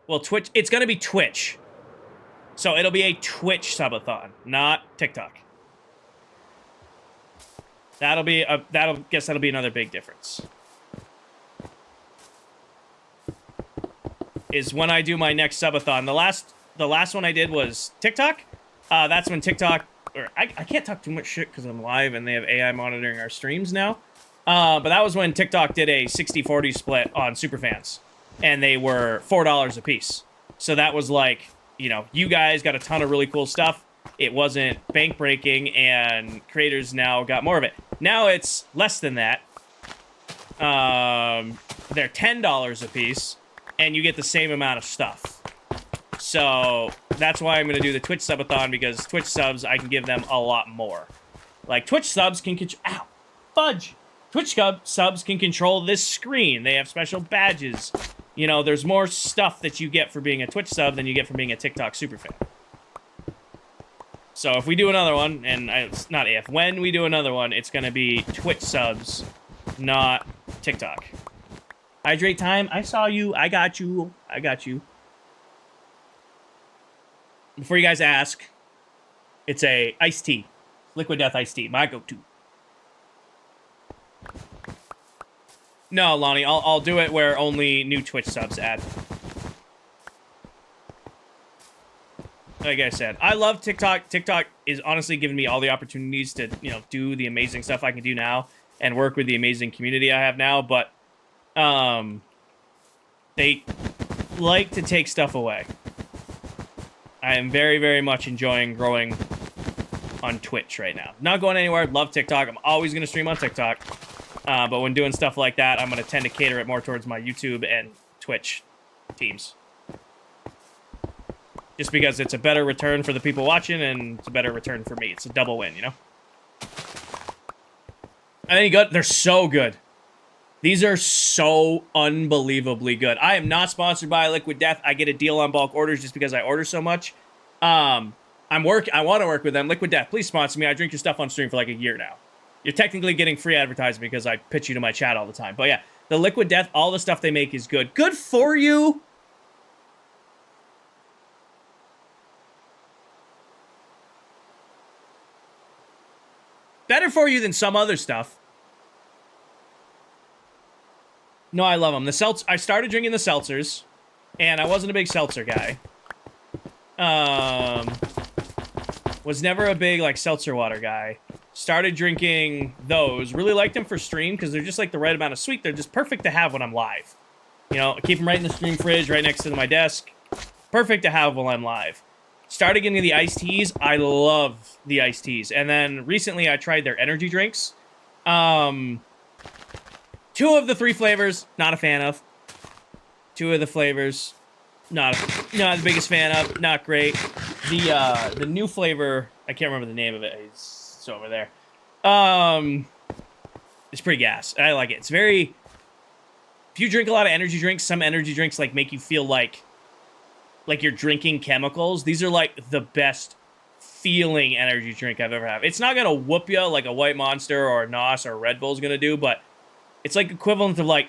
Well, Twitch, it's going to be Twitch. So it'll be a Twitch subathon, not TikTok. That'll be another big difference. Is when I do my next subathon. The last one I did was TikTok. That's when TikTok, or I can't talk too much shit because I'm live and they have AI monitoring our streams now. But that was when TikTok did a 60-40 split on superfans, and they were $4 a piece. So that was like, you know, you guys got a ton of really cool stuff. It wasn't bank breaking, and creators now got more of it. Now it's less than that. They're $10 a piece, and you get the same amount of stuff. So that's why I'm going to do the Twitch subathon, because Twitch subs, I can give them a lot more. Like, Twitch subs can ow, fudge! Twitch subs can control this screen. They have special badges. You know, there's more stuff that you get for being a Twitch sub than you get for being a TikTok superfan. So if we do another one, and it's not if, when we do another one, it's going to be Twitch subs, not TikTok. Hydrate time, I saw you, I got you, I got you. Before you guys ask, it's a iced tea. Liquid Death iced tea, my go-to. No, Lonnie, I'll do it where only new Twitch subs add. Like I said, I love TikTok. TikTok is honestly giving me all the opportunities to, you know, do the amazing stuff I can do now and work with the amazing community I have now, but they like to take stuff away. I am very, very much enjoying growing on Twitch right now. Not going anywhere. Love TikTok. I'm always going to stream on TikTok. But when doing stuff like that, I'm going to tend to cater it more towards my YouTube and Twitch teams. Just because it's a better return for the people watching, and it's a better return for me. It's a double win, you know? I think good. They're so good. These are so unbelievably good. I am not sponsored by Liquid Death. I get a deal on bulk orders just because I order so much. I want to work with them. Liquid Death, please sponsor me. I drink your stuff on stream for like a year now. You're technically getting free advertising because I pitch you to my chat all the time. But yeah, the Liquid Death, all the stuff they make is good. Good for you. Better for you than some other stuff. No, I love them. I started drinking the seltzers, and I wasn't a big seltzer guy. Was never a big, like, seltzer water guy. Started drinking those. Really liked them for stream, because they're just, like, the right amount of sweet. They're just perfect to have when I'm live. You know, I keep them right in the stream fridge, right next to my desk. Perfect to have while I'm live. Started getting the iced teas. I love the iced teas. And then recently I tried their energy drinks. 2 of the 3 flavors, not a fan of. 2 of the flavors, not the biggest fan of. Not great. The new flavor, I can't remember the name of it. It's over there. It's pretty gas. I like it. It's very. If you drink a lot of energy drinks, some energy drinks like make you feel like you're drinking chemicals. These are like the best feeling energy drink I've ever had. It's not gonna whoop you like a White Monster or a NOS or a Red Bull's gonna do, but it's like equivalent of like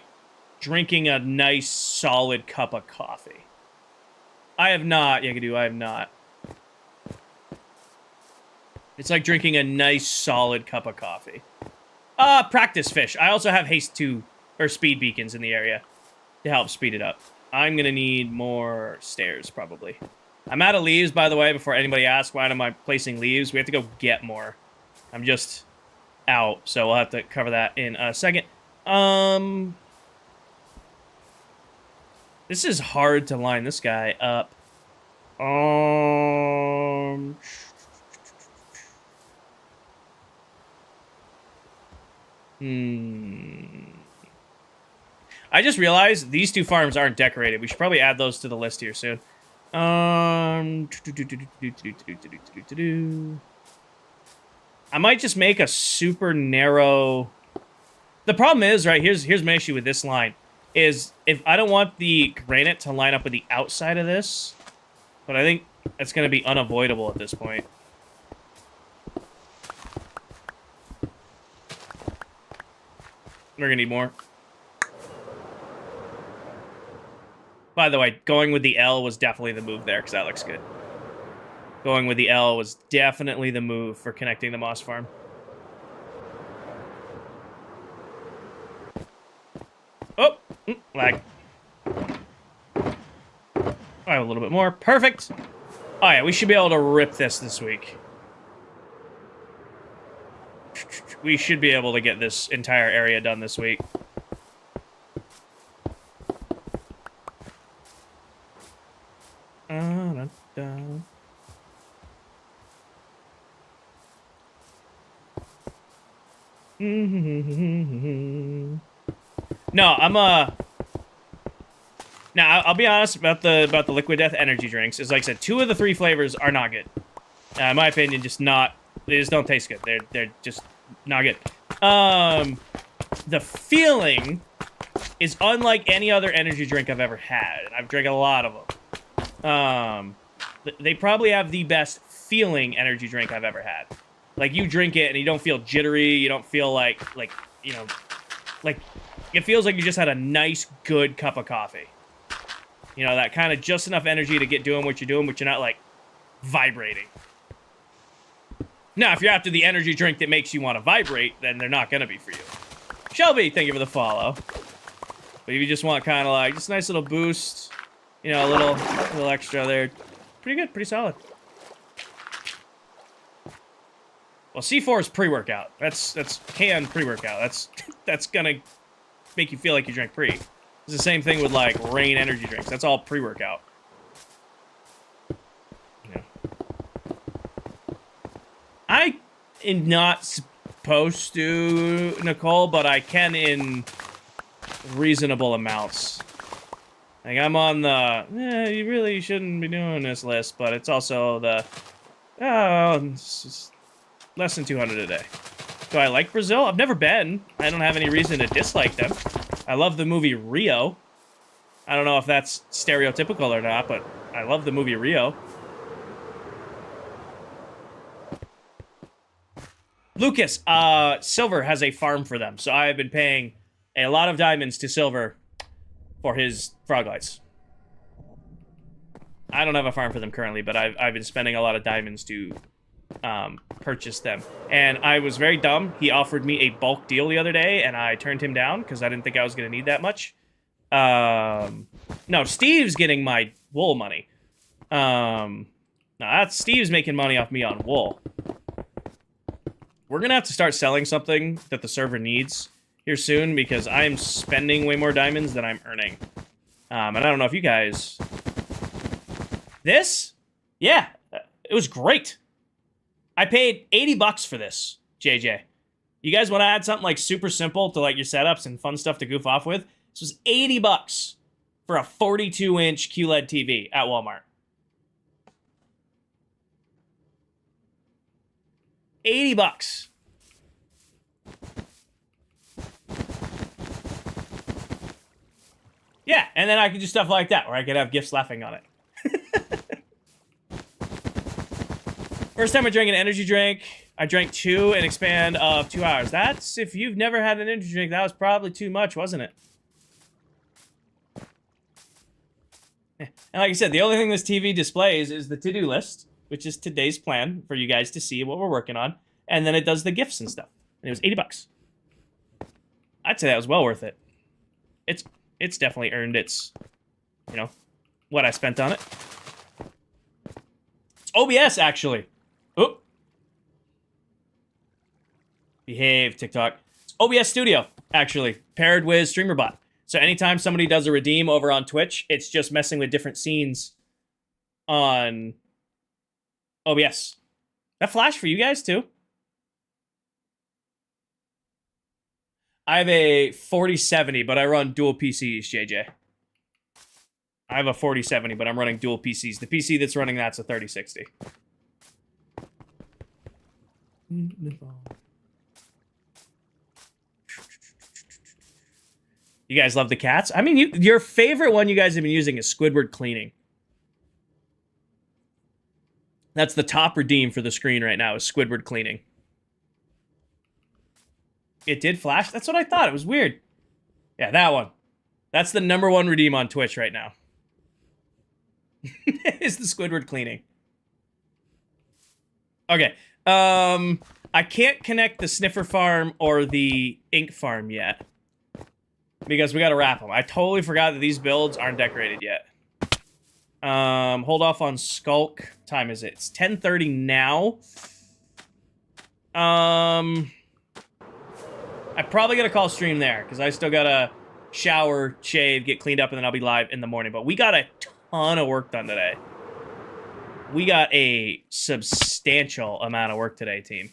drinking a nice solid cup of coffee. I have not. It's like drinking a nice solid cup of coffee. Practice fish. I also have haste 2 or speed beacons in the area to help speed it up. I'm gonna need more stairs probably. I'm out of leaves, by the way, before anybody asks why am I placing leaves. We have to go get more. I'm just out, so we'll have to cover that in a second. This is hard to line this guy up. I just realized these 2 farms aren't decorated. We should probably add those to the list here soon. I might just make a super narrow. The problem is, right, here's my issue with this line, is if I don't want the granite to line up with the outside of this, but I think that's going to be unavoidable at this point. We're going to need more. By the way, going with the L was definitely the move there, because that looks good. Going with the L was definitely the move for connecting the moss farm. Oh, lag. I have a little bit more. Perfect. Oh yeah, we should be able to rip this week. We should be able to get this entire area done this week. No, I'm Now I'll be honest about the Liquid Death energy drinks. Is like I said, 2 of the 3 flavors are not good. In my opinion, just not. They just don't taste good. They're just not good. The feeling is unlike any other energy drink I've ever had, and I've drank a lot of them. They probably have the best feeling energy drink I've ever had. Like, you drink it and you don't feel jittery. You don't feel like you know, like it feels like you just had a nice, good cup of coffee. You know, that kind of just enough energy to get doing what you're doing, but you're not like vibrating. Now, if you're after the energy drink that makes you want to vibrate, then they're not going to be for you. Shelby, thank you for the follow. But if you just want kind of like, just a nice little boost, you know, a little extra there. Pretty good, pretty solid. Well, C4 is pre-workout. That's canned pre-workout. That's going to make you feel like you drank pre. It's the same thing with, like, Rain energy drinks. That's all pre-workout. Yeah. I am not supposed to, Nicole, but I can in reasonable amounts. Like, I'm on the, you really shouldn't be doing this list, but it's also the, it's just less than 200 a day. Do I like Brazil? I've never been. I don't have any reason to dislike them. I love the movie Rio. I don't know if that's stereotypical or not, but I love the movie Rio. Lucas, Silver has a farm for them, so I have been paying a lot of diamonds to Silver for his frog lights. I don't have a farm for them currently, but I've been spending a lot of diamonds to purchase them. And I was very dumb. He offered me a bulk deal the other day, and I turned him down because I didn't think I was going to need that much. No, Steve's getting my wool money. No, that's Steve's making money off me on wool. We're going to have to start selling something that the server needs here soon because I'm spending way more diamonds than I'm earning. And I don't know if you guys... This? Yeah, it was great. I paid 80 bucks for this, JJ. You guys want to add something like super simple to like your setups and fun stuff to goof off with? This was 80 bucks for a 42-inch QLED TV at Walmart. 80 bucks. Yeah, and then I could do stuff like that, where I could have gifs laughing on it. First time I drank an energy drink, I drank 2 in a span of 2 hours. That's, if you've never had an energy drink, that was probably too much, wasn't it? And like I said, the only thing this TV displays is the to-do list, which is today's plan for you guys to see what we're working on. And then it does the gifts and stuff. And it was 80 bucks. I'd say that was well worth it. It's definitely earned its, you know, what I spent on it. It's OBS, actually. Oop. Behave, TikTok. It's OBS Studio, actually, paired with StreamerBot. So anytime somebody does a redeem over on Twitch, it's just messing with different scenes on OBS. That flash for you guys, too? I have a 4070, but I run dual PCs, JJ. I have a 4070, but I'm running dual PCs. The PC that's running that's a 3060. You guys love the cats? I mean, your favorite one you guys have been using is Squidward Cleaning. That's the top redeem for the screen right now, is Squidward Cleaning. It did flash? That's what I thought. It was weird. Yeah, that one. That's the #1 redeem on Twitch right now. Is the Squidward Cleaning. Okay. I can't connect the Sniffer Farm or the Ink Farm yet. Because we gotta wrap them. I totally forgot that these builds aren't decorated yet. Hold off on Skulk. What time is it? It's 10:30 now. I'm probably gonna call stream there, because I still gotta shower, shave, get cleaned up, and then I'll be live in the morning. But we got a ton of work done today. We got a substantial amount of work today, team.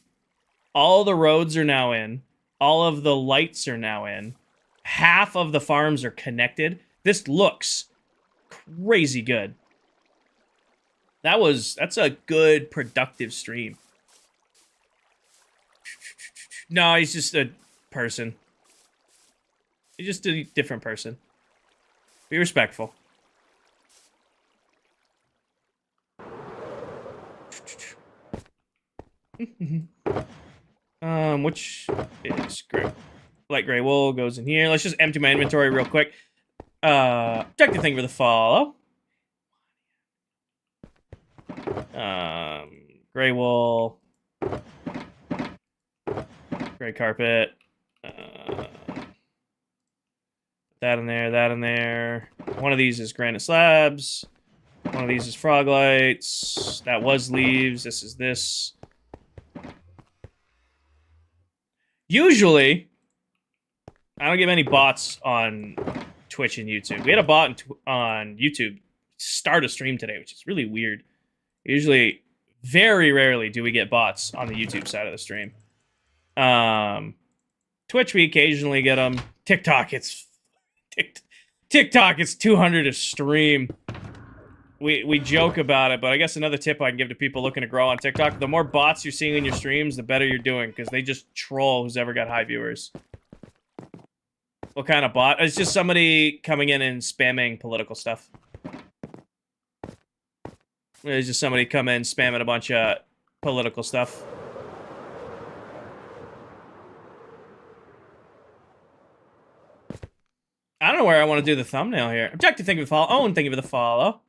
All the roads are now in. All of the lights are now in. half of the farms are connected. This looks crazy good. That's a good productive stream. No, he's just a person. He's just a different person. Be respectful. Which is great. Light gray wool goes in here. Let's just empty my inventory real quick. Objective thing for the follow. Gray wool. Gray carpet. That in there, that in there. One of these is granite slabs. One of these is frog lights. That was leaves. This is this. Usually, I don't get many bots on Twitch and YouTube. We had a bot on YouTube start a stream today, which is really weird. Usually, very rarely do we get bots on the YouTube side of the stream. Twitch, we occasionally get them. TikTok, it's 200 a stream. We joke about it, but I guess another tip I can give to people looking to grow on TikTok, the more bots you're seeing in your streams, the better you're doing, because they just troll who's ever got high viewers. What kind of bot? It's just somebody coming in and spamming political stuff. It's just somebody coming in spamming a bunch of political stuff. I don't know where I want to do the thumbnail here. Objective, thank you for the follow. Owen, thank you for the follow.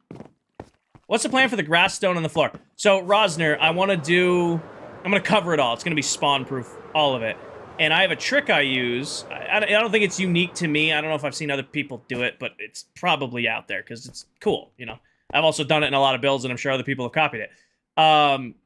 What's the plan for the grass stone on the floor? So, Rosner, I'm going to cover it all. It's going to be spawn-proof, all of it. And I have a trick I use. I don't think it's unique to me. I don't know if I've seen other people do it, but it's probably out there because it's cool, you know? I've also done it in a lot of builds, and I'm sure other people have copied it.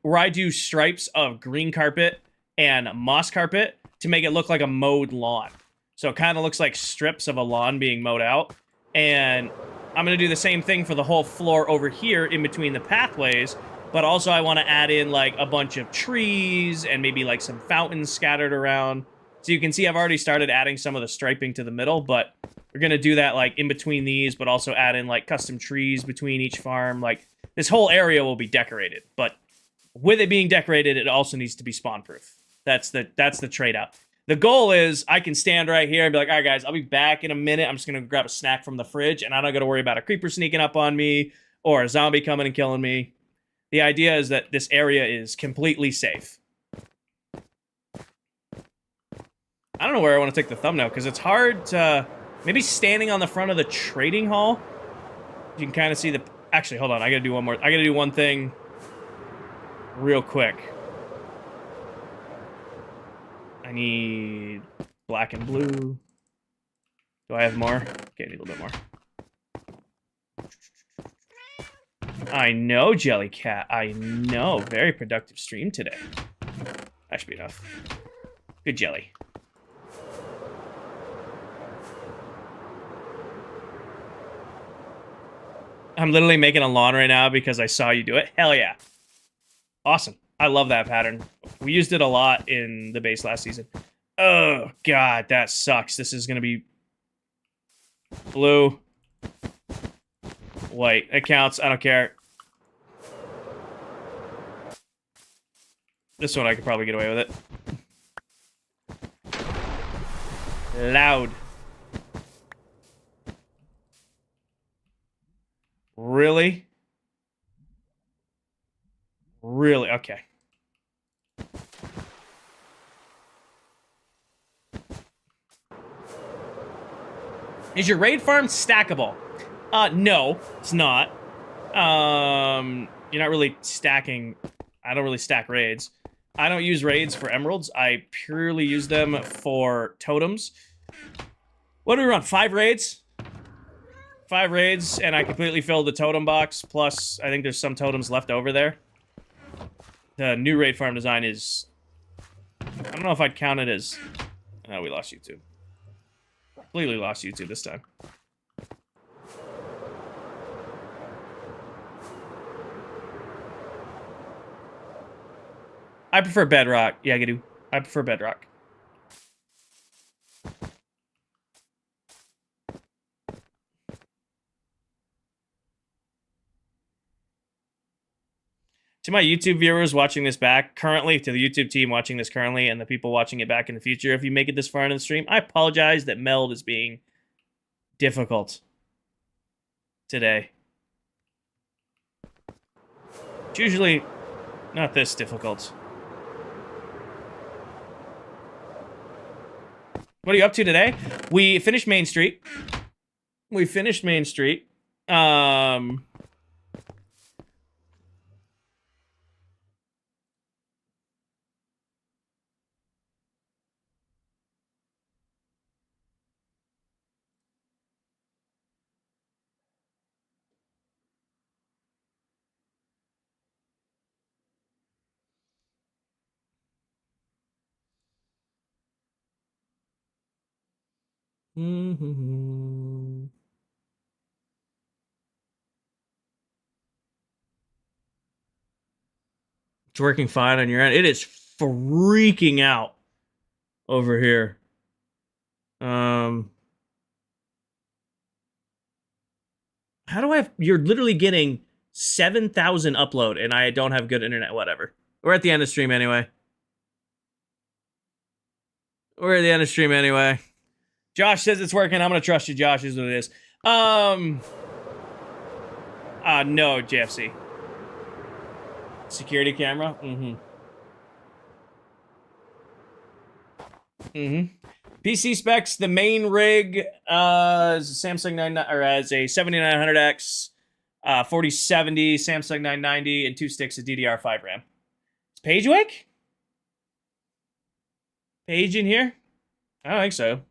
Where I do stripes of green carpet and moss carpet to make it look like a mowed lawn. So it kind of looks like strips of a lawn being mowed out. And I'm going to do the same thing for the whole floor over here in between the pathways. But also I want to add in like a bunch of trees and maybe like some fountains scattered around. So you can see I've already started adding some of the striping to the middle. But we're going to do that like in between these. But also add in like custom trees between each farm. Like this whole area will be decorated. But with it being decorated, it also needs to be spawn proof. That's the trade-off. The goal is I can stand right here and be like, all right, guys, I'll be back in a minute. I'm just going to grab a snack from the fridge, and I'm not going to worry about a creeper sneaking up on me or a zombie coming and killing me. The idea is that this area is completely safe. I don't know where I want to take the thumbnail, because it's hard to... Maybe standing on the front of the trading hall. You can kind of see the... Actually, hold on. I got to do one more. I got to do one thing real quick. I need black and blue. Do I have more? Okay, I need a little bit more. I know, Jellycat. I know. Very productive stream today. That should be enough. Good jelly. I'm literally making a lawn right now because I saw you do it. Hell yeah. Awesome. I love that pattern. We used it a lot in the base last season. Oh, God, that sucks. This is going to be blue, white. It counts. I don't care. This one I could probably get away with it. Loud. Really? Really? Okay. Is your raid farm stackable? No, it's not. You're not really stacking. I don't really stack raids. I don't use raids for emeralds. I purely use them for totems. What do we run? 5 raids? 5 raids, and I completely filled the totem box. Plus, I think there's some totems left over there. The new raid farm design is... I don't know if I'd count it as... Oh, we lost YouTube. Completely lost YouTube this time. I prefer bedrock. Yeah, I do. I prefer bedrock. To my YouTube viewers watching this back currently, to the YouTube team watching this currently, and the people watching it back in the future, if you make it this far into the stream, I apologize that Meld is being difficult today. It's usually not this difficult. What are you up to today? We finished Main Street. Mm-hmm. It's working fine on your end. It is freaking out over here. How do I have... You're literally getting 7,000 upload, and I don't have good internet, whatever. We're at the end of stream anyway. Josh says it's working. I'm going to trust you, Josh, is what it is. No, JFC. Security camera? PC specs, the main rig is a Samsung 9, or as a 7900X, 4070, Samsung 990, and 2 sticks of DDR5 RAM. Is Paige awake? Paige in here? I don't think so.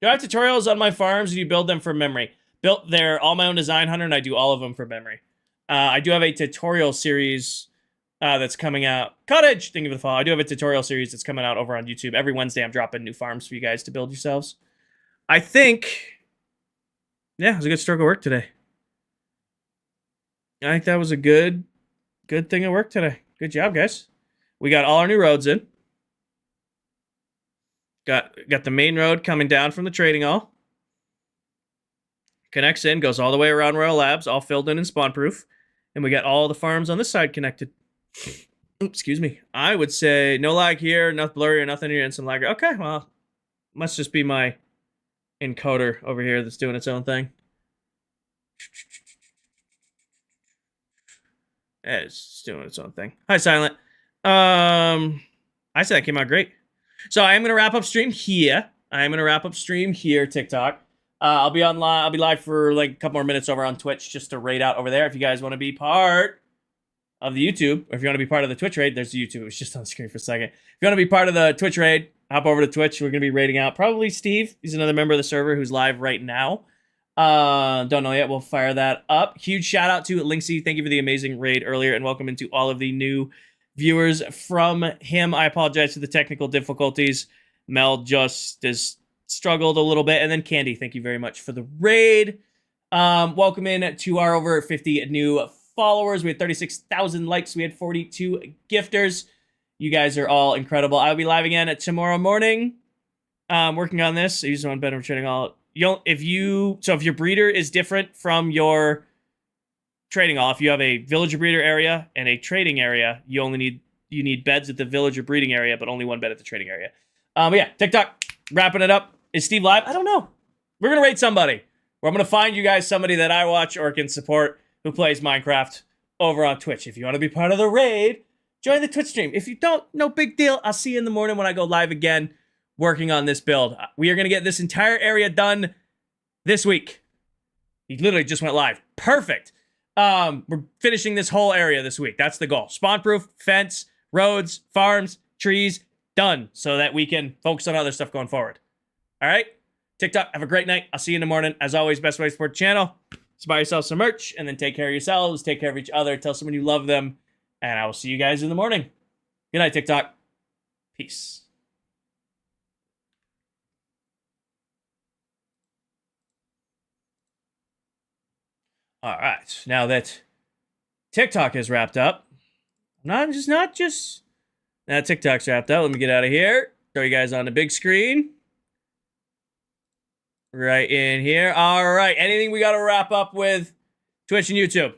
Do I have tutorials on my farms, or do you build them from memory? They're all my own design, Hunter, and I do all of them from memory. I do have a tutorial series that's coming out. Cottage, thank you for the follow. I do have a tutorial series that's coming out over on YouTube. Every Wednesday, I'm dropping new farms for you guys to build yourselves. I think, yeah, it was a good stroke of work today. I think that was a good thing of work today. Good job, guys. We got all our new roads in. Got the main road coming down from the trading hall. Connects in, goes all the way around Royal Labs, all filled in and spawn proof. And we got all the farms on this side connected. Oops, excuse me. I would say no lag here, nothing blurry or nothing here, instant lag. Okay, well, must just be my encoder over here that's doing its own thing. It's doing its own thing. Hi, Silent. I said that came out great. So I am going to wrap up stream here. TikTok. I'll be live for like a couple more minutes over on Twitch just to raid out over there. If you guys want to be part of the YouTube, or if you want to be part of the Twitch raid, there's the YouTube. It was just on the screen for a second. If you want to be part of the Twitch raid, hop over to Twitch. We're going to be raiding out probably Steve. He's another member of the server who's live right now. Don't know yet. We'll fire that up. Huge shout out to Linksy. Thank you for the amazing raid earlier, and welcome into all of the new viewers from him. I apologize for the technical difficulties. Mel just is struggled a little bit. And then Candy, thank you very much for the raid. Welcome in to our over 50 new followers. We had 36,000 likes. We had 42 gifters. You guys are all incredible. I'll be live again tomorrow morning. Working on this. I use one bedroom trading all. If your breeder is different from your trading hall, if you have a villager breeder area and a trading area, you need beds at the villager breeding area, but only one bed at the trading area. But yeah, TikTok, wrapping it up. Is Steve live? I don't know. We're going to rate somebody. Or I'm going to find you guys somebody that I watch or can support who plays Minecraft over on Twitch. If you want to be part of the raid, join the Twitch stream. If you don't, no big deal. I'll see you in the morning when I go live again working on this build. We are going to get this entire area done this week. He literally just went live. Perfect. We're finishing this whole area this week. That's the goal. Spawn-proof, fence, roads, farms, trees, done. So that we can focus on other stuff going forward. All right? TikTok, have a great night. I'll see you in the morning. As always, best way to support the channel is buy yourself some merch, and then take care of yourselves, take care of each other, tell someone you love them, and I will see you guys in the morning. Good night, TikTok. Peace. All right, now that TikTok is wrapped up, now TikTok's wrapped up. Let me get out of here. Show you guys on the big screen. Right in here. All right, anything we got to wrap up with Twitch and YouTube?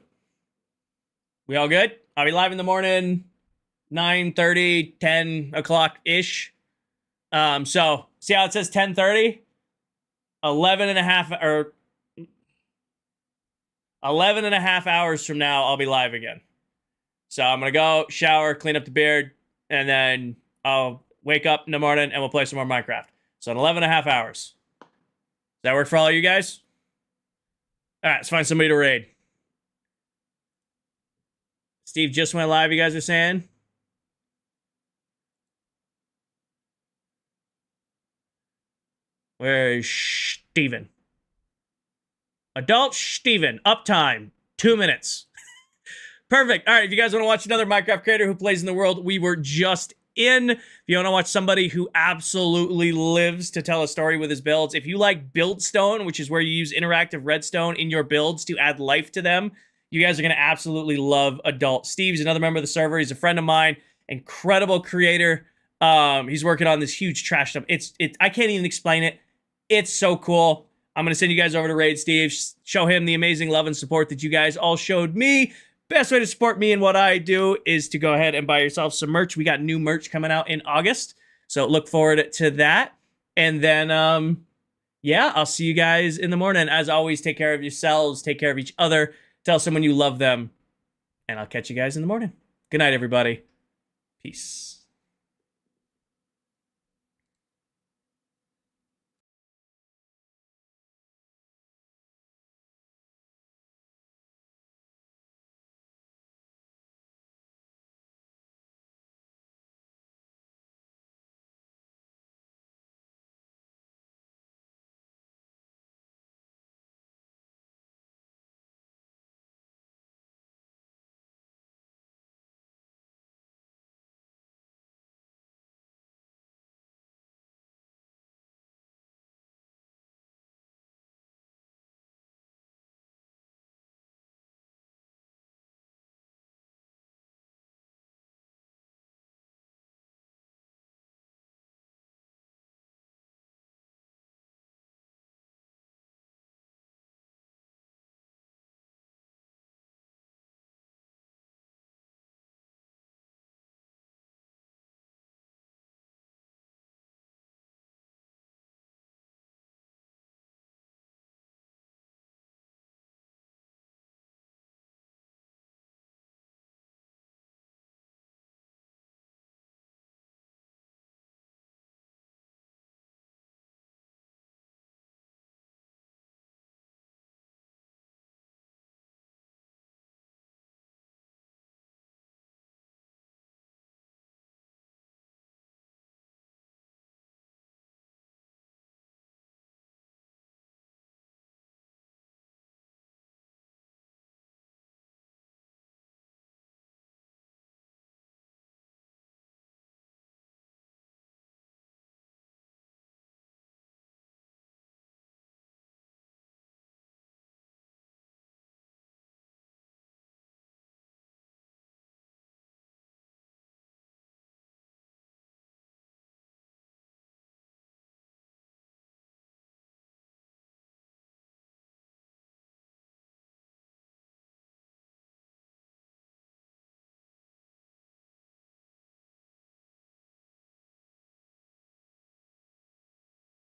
We all good? I'll be live in the morning, 9:30, 10 o'clock ish. So see how it says 10:30? 11 and a half or 11 and a half hours from now, I'll be live again. So I'm going to go shower, clean up the beard, and then I'll wake up in the morning and we'll play some more Minecraft. So in 11 and a half hours. Does that work for all you guys? All right, let's find somebody to raid. Steve just went live, you guys are saying? Where is Steven? Adult Steven, uptime, 2 minutes. Perfect. All right, if you guys want to watch another Minecraft creator who plays in the world we were just in, if you want to watch somebody who absolutely lives to tell a story with his builds, if you like Buildstone, which is where you use interactive redstone in your builds to add life to them, you guys are going to absolutely love Adult. Steve's another member of the server. He's a friend of mine, incredible creator. He's working on this huge trash dump. I can't even explain it. It's so cool. I'm going to send you guys over to Raid Steve, show him the amazing love and support that you guys all showed me. Best way to support me and what I do is to go ahead and buy yourself some merch. We got new merch coming out in August, so look forward to that. And then, yeah, I'll see you guys in the morning. As always, take care of yourselves, take care of each other, tell someone you love them, and I'll catch you guys in the morning. Good night, everybody. Peace.